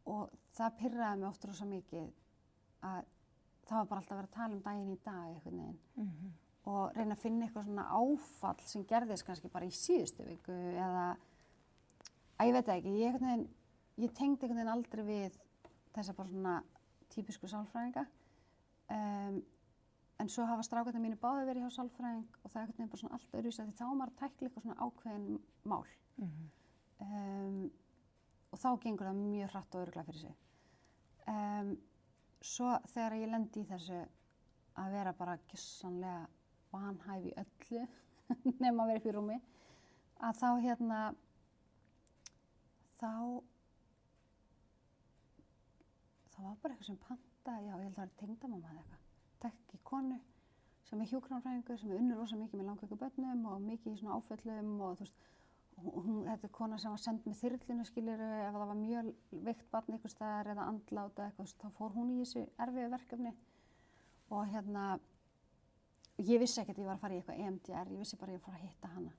Og það pirraði mig oft rosa mikið að það var bara alltaf að vera að tala um daginn í dag einhvern veginn. Og reyna að finna eitthvað svona áfall sem gerðist kannski bara í síðustu viku eða, ég veit það ekki, ég tengdi einhvern veginn aldrei við þessa bara svona típisku sálfræðinga. En svo hafa strákarnir mínu báðir verið hjá sálfræðing og það er einhvern veginn bara svona allt öðruvísi því þá var maður að tækla eitthvað svona ákveðin mál. Og þá gengur það mjög hratt og örugglega fyrir sig. Svo þegar ég lendi í þessu að vera bara gjörsamlega vanhæf í öllu nema að vera upp í rúmi, að þá það var bara eitthvað sem pantaði, ég held að það var tengdamamma eða eitthvað. Þekki konu sem er hjúkrunarfræðingur, sem unnur rosa mikið með langveikum börnum og mikið í svona áföllum og þú veist, þetta er kona sem var send með þyrlinu, skilurðu, ef það var mjög veikt barn einhvers staðar eða andlát eða eitthvað, þá fór hún í þessu erfiðu verkefni og ég vissi ekkert að ég var að fara í eitthvað EMDR, ég vissi bara að ég var að fara að hitta hana.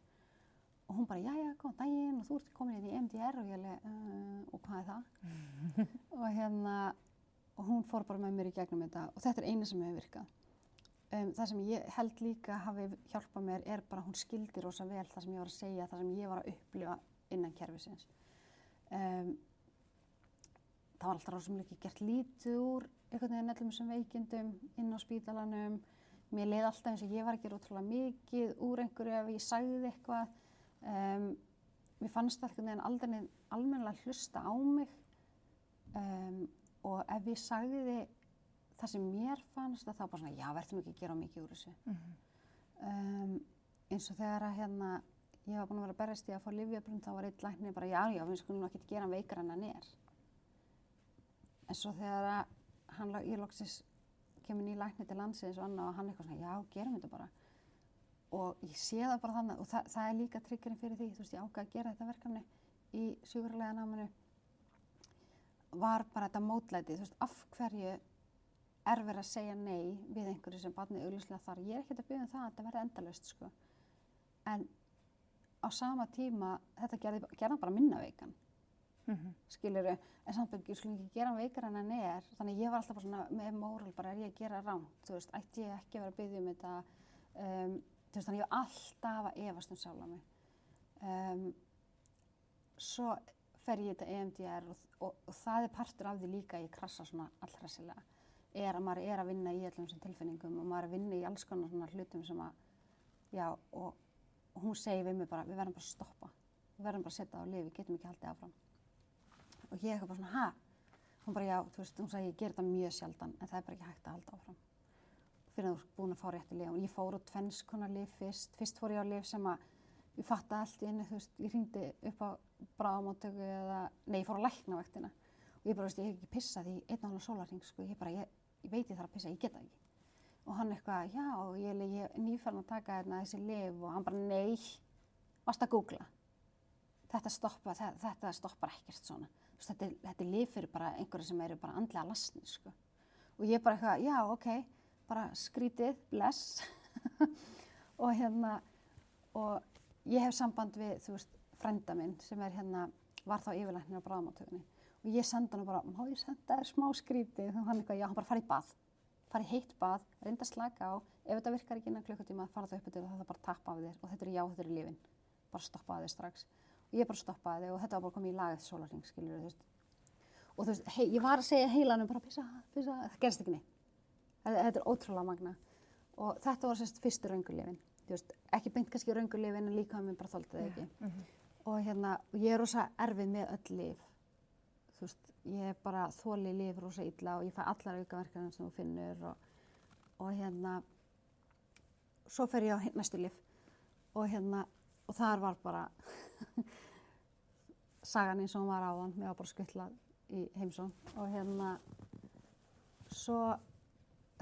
Og hún bara, jæja, góðan daginn og þú ert komin inn í EMDR og ég og hvað er það? Og hún fór bara með mér í gegnum þetta og þetta er eina sem hefur virkað. Það sem ég held líka hafi hjálpað mér er bara hún skildi rosa vel það sem ég var að segja, það sem ég var að upplifa innan kerfisins. Það var alltaf rosa mikið gert lítið úr einhvern veginn öllum þessum veikindum inn á spítalanum. Mér leið alltaf eins og ég var að gera ótrúlega mikið úr einhverju ef ég sagði eitthvað. Mér fannst alltaf aldrei almennilega hlusta á mig og ef ég sagði það sem mér fannst þá bara svona, já, verðum ekki að gera mikið úr þessu. Eins og þegar að ég var búin að vera að berjast í að fá lyfjabrunn, þá var einn læknir bara, já, við skulum ekki gera hann veikara en hann er. En svo þegar ég loksins kemur ný læknir til landsins og annað og hann eitthvað svona, já, gerum þetta bara. Og ég sé það bara þannig, og það er líka tryggurinn fyrir því, þú veist, ég ákvað að gera þetta verkefni í sjúkraliðanáminu, var bara þetta mótlæti, þú veist, af hverju er verið að segja nei við einhverju sem barnið augljóslega þarf. Ég er ekkert að biðja það að þetta verði endalaust, sko. En á sama tíma, þetta gerði bara minna veikan. Skilurðu, en samt ekki, skulum ekki gera hann veikar en hann er. Þannig ég var alltaf bara svona með móral, bara er ég að gera rangt, þú veist, ætti ég ekki að vera að biðja þetta. Þú veist, þannig ég var alltaf að efast sjálfa mig. Svo fer ég þetta EMDR og það er partur af því líka að ég krassa svona allhressilega. Er að maður er að vinna í öllum þessum tilfinningum og maður er að vinna í alls konar svona hlutum sem að, já, og hún segir við mig bara, við verðum bara að stoppa. Við verðum bara að setja á lyf, við getum ekki haldið áfram. Og ég eitthvað bara svona, ha? Hún bara, já, þú veist, hún sagði, ég ger þetta mjög sjaldan, en það er bara ekki hægt að halda áfram. Fyrir að þú ert búin að fá réttu lyf. Og ég fór á tvenns konar lyf fyrst. Fyrst fór ég á lyf sem að ég fattaði allt í einu, þú veist, ég hringdi upp á bráðamóttöku eða, nei, ég fór á læknavaktina. Og ég bara, veist, ég hef ekki pissað í 1,5 sólarhring, sko. Ég veit ég þarf að pissa, ég get það ekki. Og hann eitthvað, já, ég er nýfarin að taka þessi lyf og hann bara, nei, varst að googla. Þetta stoppar ekkert svona. Þetta er lyf fyrir bara einhverju sem eru bara andlega lasnir, sko. Og ég bara eitthvað, já, ok, bara skrítið, bless. og ég hef samband við, þú veist, frænda minn sem er var þá yfirlæknir á bráðamóttökunni. Og ég sendi hann bara, má ég senda þér smá skrítið? Og hann eitthvað, já, hann bara fara í bað. fara í heitt bað, reynda að slaka á, ef þetta virkar ekki innan klukkutíma, fara það upp til það bara tappa af þér og þetta já, þetta lyfin, bara stoppa þig strax. Og ég bara stoppaði þig og þetta var bara komið í lag eftir sólarhring, skilur þú veist. Og þú veist, ég var að segja heilanum bara pissa, það gerst ekki neitt. Þetta ótrúlega magna. Og þetta var sérst fyrstu röngulyfin, þú veist, ekki beint kannski röngulyfin en líka mér bara þoldi það ekki. Og ég rosa erfið með öll lyf. Þú veist, ég bara þoli lyf rosa illa og ég fæ allar aukaverkanir sem þú finnur og svo fer ég á næstu lyf og þar var bara sagan eins og hún var áðan, mér var bara skuttlað í heimsón og svo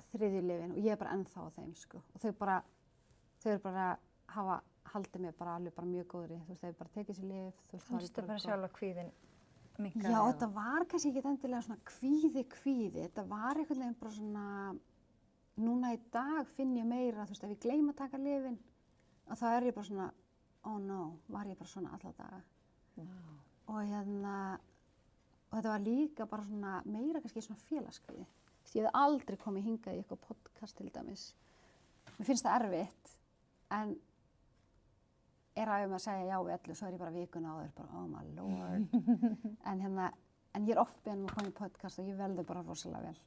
þriðju lyfin og ég er bara ennþá á þeim sko og þau eru bara hafa haldið mér bara alveg bara mjög góðri, þú veist, þau bara tekið sér lyf, þú veist, Fannstu bara sjálf að kvíðinn minnkaði? Já, þetta var kannski ekki endilega svona kvíði, þetta var einhvern veginn bara svona, núna í dag finn ég meira, þú veist, ef ég gleymi að taka lyfin, að þá er ég bara svona, oh no, var ég bara svona alla daga. Wow. Og þetta var líka bara svona meira kannski svona félagskvíði. Þú veist, ég hef aldrei komið hingað í eitthvað podcast til dæmis. Mér finnst það erfitt, en er að að segja já við öllu, svo er ég bara vikuna áður, bara oh my lord. En ég er oft beðin að koma í podcast og ég velði bara rosalega vel.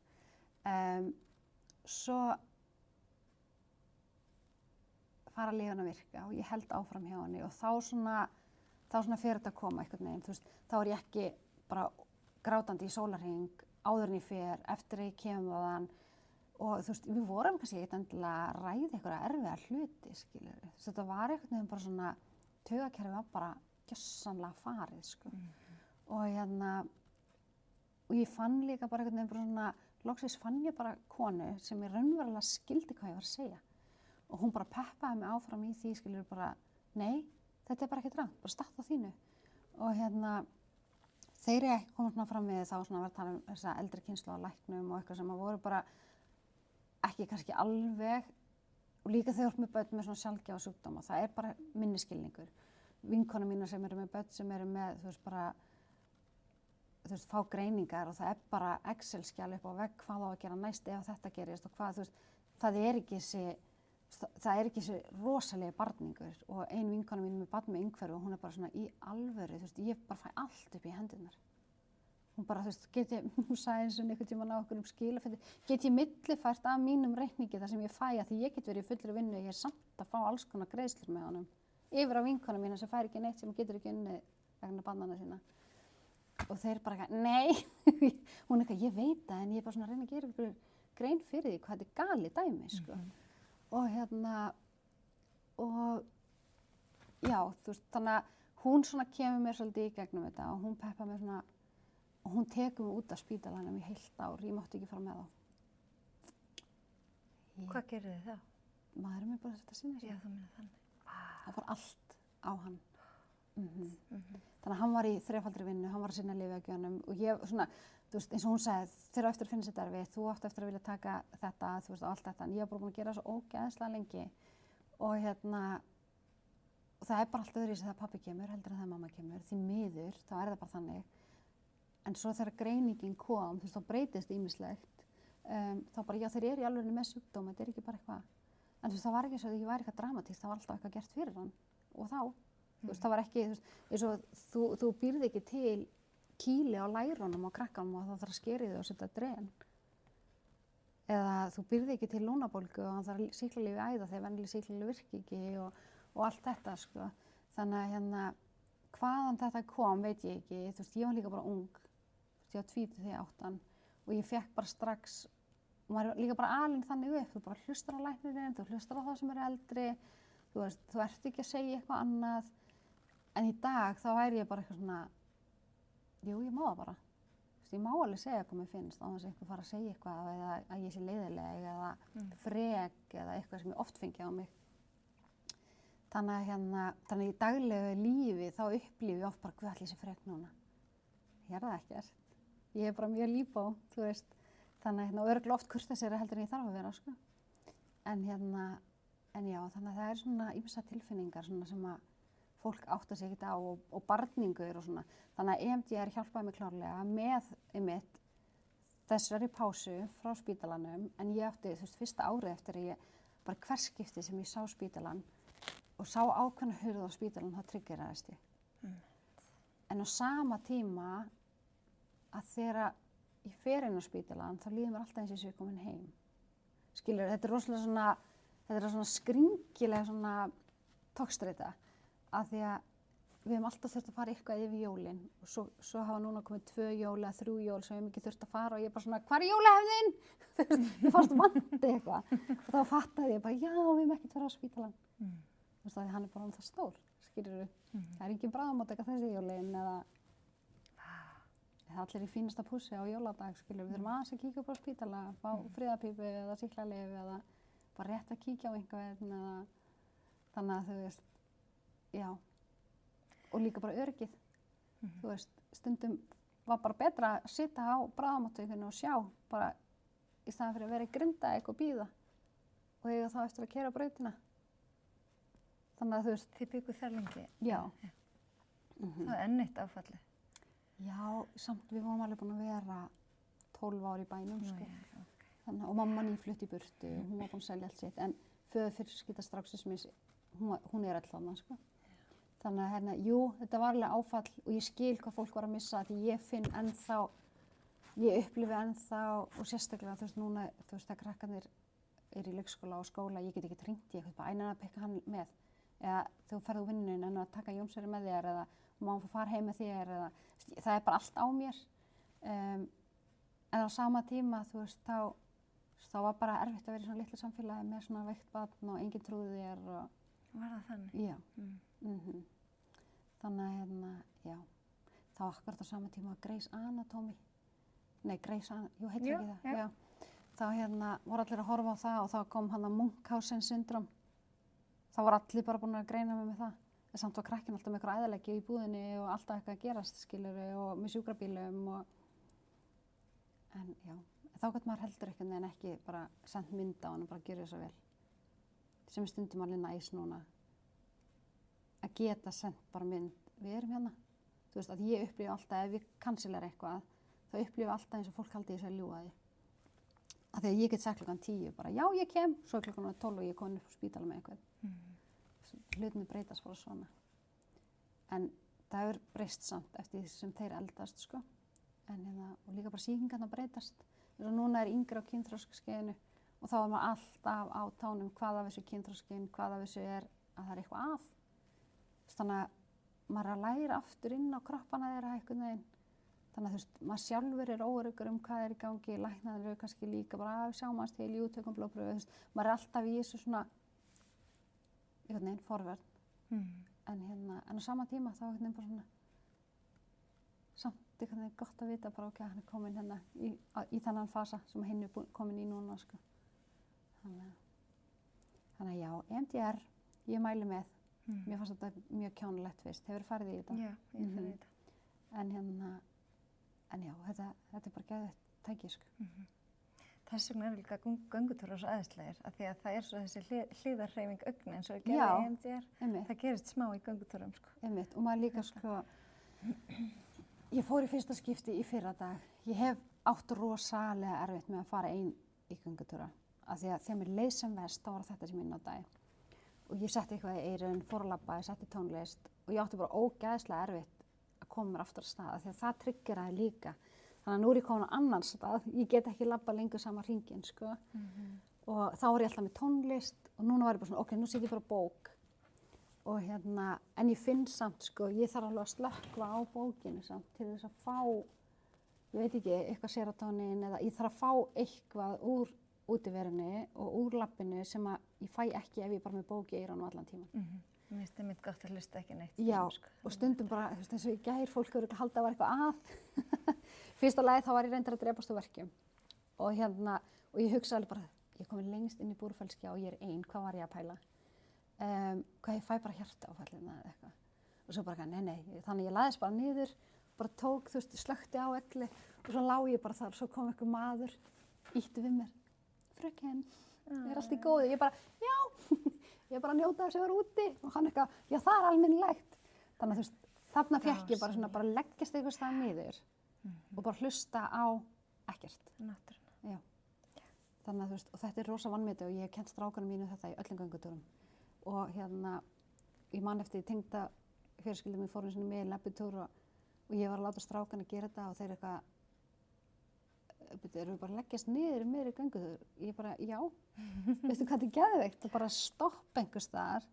Svo fara lyfin að virka og ég held áfram hjá henni og þá svona fer þetta að koma einhvern veginn, þú veist, þá er ég ekki bara grátandi í sólarhring áður en ég fer, eftir að ég kemur þaðan og þú veist, við vorum kannski ekkert endilega að ræða einhverja erfiða hluti, skilur við. Þetta var einhvern veginn bara svona, taugakerfið var bara gjörsamlega farið, sko. Og ég fann líka bara einhvern veginn bara svona, loksins fann ég bara konu sem ég raunverulega skildi hvað ég var að segja. Og hún bara peppaði mig áfram í því, skilur við bara, nei, þetta er bara ekkert rangt, bara statt á þínu. Og þeir ekki koma svona fram við þá svona var að tala þessa eldri kynslóð af læknum og eitthvað sem voru bara ekki kannski alveg og líka þegar með börn með svona sjaldgæfa sjúkdóma, það er bara minniskilningur. Vinkonur mínar sem eru með börn sem eru með, þú veist, bara, þú veist, fá greiningar og það er bara Excel-skjal upp á vegg hvað á að gera næst ef þetta gerist og hvað, þú veist, það er ekki þessi rosalegi barningur og ein vinkona mín með barn með einhverfu og hún er bara svona í alvöru, þú veist, ég bara fæ allt upp í hendurnar. Hún bara, þú veist, hún sagði eins og einhvern tímann á okkur skilafundi, get ég millifært af mínum reikningi þar sem ég fæ að því ég get verið í fullri vinnu og ég er samt að fá alls konar greiðslur með honum yfir á vinkona mína sem fær ekki neitt sem getur ekki unnið vegna barnanna sína. Og þeir bara eitthvað, nei, hún eitthvað, ég veit það en ég er bara svona að reyna að gera ykkur grein fyrir því hvað þetta er galið dæmi, sko. Og já, þú veist, þannig að hún svona kemur mér svolítið í gegnum þetta og hún peppar mér svona og hún tekur mig út af spítalanum í heilt ár, ég mátti ekki fara með þá. Hvað gerði þið þá? Maðurinn mér bara þetta sinni sér. Já, þú meina þannig. Það fór allt á hann. Þannig að hann var í þrefaldri vinnu, hann var að sinna lyfjagjöfnum og ég svona, þú veist, eins og hún sagði, þeir eftir að finna sér derfið, þú átt eftir að vilja taka þetta, þú veist, og allt þetta, en ég var bara búin að gera það svo ógeðslega lengi og það er bara allt öðruvísi þegar pabbi kemur, heldur en þegar mamma kemur, því miður, þá er það bara þannig. En svo þegar greiningin kom, þú veist, þá breytist ýmislegt, þá bara, já, þeir eru í alveg með sjúkdóma, þetta er ekki bara eitthvað. En þú veist, það var ekki svo að ég væri eitthvað dramatískt, það var alltaf eitthvað gert fyrir hann. Og þá, þú veist, það var ekki, þú veist, eins og þú býrð ekki til kýli á lærunum á krakkanum og þá þarf að skera í þau og setja dren. Eða þú býrð ekki til lúnabólgu og það þarf sýklalyf í æða þegar venjuleg sýklalyf virki ekki og allt þetta, sko. Þannig að hvaðan þetta kom, veit ég ekki, þú veist, ég var líka bara ung. Ég var 20 þegar ég átti hann og ég fekk bara strax, og maður er líka bara alinn þannig upp, þú bara hlustar á læknirinn, þú hlustar á þá sem eru eldri, þú veist, þú ert ekki að segja eitthvað annað, en í dag þá er ég bara eitthvað svona, jú, ég má það bara, þú veist, ég má alveg segja hvað mér finnst, á þess að einhver fara að segja eitthvað eða að ég sé leiðileg eða frek eða eitthvað sem ég oft fengi á mig. Þannig í daglegu lífi þá upplifi ég oft bara hvað ætli ég sé frek núna. Ég er það ekkert. Ég er bara mjög líbó, þú veist. Þannig og örugglega oft kurteisari heldur en ég þarf að vera, sko. En já, þannig að það er svona ýmsar tilfinningar svona sem að fólk áttar sig ekkert á og barningur og svona. Þannig að EMDR hjálpaði mig klárlega með einmitt þessari pásu frá spítalanum, en ég átti, þú veist, fyrsta árið eftir að ég, bara hvers skipti sem ég sá spítalan og sá ákveðna hurð á spítalan, þá triggeraðist ég. En á sama tíma að þegar ég fer inn á spítalan, þá líður mér alltaf eins og ég sé komin heim. Skilur, þetta er rosalega svona, þetta er svona skringilega svona togstreita, af því að við höfum alltaf þurft að fara eitthvað yfir jólin og svo hafa núna komið 2 jól eða 3 jól sem við höfum ekki þurft að fara og ég bara svona, hvar er jólahefðin? Ég fannst vandi eitthvað og þá fattaði ég bara, já, við höfum ekkert verið á spítalan. Þú veist að hann er bara það stór, skilur við. Það er engin bráðamóttaka þessi jólin eða það er allir í fínasta pússi á jóladag, skilur við. Við þurfum aðeins að kíkja upp á spítala, fá friðarpípu eða sýklalyf eða bara rétt að kíkja á einhvern eða þannig að þú veist, já. Og líka bara öryggið. Þú veist, stundum var bara betra að sitja á bráðamóttökunni og sjá bara í staðan fyrir að vera í Grindavík og bíða og eiga þá eftir að keyra brautina. Þannig að þú veist. Þið bygguð þar lengi? Já. Það er enn eitt áfallið? Já, samt við vorum alveg búin að vera 12 ár í bænum, sko. Já, okay. Þannig, og mamma nýflutt í burtu, hún var búin að selja allt sitt, en föðurfjölskylda mín, hún er öll þarna, sko. Þannig að hérna, jú, þetta var alveg áfall og ég skil hvað fólk var að missa því ég finn ennþá, ég upplifi ennþá og sérstaklega þú veist núna, þú veist að krakkarnir í leikskóla og skóla, ég get ekki hringt í eitthvað, bara einan að pekka hann með eða þú ferð úr vinnunni en að taka Jómsveri með þér eða má hann fara heim með þér eða það er bara allt á mér. En á sama tíma, þú veist, þá var bara erfitt að vera í svona litlu samfélagi með svona veikt barn og enginn trúði þér og var það þannig? Já. Þannig að hérna, já, þá akkurat á sama tíma Grey's Anatomy, jú, heitir ekki það, já. Þá hérna voru allir að horfa á það og þá kom hann að Munchausen syndrom. Þá voru allir bara búin að greina mig með það. En samt var krakkinn alltaf með eitthvað æðalegi í búðinni og alltaf eitthvað að gerast, skilurðu, og með sjúkrabílum og en já, þá gat maður heldur einhvern veginn ekki bara sent mynd á hann og bara gera það svo vel. Sem er stundum alveg næs núna. Að geta sent bara mynd, við erum hérna. Þú veist, að ég upplifi alltaf, ef ég cancelar eitthvað, þá upplifi alltaf eins og fólk haldi þessu að ljúga því. Af því að ég get sagt klukkan 10 bara, já, ég kem, svo klukkan 12 og ég er komin upp á spítala með eitthvað. Hlutinni breytast bara svona. En það hefur breyst samt eftir því sem þeir eldast, sko. En hérna, og líka bara sýkingarnar breytast. Þess að núna er yngri á kynþroskaskeiðinu og þá er maður alltaf á tánum hvað af þessu kynþroskeiðin, hvað af þessu er að það er eitthvað að. Þannig að maður er að læra aftur inn á kroppana þeirra einhvern veginn. Þannig að þú veist, maður sjálfur er óöruggur hvað er í gangi, læknarnir eru kannski líka bara að sjá maður til í úttökum blóðprufu, þú veist, maður er alltaf í þessu svona einhvern veginn forvörn. En á sama tíma þá einhvern veginn bara svona samt einhvern veginn gott að vita bara ok, hann er komin hérna í þennan fasa sem hinn er komin í núna, sko. Þannig að já, EMDR, ég mæli með. Mér fannst þetta mjög kjánulegt fyrst. Hefur farið í þetta? Já, ég hef farið í þetta. En já, þetta er bara geðveikt tæki, sko. Þess vegna eru líka göngutúrar svo æðislegir, af því að það er svo þessi hliðarhreyfing augna eins og að gera í EMDR. Það gerist smá í göngutúrum, sko. Einmitt, og maður líka, sko, ég fór í fyrsta skipti í fyrradag. Ég hef átt rosalega erfitt með að fara ein í göngutúra, af því að þegar mér leið sem verst, þá var þetta sem ég notaði. Og ég setti eitthvað í eyrun, fór að labba, ég setti tónlist og ég átti bara ógeðslega erfitt að koma mér aftur á stað, af því að það triggeraði líka. Þannig að nú er ég komin á annan stað, ég get ekki labba lengur sama hringinn, sko. Og þá var ég alltaf með tónlist og núna var ég bara svona, ok, nú set ég bara bók. Og hérna, en ég finn samt, sko, ég þarf alveg að slökkva á bókinu samt til þess að fá, ég veit ekki, eitthvað serotonin eða ég þarf að fá eitthvað úr útiverunni og úr labbinu sem að ég fæ ekki ef ég bara með bók í eyranu allan tíman. Mér finnst það mitt gott að hlusta ekki neitt. Já, sko. Og stundum bara, þú veist, eins og í gær, fólk eru ekki að halda að var eitthvað að. Fyrsta lagi þá var ég reyndar að drepast úr verkjum. Og hérna, og ég hugsa alveg bara, ég er komin lengst inn í Búrfellskjá og ég er ein, hvað var ég að pæla? Hvað ég fæ bara hjartaáfallina eða eitthvað. Og svo bara, nei, þannig ég laðist bara niður, bara tók, þú veist, slökkti á elli og svo lá ég bara þar, svo kom einhver maður, ýtti við mér. Fröken, er allt í góðu? Ég bara, já, ég er bara að njóta þess að vera úti og hann eitthvað, já það er almennilegt. Þannig að þú veist, þarna fekk ég bara svona, bara leggjast eitthvað stað niður og bara hlusta á ekkert. Náttúruna. Já. Þannig að þú veist, og þetta rosa vanmetið og ég hef kennt strákunum mínu þetta í öllum göngutúrum. Og ég man eftir tengda fjölskyldum í fórum sinni með í leppitúr og ég var að láta strákana gera þetta og þeir eitthvað, eru við bara að leggjast niður í miðri göngutúr? Ég bara, já, veistu hvað þetta er geðveikt? Og bara stoppa einhvers staðar,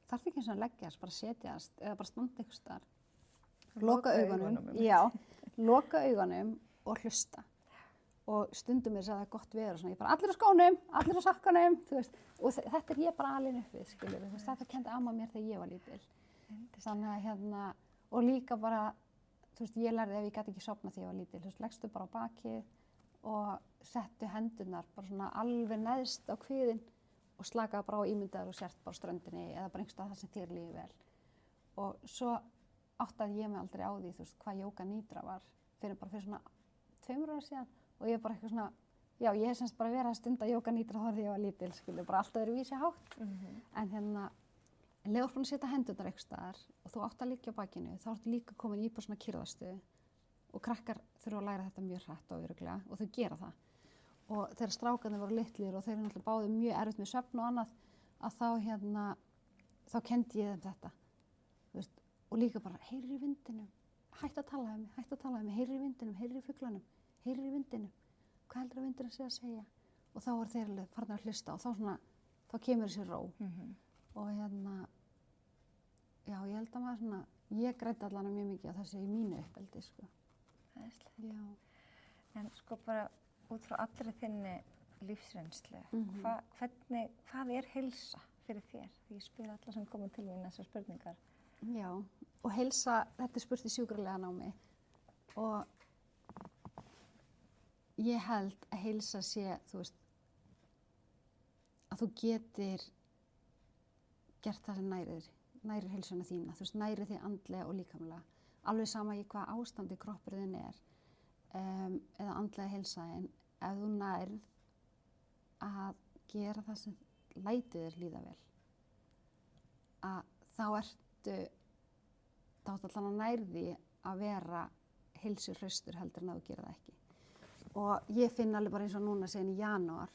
þarf ekki eins og að leggjast, bara setjast eða bara standa einhvers staðar. Loka augunum, já, loka augunum og hlusta. Og stundum er það gott veður og svona, ég bara allir á skónum, allir á sokkunum, þú veist, og þetta er ég bara alin upp við, skilur við, þetta kenndi amma mér þegar ég var lítil. Þannig að og líka bara, þú veist, ég lærði ef ég gæti ekki sofna þegar ég var lítil, þú veist, leggstu bara á bakið og settu hendurnar bara svona alveg neðst á kviðinn og slakaðu bara á ímyndaður og sért bara á ströndinni eða bara einhvers staðar þar sem þér líði vel. Og svo áttaði ég mig aldrei á því, þú veist, hvað jóga nýdra var fyrir svona 2 ára síðan. Og ég bara eitthvað svona, já, ég hef semst bara verið að stunda jóga nýdra þegar ég var lítil, skilur, bara alltaf verið vísi hátt. En leður búin að setja hendurnar einhvers staðar og þú átt að liggja á bakinu, þá ertu líka komin í bara svona kyrrðarstöðu. Og krakkar þurfa að læra þetta mjög hratt og örugglega og þau gera það. Og þegar strákarnir voru litlir og þeir eru náttúrulega báðir mjög erfitt með svefn og annað, að þá kenndi ég þeim þetta. Þú veist, og líka bara, heyrir í vindinum, hættu að tala um mig, heyrir í vindinum, heyrir í fuglanum. Heyrir í vindinum, hvað heldur að vindurinn sé að segja? Og þá er þeir farin að hlusta og þá kemur þessi ró. Og já, ég held að maður svona, ég græddi allan mjög mikið á þessi í mínu uppeldi, sko. Æðislegt. Já. En sko bara út frá allri þinni lífsreynslu, hvað er heilsa fyrir þér? Því ég spyr alla sem koma til mín þessar spurningar. Já, og heilsa, þetta er spurt í sjúkraliða námi og ég held að heilsa sé, þú veist, að þú getir gert það sem nærir heilsuna þína, þú veist, nærir þig andlega og líkamlega. Alveg sama í hvað ástandi kroppurinn er eða andlega heilsaðin, ef þú nærð að gera það sem lætur þér líða vel, að þá áttu allan að nærði að vera heilsuhraustur heldur en að þú gera það ekki. Og ég finn alveg bara eins og núna síðan í janúar,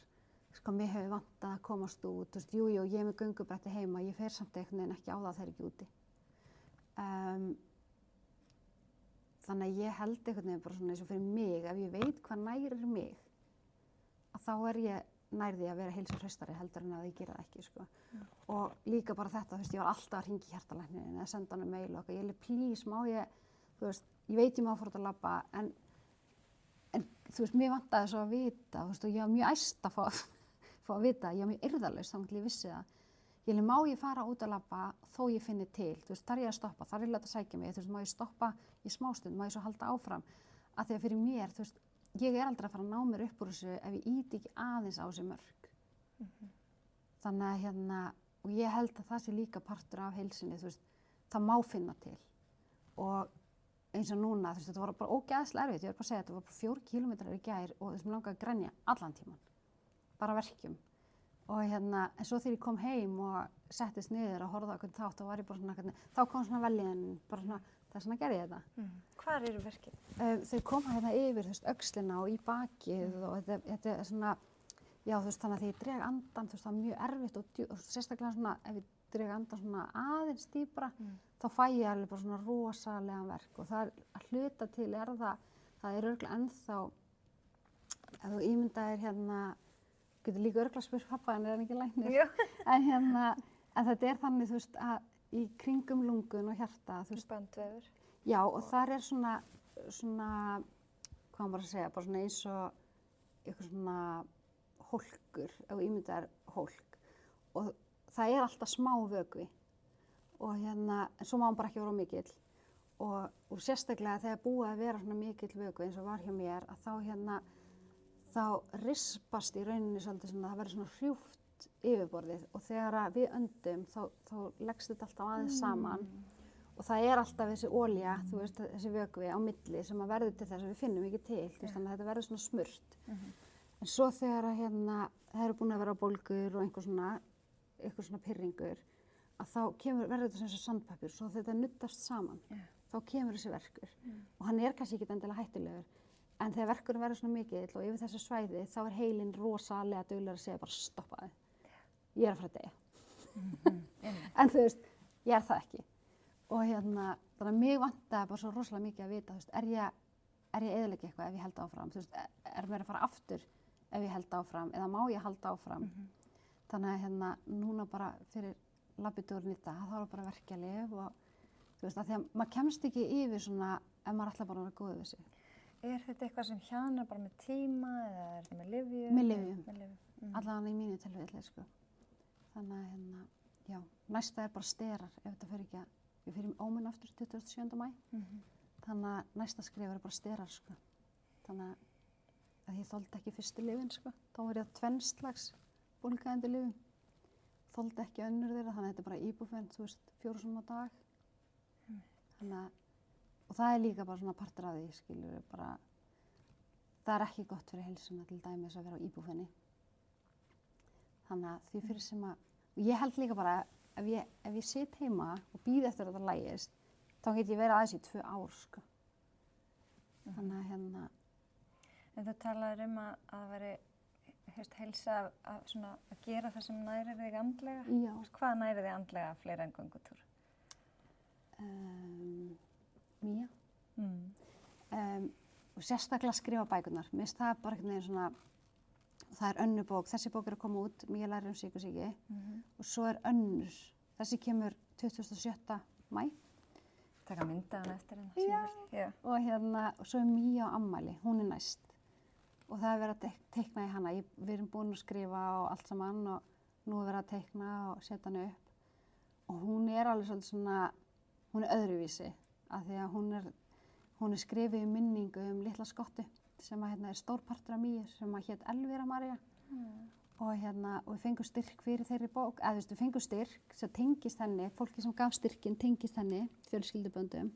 sko, mér hefur vantað að komast út, þú veist, jú, ég er með göngubretti heima, ég fer samt einhvern veginn ekki á það þegar ekki úti. Þannig að ég held einhvern veginn bara svona eins og fyrir mig, ef ég veit hvað nærir mig, að þá er ég nærði að vera heilsuhraustari heldur en að ég gera það ekki, sko. Og líka bara þetta, þú veist, ég var alltaf að hringja í hjartalækninn eða senda hann mail og eitthvað, ég please, má ég, þú veist, ég veit ég má fara út að labba, en þú veist, mér vantaði svo að vita, þú veist, og ég var mjög æst að fá að vita, ég var mjög yrðalaus þannig að ég vissi það. Má ég fara út að labba þó ég finni til, þú veist, þarf ég að stoppa, þarf ég að láta sækja mig, þú veist, má ég stoppa í smástund, má ég svo halda áfram. Af því að fyrir mér, þú veist, ég er aldrei að fara að ná mér upp úr þessu ef ég íti ekki aðeins á þessi mörk. Þannig að og ég held að það sé líka partur af heilsinni, þú veist, það má finna til. Og eins og núna, þú veist, þetta var bara ógeðslega erfitt, ég verð bara að segja, þetta var bara 4 kílómetrar í gær og þess að mér langaði að grenja allan tíman, bara verkjum. Og en svo þegar ég kom heim og settist niður og horfði á hvern þátt, þá var ég bara svona, þá kom svona velíðan, bara svona, þess vegna gerði ég þetta. Hvar eru verkin? Þau koma hérna yfir, þú veist, öxlina og í bakið og þetta er svona, já, þú veist, þannig að þegar ég dreg andan, þú veist, það er mjög erfitt og sérstaklega svona, ef ég dreg andan svona aðeins dýpra, þá fæ ég alveg bara svona rosalega verk og það er að hluta til það er örugglega ennþá, ef þú ímyndaðir hérna, getur líka örugglega spurt pappa en er hann ekki læknir, en þetta er þannig, þú veist, að í kringum lungun og hjarta, þú veist, bandvefur. Já, og þar er svona, hvað maður að segja, bara svona eins og eitthvað svona hólkur, ef þú ímyndaðir hólk og það er alltaf smá vökvi og en svo má hann bara ekki vera mikill og sérstaklega þegar búið að vera svona mikill vökvi eins og var hjá mér að þá rispast í rauninni svolítið svona, það verður svona hrjúft yfirborðið og þegar við öndum þá leggst þetta alltaf aðeins saman og það er alltaf þessi olía, þú veist, þessi vökvi á milli sem að verður til þess að við finnum ekki til, þú veist, þannig að þetta verður svona smurt. En svo þegar það eru búin að vera bólgur og einhver svona pirringur, að þá verður þetta sem sandpapir, svo þetta nuddast saman, þá kemur þessi verkur. Og hann er kannski ekki endilega hættulegur, En þegar verkurinn verður svona mikill og yfir þessu svæði þá er heilinn rosalega duglegur að segja bara stoppaði. Ég er að fara að deyja. En þú veist, ég er það ekki. Og þannig að mig vantaði bara svo rosalega mikið að vita, þú veist, er ég að eyðileggja eitthvað ef ég held áfram? Þú veist, er mér að fara aftur ef ég held áfram eða má ég halda áfram? Þannig að núna bara fyrir labbitúrinn í dag, þá er bara verkjalyf og þú veist, að því að maður kemst ekki yfir svona ef maður ætlar bara að vera góð við sig. Er þetta eitthvað sem hjaðnar bara með tíma eða er þetta með lyfjum? Með lyfjum. Allavega í mínu tilfelli, sko. Þannig að já, næsta er bara sterar ef þetta fer ekki að, við fyrir óminn aftur 27. maí. Þannig að næsta skrif er bara sterar, sko. Þannig að ég þoldi ekki fyrstu lyfin, sko. Þá var ég á tvennslags bólgueyðandi lyfjum. Þoldi ekki önnur þeirra, þannig að þetta er bara Ibuprofen, þú veist, 4 sinnum á dag. Og það er líka bara svona partur af því, skilur við bara, það er ekki gott fyrir heilsuna til dæmis að vera á Ibuprofeni. Þannig að því fyrir sem að, og ég held líka bara, ef ég sit heima og bíð eftir að þetta lægist, þá get ég verið aðeins í 2 ár, sko. Þannig að En þú talaðir að það veri, heilsa að gera það sem nærir þig andlega? Já. Hvað nærir þig andlega fleira en göngutúr? Mía. Og sérstaklega skrifa bækurnar. Mér finnst það bara einhvern veginn svona, það er önnur bók, þessi bók er að koma út, Mía lærir um sykursýki, og svo er önnur, þessi kemur 27. maí. Taka myndaðan eftir hennar. Já. Og svo er Mía á afmæli, hún er næst. Og það er verið að teikna í hana. Við erum búin að skrifa og allt saman og nú er verið að teikna og setja hana upp. Og hún er alveg svolítið svona, hún er öðruvísi af því að hún er skrifið minningu litla skottu sem er stórpartur af Míu sem hét Elvira María. Og við fengum styrk fyrir þeirri bók, eða við fengum styrk sem tengist henni, fólki sem gaf styrkin tengist henni, fjölskylduböndum.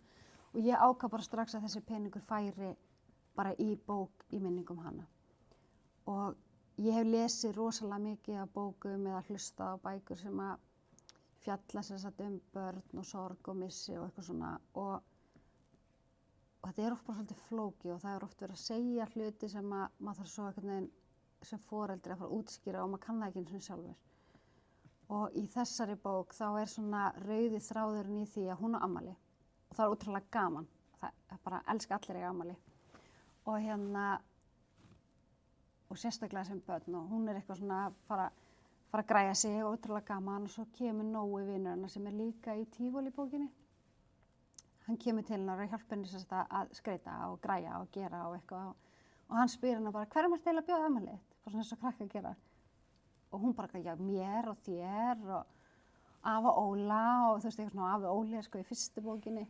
Og ég ákvað bara strax að þessi peningur færi bara í bók í minningum hana. Og ég hef lesið rosalega mikið af bókum eða hlustað á bækur sem að fjalla sem sagt börn og sorg og missi og eitthvað svona. Og þetta er oft bara svolítið flókið og það er oft verið að segja hluti sem að maður þarf svo einhvern veginn sem foreldri að fara að útskýra og maður kann það ekki einu sinni sjálfur. Og í þessari bók þá er svona rauði þráðurinn í því að hún á afmæli. Og það er ótrúlega gaman. Það er bara elska allir eiga afmæli. Og sérstaklega sem börn og hún er eitthvað svona fara að græja sig og ótrúlega gaman og svo kemur Nói vinur hennar sem er líka í Tívolí-bókinni. Hann kemur til hennar og hjálpar henni að skreita og græja og gera og eitthvað og hann spyr hennar bara hverjum ertu eiginlega að bjóða afmælið þitt? Bara svona eins og krakka að gera. Og hún bara, já, mér og þér og afa Óla og þú veist eitthvað svona afi Óli sko í fyrstu bókinni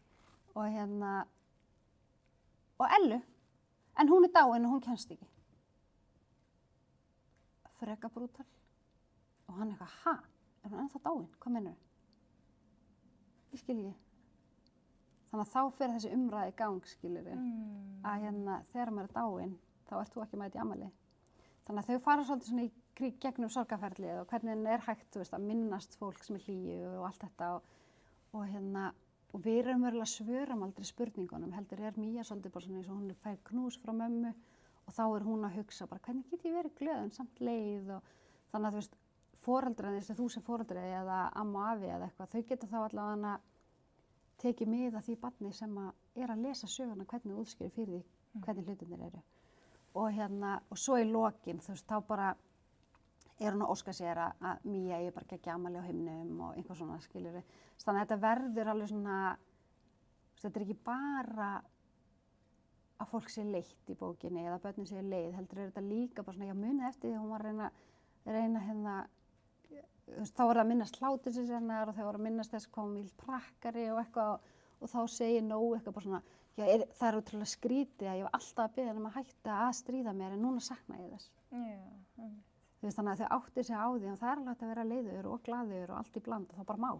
og og Ellu. En hún er dáin og hún kemst ekki. Freka brútal. Og hann eitthvað, ha? Er hún ennþá dáin? Hvað meinarðu? Ég skil ekki. Þannig að þá fer þessi umræði í gang, skilurðu. Að þegar maður er dáin, þá ert þú ekki mætt í afmæli. Þannig að þau fara svolítið svona í gegnum sorgarferlið og hvernig er hægt, þú veist, að minnast fólk sem er hlýju og allt þetta og við erum verulega svörum aldrei spurningunum, heldur Mía svolítið bara svona eins og hún fær knús frá mömmu og þá er hún að hugsa bara hvernig get ég verið glöð en samt leið og þannig að þú veist, foreldrarnir, þú sem foreldri eða amma og afi eða eitthvað, þau geta þá allavega tekið mið af því barni sem er að lesa söguna hvernig útskýrir fyrir því hvernig hlutirnir eru. Og svo í lokin, þú veist, þá bara er hún að óska sér að Mía eigi bara gegja afmæli á himnum og einhver svona, skilurðu. Þannig að þetta verður alveg svona, þetta er ekki bara að fólk sé leitt í bókinni eða börnin sé leið, heldur er þetta líka bara svona, já munið eftir því að hún var að reyna þá var það að minnast hlátursins hennar og þau voru að minnast þess hvað hún vill prakkari og eitthvað og þá segir Nói eitthvað bara svona, já það er ótrúlega skrítið að ég var alltaf að biðja að hætta að stríða mér en núna sakna ég þess. Já, Þú veist, þannig að þau átti sig á því og það er alveg hægt að vera leiður og glaður og allt í bland og þá bara má.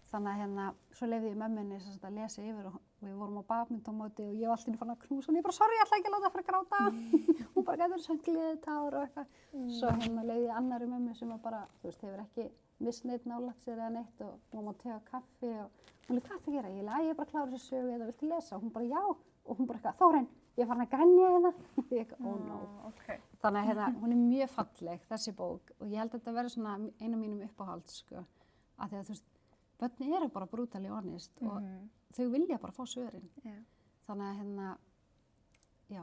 Þannig að svo leyfði ég mömmunni að lesa yfir og við vorum á badmintonmóti og ég var alltaf fann að knúsa og ég bara sorry, ég ætla ekki að láta það fara að gráta. Hún bara gæti svona gleðitár og eitthvað. Svo leyfði ég annarri mömmu sem bara, þú veist, hefur ekki misst neitt nálægt sér eða neitt og hún má te og kaffi og hún hvað það gera? Ég bara klára þessu sögu eða viltu lesa? Og hún bara já og hún bara eitthvað, Þórunn, ég er farin að grenja hérna. Ég ekki, oh no. Okay. Þannig að hérna, hún er mjög falleg, þessi bók, og ég held að þetta verði svona eina mínum uppáhalds, sko. Af því að þú veist, börni eru bara brutally honest og þau vilja bara fá svörin. Yeah. Þannig að hérna, já,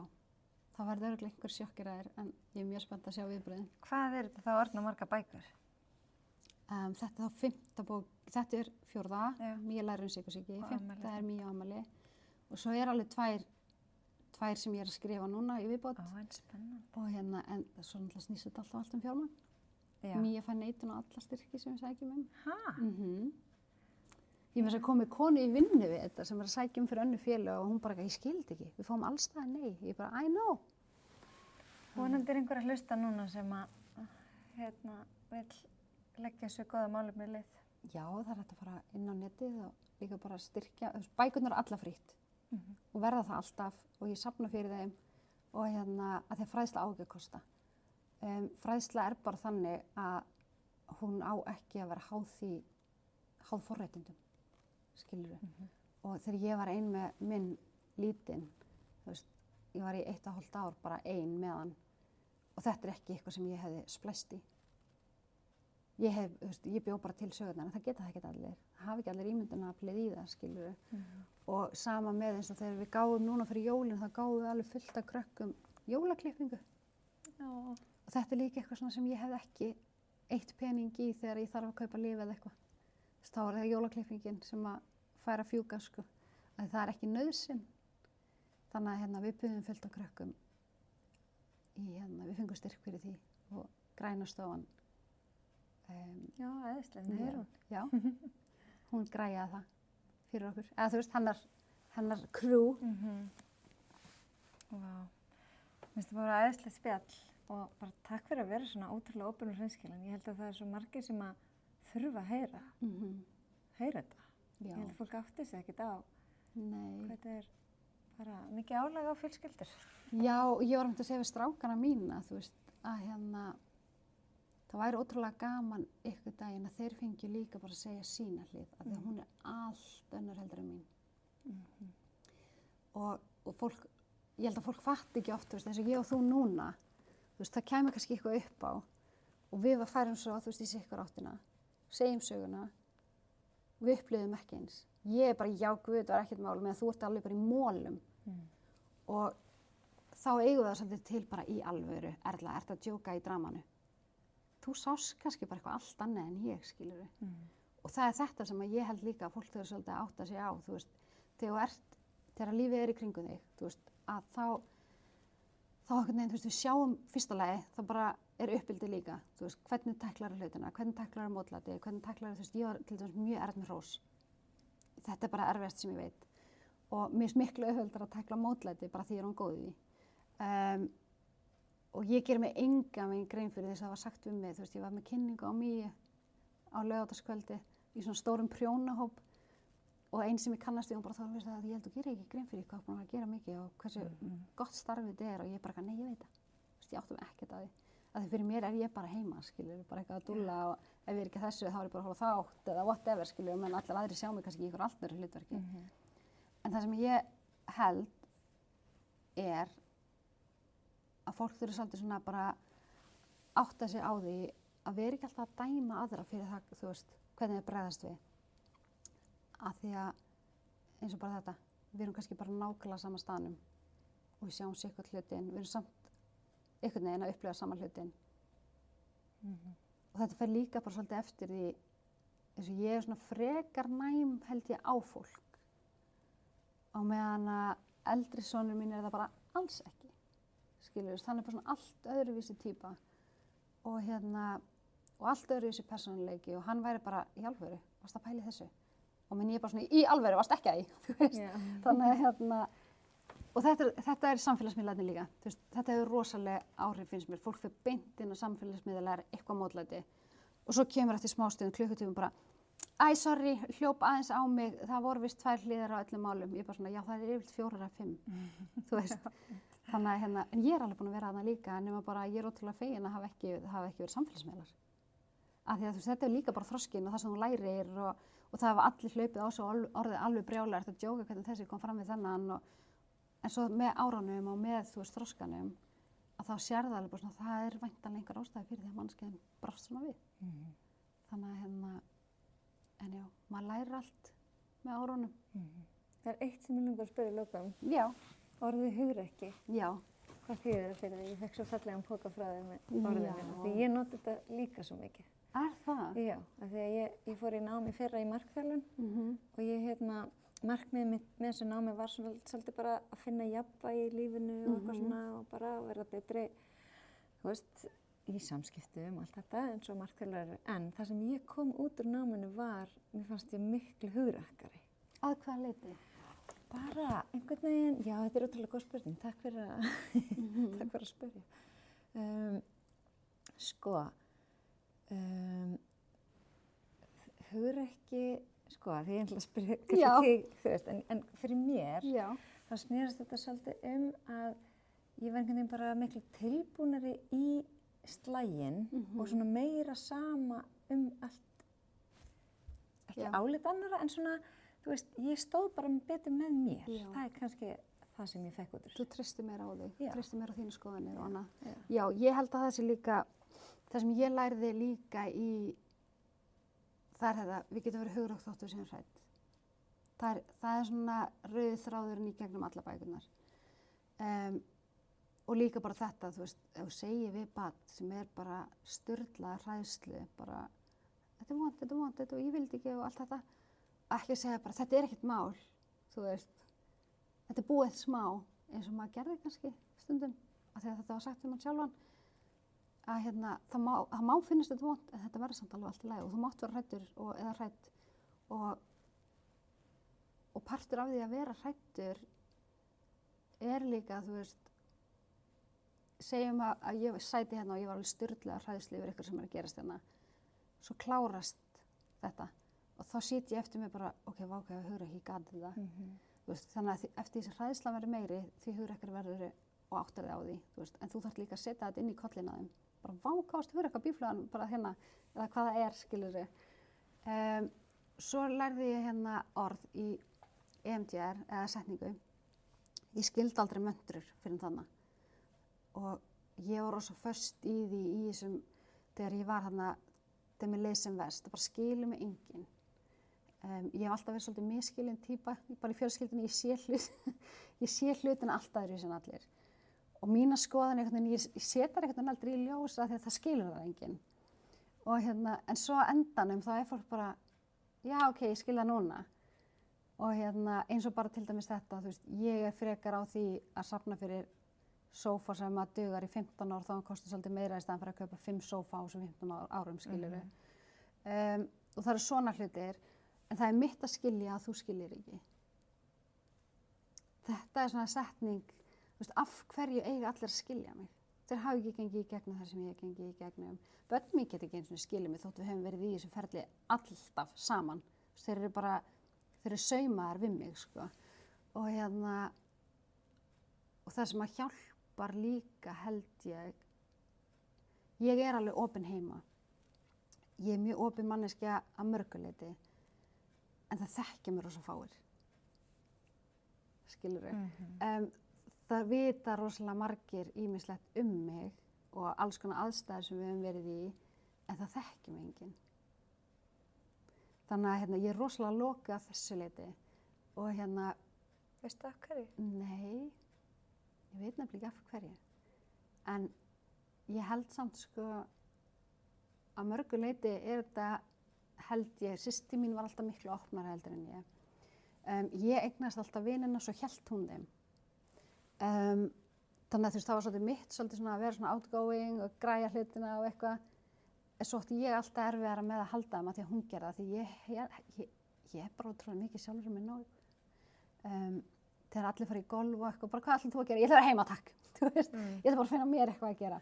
það verður örugglega einhver sjokkeraðir, en ég er mjög spennt að sjá viðbröðin. Hvað er þetta þá orðna margar bækur? Þetta er þá 5. bók, þetta er 4. Já. Mía lærir sykursýki, 5. afmæli. er Mía afmæli og svo er alveg tvær sem ég er að skrifa núna í viðbót. En spennandi. Og hérna, en svo náttúrulega snýst þetta alltaf allt fjármagn. Já. Mía fær neitun á alla styrki sem við sækjum Ha? Ég með þess að komi konu í vinnu við þetta sem er að sækja fyrir önnu félög og hún bara, ég skildi ekki, við fáum alls það nei. Ég bara, I know. Vonandi er einhver að hlusta núna sem að vill leggja þessu góða málefni lið. Já, það er hægt að fara inn á netið og líka bara styrkja, bækurnar er alla frítt og verða það alltaf og ég safna fyrir þeim og hérna að þeir fræðsla á ekki að kosta. Fræðsla er bara þannig að hún á ekki að vera háð forréttindum, skilurðu. Og þegar ég var ein með minn lítinn, þú veist, ég var í 1,5 ár bara ein með hann og þetta er ekki eitthvað sem ég hefði splæst í. Ég bjó bara til sögurnar, en það geta það ekki allir. Það hafa ekki allir ímyndunaraflið í það, skilurðu. Og sama með eins og þegar við gáum núna fyrir jólin, þá gáum við alveg fullt af krökkum jólaklippingu. Já. Og þetta er líka eitthvað svona sem ég hefði ekki eitt pening í þegar ég þarf að kaupa lyf eða eitthvað. Þá er það jólaklippingin sem að færa fjúka, sko. Það er ekki nauðsyn. Þannig að við buðum fullt af krökkum við fengum styrk fyrir því og Græna stofan. Já, æðislega. Já, hún græjaði það fyrir okkur. Eða þú veist, hennar crew. Vá. Mér finnst það bara æðislegt spjall og bara takk fyrir að vera svona ótrúlega opin og hreinskilin. Ég held að það er svo margir sem að þurfa að heyra þetta. Já. Ég held að fólk átti sig ekkert á Nei. hvað þetta er bara mikið álag á fjölskyldur. Já, ég var að segja við strákana mína, þú veist, að það væri ótrúlega gaman ykkur daginn að þeir fengju líka bara að segja sína hlið, af því að hún er allt önnur heldur en mín. Og fólk, ég held að fólk fatti ekki oft, þú veist, eins og ég og þú núna, þú veist, það kæmi kannski eitthvað upp á og við færum svo, þú veist, í sikkur áttina, segjum söguna og við upplifum ekki eins. Ég er bara, já, guð, það var ekkert mál, meðan þú ert alveg bara í mólum. Og þá eigum við það svolítið til bara í alvöru, Erla, ert að djóka í dramanu. Þú sást kannski bara eitthvað allt annað en ég, skilurðu. Og það er þetta sem ég held líka að fólk þurfa svolítið að átta sig á, þú veist, þegar lífið er í kringum þig, þú veist, að þá einhvern veginn, þú veist, við sjáum fyrsta lagi, það bara er uppbyldið líka, þú veist, hvernig tæklar hlutina, hvernig tæklar mótlæti, hvernig tæklar, þú veist, ég var til dæmis mjög erfitt með hrós. Þetta er bara erfiðast sem ég veit. Og mér finnst miklu auðveldara að tækla mótlæti bara því ég er hún góð í því. Og ég ger mig engan veginn grein fyrir þess að það var sagt við mig, þú veist, ég var með kynningu á Míu á laugardagskvöldi í svona stórum prjónahóp og einn sem ég kannast við, hún bara þá veist að ég held að gera ekki grein fyrir hvað búin að gera mikið og hversu gott starfið þetta er og ég bara, nei, ég veit það. Þú veist, ég átti mig ekkert að því. Af því fyrir mér er ég bara heima, skilur, bara eitthvað að dúlla og ef ég er ekki þessu þá er ég bara að horfa þátt eða whatever, skilur, menn allir aðrir sjá mig kannski í ykkur allt öðru hlutverki. En það sem ég held er að fólk þurfi svolítið svona bara átta sig á því að vera ekki alltaf að dæma aðra fyrir það, þú veist, hvernig þið bregðast við. Af því að, eins og bara þetta, við erum kannski bara nákvæmlega sama staðnum og við sjáum sikkert hlutin, við erum samt einhvern veginn að upplifa sama hlutin. Og þetta fer líka bara svolítið eftir því, eins og ég er svona frekar næm held ég á fólk. Á meðan að eldri sonur mín er það bara alls ekki. Skilur, hann er bara svona allt öðruvísi típa og og allt öðruvísi persónuleiki og hann væri bara í alvöru, varst að pæla í þessu? Og menn ég er bara svona í alvöru, varst ekki að því, þú veist. Þannig að og þetta er samfélagsmiðlarnir líka, þú veist, þetta hefur rosalega áhrif finnst mér, fólk fyrir beint inn á samfélagsmiðlar eitthvað mótlæti og svo kemur eftir smástund klukkutímum bara æ, sorry, hljóp aðeins á mig, það voru vist 2 hliðar á öllum málum, ég er bara svona, já það er yfirleitt 4 eða 5, þú veist. Þannig að en ég er alveg búin að vera þarna líka, nema bara ég er ótrúlega fegin að hafa ekki verið samfélagsmiðlar. Af því að þú veist, þetta er líka bara þroskinn og það sem þú lærir og það hafa allir hlaupið á svo orðið alveg brjálært að djóka hvernig þessi kom fram við þennan og En svo með árunum og með, þú veist, þroskanum, að þá sér það alveg bara svona, það er væntanlega einhver ástæði fyrir því að mannskeiðin brást svona við. Þannig að en já, maður lærir allt með árunum. Það er eitt sem ég langar að spyrja í lokum. Já. Orðið hugrekki. Já. Hvað þýðir það fyrir því? Ég fekk svo fallegan poka frá þér með orðinu. Því ég noti þetta líka svo mikið. Er það? Já, af því að ég fór í námi fyrra í markþjálfun og ég markmiðið mitt með þessu námi var svolítið bara að finna jafnvægi í lífinu og eitthvað svona og bara að vera betri, þú veist, í samskiptum og allt þetta eins og markþjálfari. En það sem ég kom út úr náminu var, mér fannst ég miklu hugrekkari. Að hvaða leyti? Bara einhvern veginn, já þetta er ótrúlega góð spurning, takk fyrir að spyrja. Hugrekki, því ég ætla að spyrja þig, þú veist, en fyrir mér, þá snerist þetta svolítið að ég var einhvern veginn bara miklu tilbúnari í slaginn og svona meira sama allt, ekki álit annarra, en svona, þú veist, ég stóð bara betur með mér. Já. Það er kannski það sem ég fekk út úr. Þú treystir meira á þig, treystir meira á þínu skoðanir og annað. Já, ég held að það sé líka, það sem ég lærði líka í, það er þetta, við getum verið hugrakkt þótt við séum hrædd. Það er svona rauði þráðurinn í gegnum alla bækurnar. Og líka bara þetta, þú veist, ef þú segir við barn sem er bara sturlað hræðslu, bara, þetta er vont, og ég vildi ekki og allt þetta, ekki að segja bara, þetta er ekkert mál, þú veist, þetta er búið smá, eins og maður gerði kannski stundum, af því að þetta var sagt við mann sjálfan, að það má finnast þetta vont, en þetta verður samt alveg allt í lagi og þú mátt vera hræddur eða hrædd og partur af því að vera hræddur er líka, þú veist, segjum að ég sæti hérna og ég var alveg sturluð að hræðslu yfir eitthvað sem er að gerast hérna, svo klárast þetta og þá sit ég eftir mig bara, ok, ég hugra ekki, ég gat þetta. Veist, þannig að eftir því sem hræðslan verður meiri, því hugrekkari verður og áttar þig á því, þú veist, en þú þarft líka að setja þetta inn í kollin á þeim. Bara vákást hugrekka bíflugan bara hérna, eða hvað það er, skilurðu. Svo lærði ég hérna orð í EMDR, eða setningu. Ég skildi aldrei möndrur fyrir þannig. Og ég var rosa föst í því í þessum, þegar ég var hérna, þegar mér leið sem verst, það bara skilur mig enginn. Ég hef alltaf verið svolítið misskilin týpa, bara í fjölskyldunni, ég sé hlutina alltaf öðruvísi en allir. Og mína skoðan einhvern veginn, ég setar einhvern veginn aldrei í ljós af því að það skilur það enginn. Og en svo á endanum þá er fólk bara, já ok, ég skil það núna. Og eins og bara til dæmis þetta, þú veist, ég er frekar á því að safna fyrir sófa sem að dugar í 15 ár, þá hann kostar svolítið meira í staðan fyrir að kaupa 5 sófa á þessum 15 árum, skilurðu. Og það eru svona hlutir, en það er mitt að skilja að þú skiljir ekki. Þetta er svona setning, þú veist, af hverju eiga allir að skilja mig? Þeir hafa ekki gengið í gegnum það sem ég hef gengið í gegnum. Börn mín geta ekki eins og skilja mig þótt við hefum verið í þessu ferli alltaf saman. Þeir eru bara, þeir eru saumaðar við mig, sko. Og og það sem að hjálpar líka held ég er alveg opin heima. Ég er mjög opin manneskja að mörgu leyti, en það þekkja mér rosa fáir. Skilurðu? Það vita rosalega margir ýmislegt mig og alls konar aðstæður sem við höfum verið í, en það þekkja mig enginn. Þannig að ég er rosalega lokuð að þessu leyti og Veistu af hverju? Nei, ég veit nefnilega ekki af hverju. En ég held samt sko að mörgu leyti er þetta, held ég, systir mín var alltaf miklu opnari heldur en ég. Ég eignast alltaf vinina, svo hélt hún þeim. Þannig að þú veist, það var svolítið mitt, svolítið svona að vera svona outgoing og græja hlutina og eitthvað. En svo átti ég alltaf erfiðara með að halda þeim að því að hún gerði það, því ég er bara ótrúlega mikið sjálfur með nóg. Þegar allir fara í golf og eitthvað, bara hvað ætlar þú að gera? Ég ætla að vera heima, takk. Þú veist, ég ætla bara að finna mér eitthvað að gera.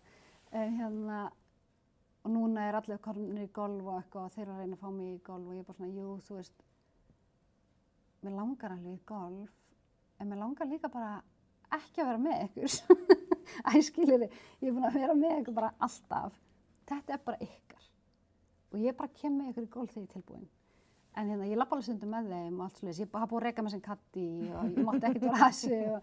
Og núna er allir komnir í golf og eitthvað og þeir eru að reyna að fá mig í golf og ég er bara svona, jú, þú veist, mér langar alveg í golf, en mér langar líka bara ekki að vera með ykkur. Æ, skilurðu, ég er búin að vera með ykkur bara alltaf. Þetta er bara ykkar. Og ég bara kem með ykkur í golf þegar ég er tilbúin. En ég labba alveg stundum með þeim og allt svoleiðis. Ég hafa búið að reka með sem katti og ég mátti ekkert vera að þessu og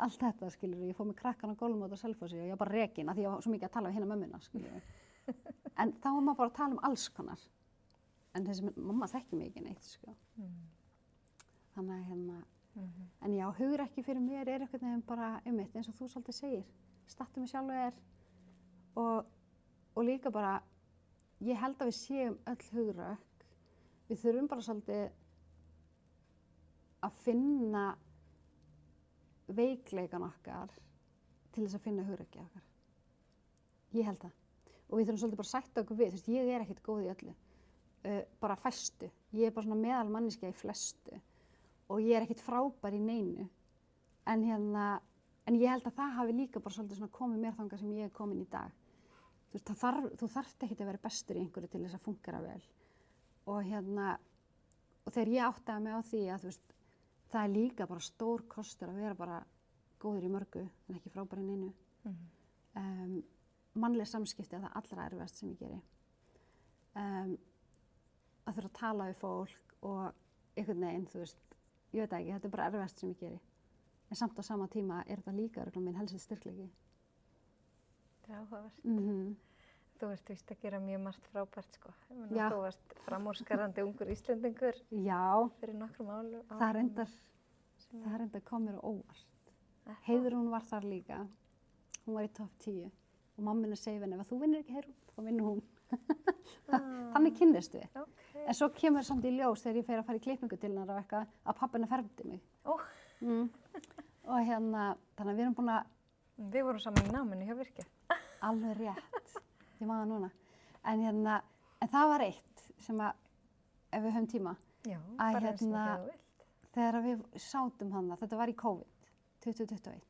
allt þetta, skilur. Ég fór með krakkan á gólfum út á Selfossi og ég var bara rekin af því ég var svo mikið að tala við hina mömmuna, skilur. En þá var maður bara að tala um alls konar. En þessi mamma þekkir mig ekki neitt, sko. Þannig að en já, hugrekki fyrir mér er einhvern veginn bara einmitt eins og þú svolítið segir. Stattu mig sjálfur og líka bara, ég held að við séum öll hugrök. Við þurfum bara svolítið að finna veikleikan okkar til þess að finna hugrekki okkar. Ég held það. Og við þurfum svolítið bara að sætta okkur við. Þú veist, ég er ekkert góð í öllu. Bara fæstu. Ég er bara svona meðalmanneskja í flestu. Og ég er ekkert frábær í neinu. En ég held að það hafi líka bara svolítið svona komið mér þangað sem ég er komin í dag. Þú veist, þú þarft ekkert að vera bestur í einhverju til þess að fungera vel. Og þegar ég áttaði mig á því að þú veist, það er líka bara stór kostur að vera bara góður í mörgu en ekki frábær í neinu. Mannleg samskipti er það allra erfiðast sem ég geri. Að þurfa að tala við fólk og einhvern veginn, þú veist, ég veit ekki, þetta er bara erfiðast sem ég geri. En samt á sama tíma er þetta líka örugglega minn helsti styrkleiki. Það er áhugavert. Þú ert víst að gera mjög margt frábært, sko. Já. Þú varst framúrskarandi ungur Íslendingur Já, fyrir nokkrum árum. það reyndar kom mér á óvart. Heiðrún var þar líka. Hún var í topp 10 og mamma minni segi henni, ef þú vinnur ekki Heiðrún, þá vinnur hún. Þannig kynnist við. Okay. En svo kemur samt í ljós þegar ég fer að fara í klippingu til hennar og eitthvað að pappina fermdi mig. Og þannig að við erum búin að... Við vorum saman í náminu hjá Virkja. Alveg rétt. Ég maður núna. En það var eitt sem að, ef við höfum tíma, Já, að bara eins og þegar þú vilt. þegar við sátum þarna, þetta var í COVID, 2021.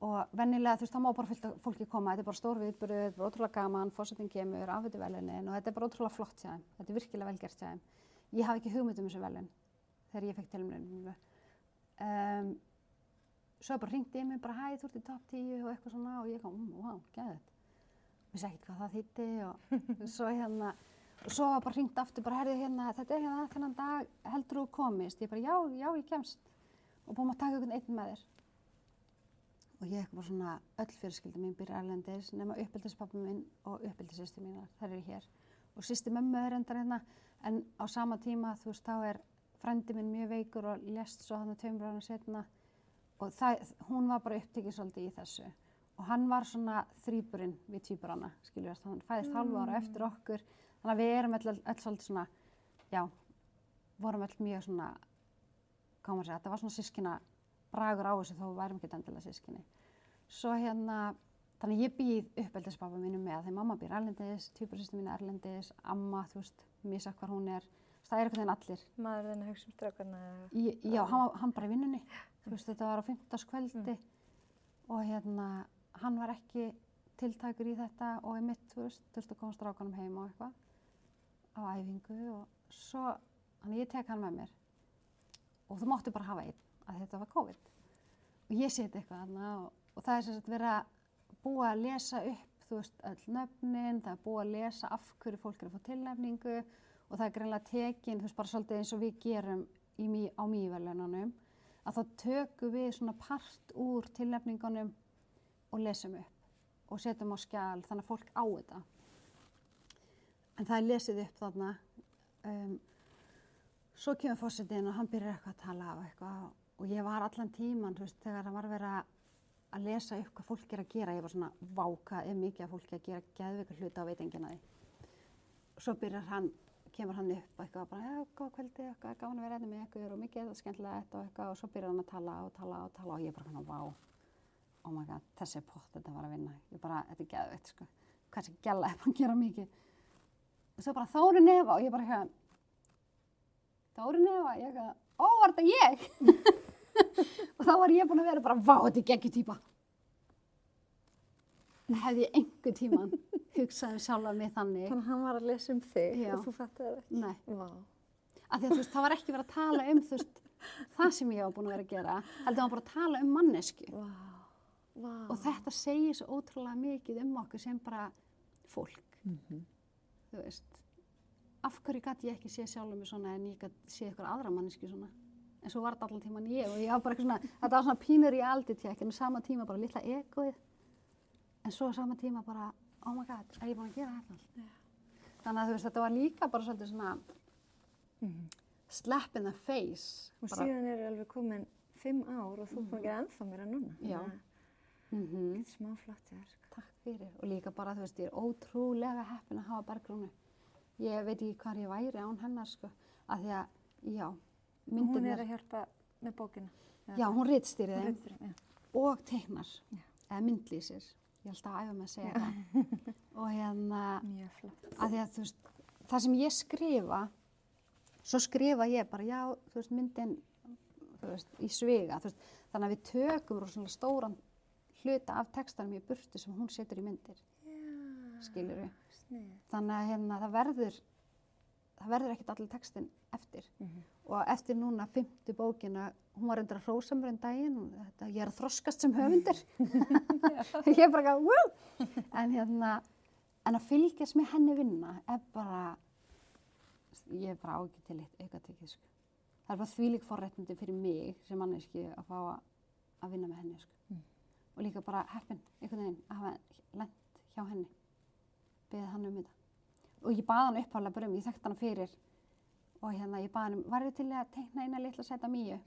Og venjulega, þú veist, þá má bara fullt af fólki koma, þetta er bara stór viðburður, þetta er bara ótrúlega gaman, forsetinn kemur, afhendir verðlaunin og þetta er bara ótrúlega flott hjá þeim. Þetta er virkilega vel gert hjá þeim. Ég hafði ekki hugmynd þessu verðlaun þegar ég fekk tilnefningu. Svo bara hringdi ég mig bara, hæ, þú ert í topp 10 og eitthvað svona og ég kom, vá, geðveikt. Vissi ekkert hvað það þýddi og svo var bara hringt aftur, bara herði þetta er þennan dag, heldur þú komist? Ég bara, já, ég kemst og búum að taka einhvern einn með þér. Og ég eitthvað bara svona, öll fjölskylda mín býr erlendis, nema uppeldishpabbi minn og uppeldissystir mínar, þær eru hér. Og systir mömmu er reyndar hérna, en á sama tíma, þú veist, þá er frændi minn mjög veikur og lést svo þarna 2 árum seinna og hún var bara upptekin svolítið í þessu. Og hann var svona þrýburinn við tvíburana, skiljum við, hann fæðist hálfu ára eftir okkur. Þannig að við erum öll svolítið svona, já, vorum öll mjög svona, hvað maður segja, þetta var svona systkina bragur á þessu þó við værum ekki endilega systkini. Svo þannig ég býð uppeldishpabba mínu með, þegar mamma býr erlendis, tvíbursystir mín erlendis, amma, þú veist, misjafn hvar hún er. Það er einhvern veginn allir. Maðurinn að hugsa um strákarna? Já, hann bara í vinnunni. Þú veist, þetta var á 5. og hann var ekki tiltækur í þetta og einmitt, þú veist, þurfti að koma strákanum heim og eitthvað á æfingu og svo, þannig ég tek hann með mér og þú máttu bara hafa einn að þetta var COVID. Og ég seti eitthvað þarna og það er sem sagt verið að búa að lesa upp, þú veist, öll nöfnin, það er búið að lesa af hverju fólk er að fá tilnefningu og það er greinilega tekin, þú veist, bara svolítið eins og við gerum á Mýverðlaununum, að þá tökum við svona part úr tilnefningunum og lesum upp og setjum á skjal þannig að fólk á þetta. En það er lesið upp þarna. Svo kemur forsetinn og hann byrjar eitthvað að tala og eitthvað og ég var allan tíman, þú veist, þegar það var verið að lesa upp hvað fólk er að gera, ég var svona, vá, hvað er mikið að fólki að gera geðveika hluti á veit enginn að því. Svo kemur hann upp og eitthvað bara, já, góða kvöldi, eitthvað, gaman að vera hérna með ykkur og mikið skemmtilegt og eitthvað og svo byrjar hann að tala og ég bara svona, vá. Oh my god, þessi pott þetta var að vinna. Ég bara, þetta er geðveikt, sko. Hvað sem gæla er bara að gera mikið. Og svo bara Þórunn Eva og ég bara eitthvað, Þórunn Eva, ég eitthvað, ó, var þetta ég? Og þá var ég búin að vera bara, vá, þetta er geggjutýpa. En hefði ég einhvern tímann hugsaði sjálfa mig þannig. Þannig að hann var að lesa um þig og þú fattaði það ekki? Nei. Vá. Af því að þú veist, það var ekki verið að tala þú veist, það sem ég var búin að vera að gera, heldur var bara að tala mannesku. Vá. Wow. Og þetta segir svo ótrúlega mikið okkur sem bara fólk, þú veist. af hverju gat ég ekki séð sjálfum mig svona en ég gat séð ykkur aðra manneski svona. En svo var þetta allan tíman ég og ég var bara eitthvað svona, þetta var svona pínur í alditjekk en á sama tíma bara litla egoið. En svo á sama tíma bara, oh my god, er ég búin að gera þetta allt? Yeah. Þannig að þú veist, þetta var líka bara svolítið svona slap in the face. Og síðan alveg komin 5 ár og þú búin að gera ennþá meira núna. Já. Þetta smá flott þér. Takk fyrir. Og líka bara, þú veist, ég ótrúlega heppin að hafa Bergrúnu. Ég veit ekki hvar ég væri án hennar, sko. Af því að, já, myndirnar... Hún að hjálpa með bókina. Já, hún ritstýrði þeim og teiknar, eða myndlýsir. Ég held að æfa mig að segja það. Og hérna, mjög flott. Af því að, þú veist, það sem ég skrifa, svo skrifa ég bara, já, þú veist, myndin, þú veist, í sviga, þú veist, þannig að við tökum rosalega stóran hluta af textanum í burtu sem hún setur í myndir. Já, skilurðu? Snið. Þannig að hérna, það verður ekkert allir textin eftir. Og eftir núna 5. bókina, hún var reyndar að hrósa mér daginn, ég er að þroskast sem höfundur. Ég er bara, wú! En að fylgjast með henni vinna er bara, ég er bara ágætt til eitt aukatekið, sko. Það er bara þvílík forréttindi fyrir mig sem manneski að fá að vinna með henni, sko. Og líka bara heppin, einhvern veginn, að hafa lent hjá henni, beðið hann þetta. Og ég bað hann upphaflega bara ég þekkti hann fyrir og ég bað hann væri til að teikna eina litla sæta Míu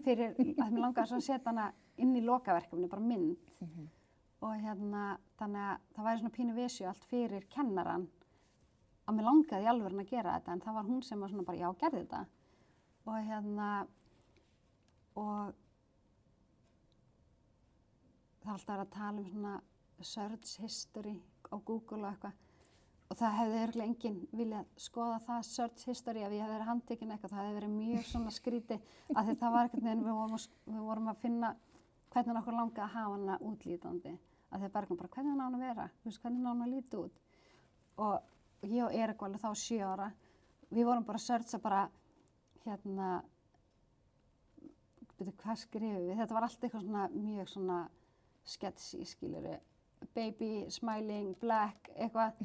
fyrir að mér langaði svo að setja hana inn í lokaverkefni, bara mynd. Og þannig að það væri svona pínu vesju allt fyrir kennaran að mér langaði í alvörun að gera þetta en það var hún sem var svona bara já, gerði þetta. Og það er alltaf verið að tala svona search history á Google og eitthvað. Og það hefði örugglega enginn viljað skoða það search history ef ég hefði verið handtekin eitthvað. Það hefði verið mjög svona skrítið af því það var einhvern veginn við vorum að finna hvernig okkur langaði að hafa hana útlítandi. Af því að Bergrún bara hvernig á hann að vera, þú veist hvernig á hann að líta út. Og ég og Erik var alveg þá 7 ára. Við vorum bara að searcha bara hvað skrifum við? Þetta var allt eitthvað svona mjög svona sketchy, skilurðu. Baby, smiling, black, eitthvað.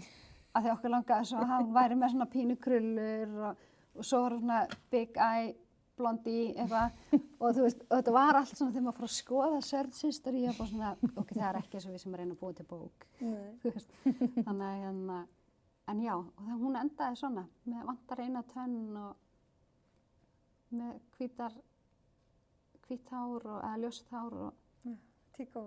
Af því okkur langaði svo að hann væri með svona pínu krullur og svo var svona big eye, blondie, eitthvað. Og þú veist, og þetta var allt svona þegar maður fór að skoða search history og bara svona, ok, það er ekki eins og við sem reyna að búa til bók. Þú veist, þannig að, en já, og það hún endaði svona, með vantar eina tönn og með hvítt hár eða ljóst hár og Tíkó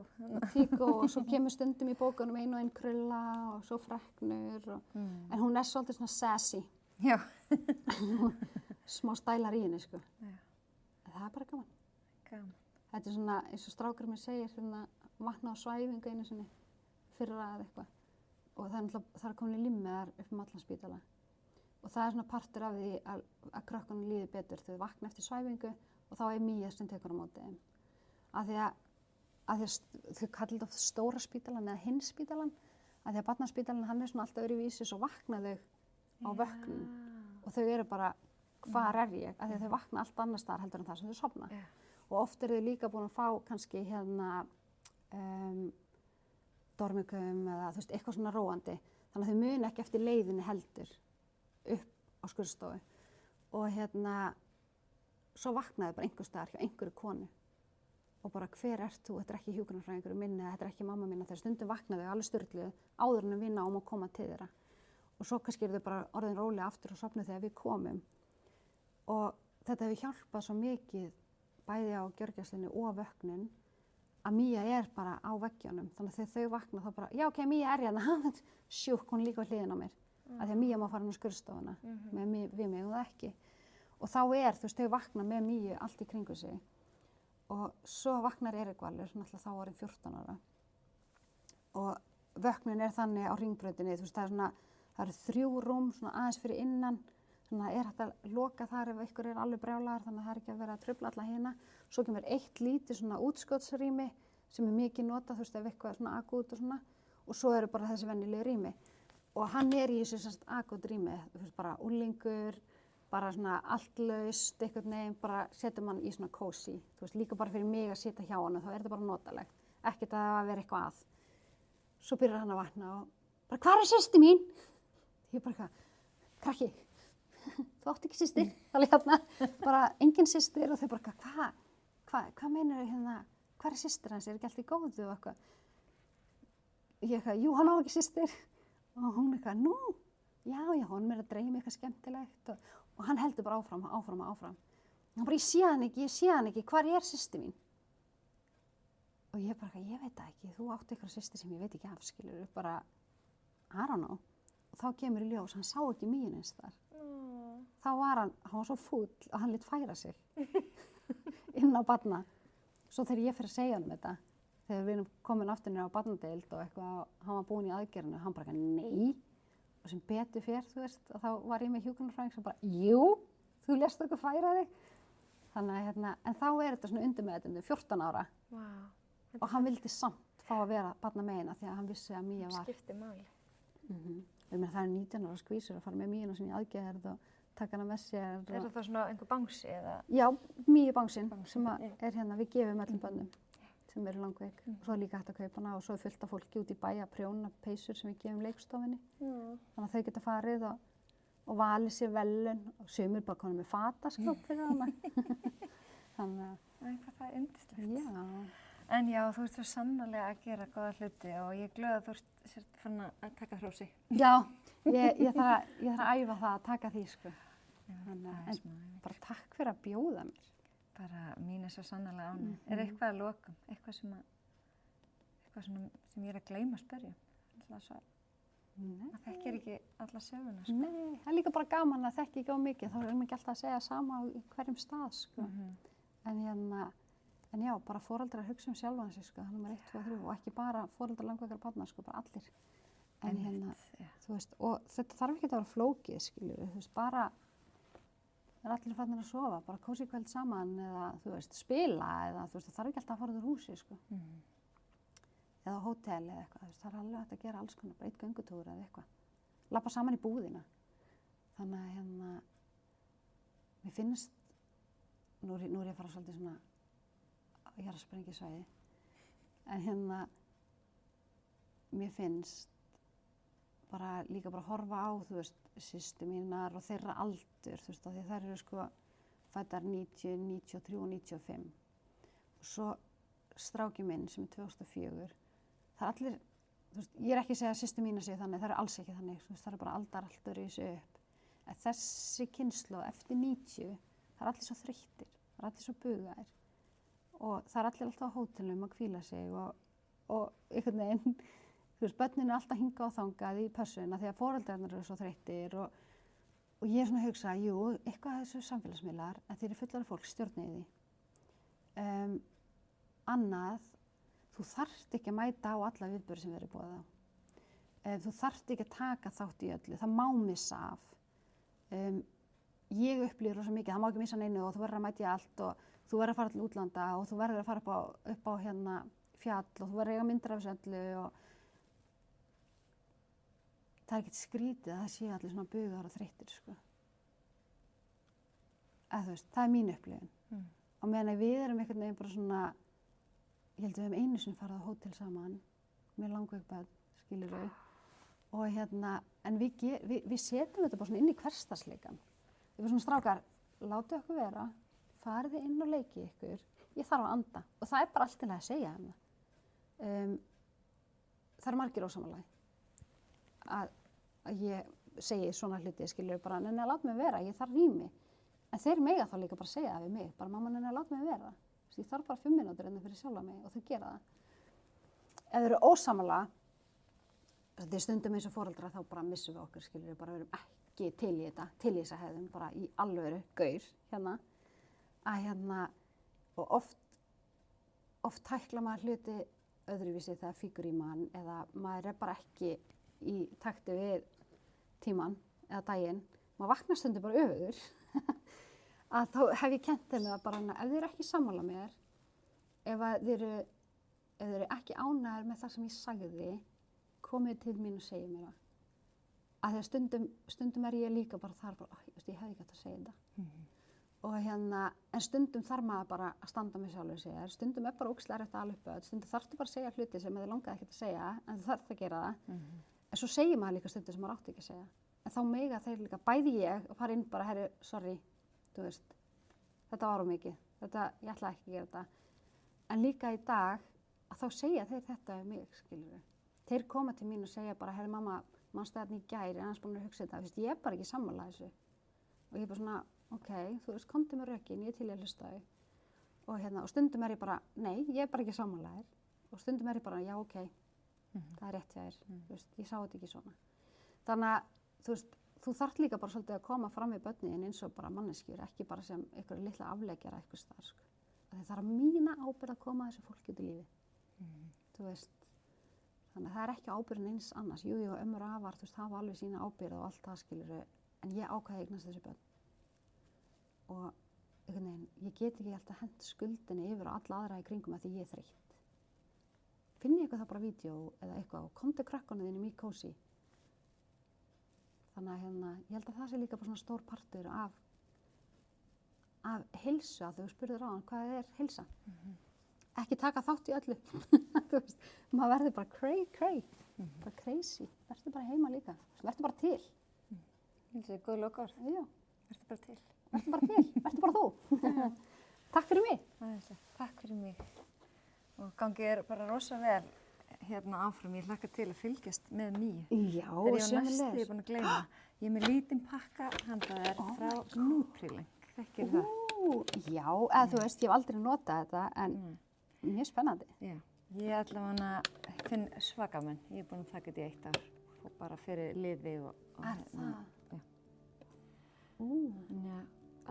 og svo kemur stundum í bókunum ein og ein krulla og svo freknur en hún er svolítið svona sassy. Já. Smá stælar í henni, sko. Já. Það er bara gaman. Gaman. Þetta er svona, eins og strákurinn mér segir, svona vakna á svæfingu einu sinni fyrra eða eitthvað. Og það er komin í limmiðar upp allan spítala. Og það er svona partur af því að krökkunum líði betur þau vakna eftir svæfingu og þá er Mía sem tekur á móti þeim. Af því að þau kallar þetta stóra spítalan eða hinn spítalan af því að barnaspítalan hann er svona alltaf öðruvísi svo vakna þau á vöknum og þau eru bara hvar er ég af því að þau vakna allt annars staðar heldur en það sem þau sofna og oft eru þau líka búin að fá kannski dormikum eða þú veist eitthvað svona róandi þannig að þau muni ekki eftir leiðinni heldur upp á skurðstofu og svo vaknaðu bara einhvers staðar hjá einhverju konu og bara hver ert þú, þetta er ekki hjúkrunarfræðingur minni, þetta er ekki mamma mín, þegar stundum vaknaðu alveg sturluð áður en við náum að koma til þeirra. Og svo kannski eru þau bara orðin rólega aftur og sofnuð þegar við komum. Og þetta hefur hjálpað svo mikið bæði á gjörgæslunni og vöknun að Mía er bara á veggjónum. Þannig að þegar þau vakna þá bara, já ok, Mía er hérna, sjúkk, hún líka á hliðin á mér. Af því að Mía má fara inn á skurðstofuna, við mig og það ekki. Og þá þú veist, þau vakna með Míu allt í kringu sig. Og svo vaknar Erik Valur, náttúrulega þá orðinn 14 ára. Og vöknun er þannig á Hringbrautinni, þú veist, það eru 3 rúm svona aðeins fyrir innan, þannig að hægt að loka þar ef einhver er alveg brjálaður, þannig að það er ekki að vera að trufla alla hina. Svo kemur 1 lítið svona útskotsrými sem er mikið notað, þú veist, ef eitthvað er svona akút og svona, og svo eru bara þessi venjulegu rými. Og hann er í þessu akút rými, þú veist, bara unglingur, bara svona allt laust, einhvern veginn, bara setjum hann í svona cozy. Þú veist, líka bara fyrir mig að sitja hjá hann, þá er þetta bara notalegt. Ekkert að vera eitthvað að. Svo byrjar hann að vakna og bara, hvar er systir mín? Ég bara eitthvað, krakki, þú átt ekki systir, alveg hérna, bara engin systir og þau bara, hvað meinar þau hérna, hvað systir hans, ekki allt í góðu og eitthvað. Ég eitthvað, jú, hann á ekki systir og hún eitthvað, nú, já, hún er að dreyma eitthvað skemmtilegt og hann heldur bara áfram. Hann bara, ég sé hann ekki, hvar er systir mín? Og ég bara, ég veit það ekki, þú átt eitthvað systir sem ég veit ekki af, skilur, bara, I don't know. Og þá kemur í ljós, hann sá ekki mín eins þar. Þá var hann var svo fúll að hann lét færa sig inn á barna. Svo þegar ég fyrir að segja hann þetta, þegar við erum komin aftur niður á barnadeild og eitthvað, hann var búinn í aðgerðinu, hann bara, nei. Og sem betur fer, þú veist, og þá var ég með hjúkrunarfræðing sem bara, jú, þú lést okkur færa þig. Þannig að en þá þetta svona undirmeðvitund, 14 ára. Wow. Og hann vildi samt fá að vera barna meina því að hann vissi að Mía var. Skipti máli. Það er 19 ára skvísur að fara með Míuna sinni í aðgerð og taka hana með sér. Er það svona einhver bangsi eða? Já, Míu bangsinn sem er hérna, við gefum öllum bönnum sem eru langveik. Og svo er líka hægt að kaupa hana og svo er fullt af fólki út í bæ að prjóna peysur sem við gefum leikstofinni. Þannig að þau geta farið og valið sér velun og sumir bara konar með fataskróp fyrir hana. Þannig að Hvað það er yndislegt. já. En já, þú ert svo sannarlega að gera góða hluti og ég er glöð að þú ert fann að taka hrósi. Já, ég þarf að æfa það að taka því, sko. Þannig að bara takk fyrir að bjóða mér. Bara mín er svo sannarlega ánægð. Er eitthvað að lokum? Eitthvað sem ég er að gleyma að spyrja? Það þekkir ekki alla söguna, sko. Nei, það er líka bara gaman að þekki ekki á mikið. Þá erum ekki alltaf að segja sama í hverjum stað, sko. En já, bara foreldrar hugsa sjálfan sig, sko, númer 1, 2, 3 og ekki bara foreldrar langveikra barna, sko, bara allir. En þú veist, og þetta þarf ekki að vera flókið, skilur, þú veist, bara er allir farnir að sofa, bara kósí kvöld saman eða, þú veist, spila eða, þú veist, það þarf ekki alltaf að fara úr húsi, sko. Eða á hótel eða eitthvað, þú veist, það er alveg hægt að gera alls konar, bara eitt göngutúr eða eitthvað. Labba saman í búðina. Þannig að mér finnst, nú er ég að fara svolítið svona jarðsprengjusvæði, en mér finnst bara líka bara horfa á, þú veist, systur mínar og þeirra aldur, þú veist, af því þær eru sko fæddar 90, 93 og 95. Og svo stráki minn sem er 2004, það er allir, þú veist, ég er ekki að segja að systur mínar séu þannig, það eru alls ekki þannig, þú veist, það eru bara aldar allt öðruvísi upp. En þessi kynslóð eftir 90, það er allir svo þreyttir, það er allir svo bugaðir. Og það er allir alltaf á hótelum að hvíla sig og einhvern veginn, þú veist, börnin er alltaf hingað og þangað í pössuna því að foreldrarnir eru svo þreyttir og ég er svona að hugsa, jú, eitthvað af þessu samfélagsmiðlar, en þeir eru fullar af fólk stjórnið því. Annað, þú þarft ekki að mæta á alla viðburði sem verið boðið á. Þú þarft ekki að taka þátt í öllu, það má missa af. Ég upplýði rosa mikið, það má ekki missa neinu og þú verður að mæta í allt og þú verður að fara til útlanda og þú verður að fara upp á fjall og þú verður að eiga myndir af þessu öllu og það er ekkert skrítið að það sé allir svona bugar og þreyttir, sko. Eða þú veist, það er mín upplifun. Og meðan við erum einhvern veginn bara svona, ég held við höfum einu sinni farið á hótel saman með langveik börn, skilurðu. Og en við setjum þetta bara svona inn í hversdagsleikann. Við erum svona strákar, látið okkur vera, farið þið inn og leikið ykkur, ég þarf að anda. Og það er bara allt til að segja það. Það eru margir ósamála að ég segi svona hluti, skilur bara, nenni að láta mig vera, ég þarf rými. En þeir mega þá líka bara segja það við mig, bara mamma nenni að láta mig vera. Ég þarf bara 5 mínútur enn fyrir sjálfa mig og þau gera það. Ef þau eru ósamála, þetta er stundum eins og foreldrar, þá bara missum við okkur, skilur bara við erum ekki til í þetta, til í þessa hefðum, bara í alvöru, gaur, og oft tækla maður hluti öðruvísi þegar fíkur í mann eða maður er bara ekki í takti við tíman eða daginn, maður vaknar stundum bara öfugur að þá hef ég kennt þeim það bara ef þið eru ekki sammála mér, ef þið eru ekki ánægðir með það sem ég sagði, komið til mín og segið mér það. Að því að stundum er ég líka bara þar, bara, ég hefði ekki hægt að segja þetta. Og en stundum þarf maður bara að standa með sjálfur sér, stundum er bara ógeðslega erfitt að ala upp börn, stundum þarftu bara að segja hluti sem þið langaði ekkert að segja, en þú þarft að gera það. En svo segir maður líka stundum sem maður átti ekki að segja. en þá mega þeir líka, bæði ég og fara inn bara, herri, sorry, þú veist, þetta var of mikið, ég ætla ekki að gera þetta. En líka í dag, að þá segja þeir þetta um mig, skilurðu. Þeir koma til mín og segja bara, herri mamma, manstu þarna í gær, annars búin að hugsa þetta, þú veist, ég er bara ekki sammála þessu. Og ég er bara svona, ok, þú veist, komdu með rökin, ég er til að hlusta þau. Og stundum er ég bara, nei, ég er bara ekki sammála þér. Og stundum er ég bara, já, ok, það er rétt hjá þér, þú veist, ég sá þetta ekki svona. Þannig að, þú veist, þú þarft líka bara svolítið að koma fram við börnin eins og bara manneskjur, ekki bara sem einhverju litla afleggjara eitthvað staðar, sko. Það er mína ábyrgð að koma þessu fólki út í lífi. Þú veist, þannig að það er ekki ábyrgðin eins annars. Jú, ömmur og afar, þú veist, hafa alveg sína ábyrgð og allt það, skilurðu, en ég ákvað að eignast þessi börn. Og einhvern veginn, ég get ekki alltaf hent skuldinni yfir á alla aðra í kringum að því ég er þreytt. Finn ég eitthvað það bara vídeo eða eitthvað og komdu krakkarnir þínum í kósí. Þannig að ég held að það sé líka bara svona stór partur af heilsu, að þú spurðir á hann, hvað er heilsa? Ekki taka þátt í öllu. Þú veist, maður verður bara cray, bara crazy. Verður bara heima líka, verður bara til. Þetta er góð lokaorð. Já. Verður bara til. Verður bara til, verður bara þú. Takk fyrir mig. Takk fyrir mig. Og gangið bara rosa vel hérna áfram. Ég hlakka til að fylgjast með Míu. Já, sömuleiðis. Ég er búin að gleyma. Ég er með lítinn pakka handa þér frá Nutrileng. Þekkir það? Já, eða þú veist, ég hef aldrei notað þetta, en mjög spennandi. Já, ég finn svakamenn. Ég er búin að taka þetta í 1 ár. Og bara fyrir liði og Er það? Já. Þannig að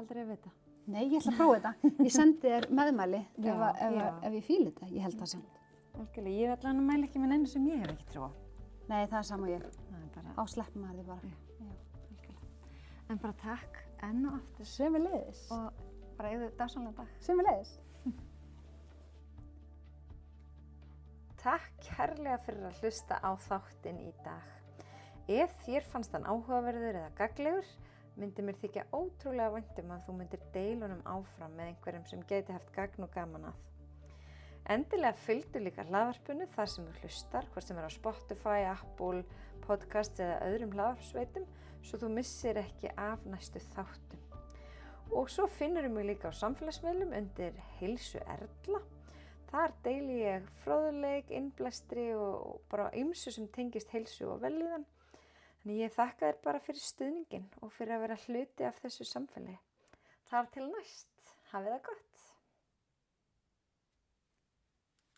aldrei að vita. Nei, ég ætla að prófa þetta. Ég sendi þér meðmæli ef ég fíli þetta. Ég held það samt. Algjörlega, ég ætla að mæla ekki með neinu sem ég hef ekki trú á. Nei, það er sama og ég. Það er bara... Á sleppum maður því bara. Já, algjörlega. En bara takk enn og aftur. Sömuleiðis. Og bara eigðu dásamlega dag. Sömuleiðis. Takk kærlega fyrir að hlusta á þáttinn í dag. Ef þér fannst hann áhugaverður eða gagnlegur, myndi mér þykja ótrúlega vænt að þú myndir deila honum áfram með einhverjum sem gæti haft gagn og gaman að. Endilega fylgdu líka hlaðvarpinu þar sem þú hlustar, hvort sem er á Spotify, Apple, Podcasts eða öðrum hlaðvarpsveitum, svo þú missir ekki af næstu þáttum. Og svo finnur mig líka á samfélagsmiðlum undir Heilsu Erla. Þar deili ég fróðleik, innblæstri og bara ýmsu sem tengist heilsu og vellíðan. Þannig ég þakka þér bara fyrir stuðninginn og fyrir að vera hluti af þessu samfélagi. Þar til næst, hafið það gott.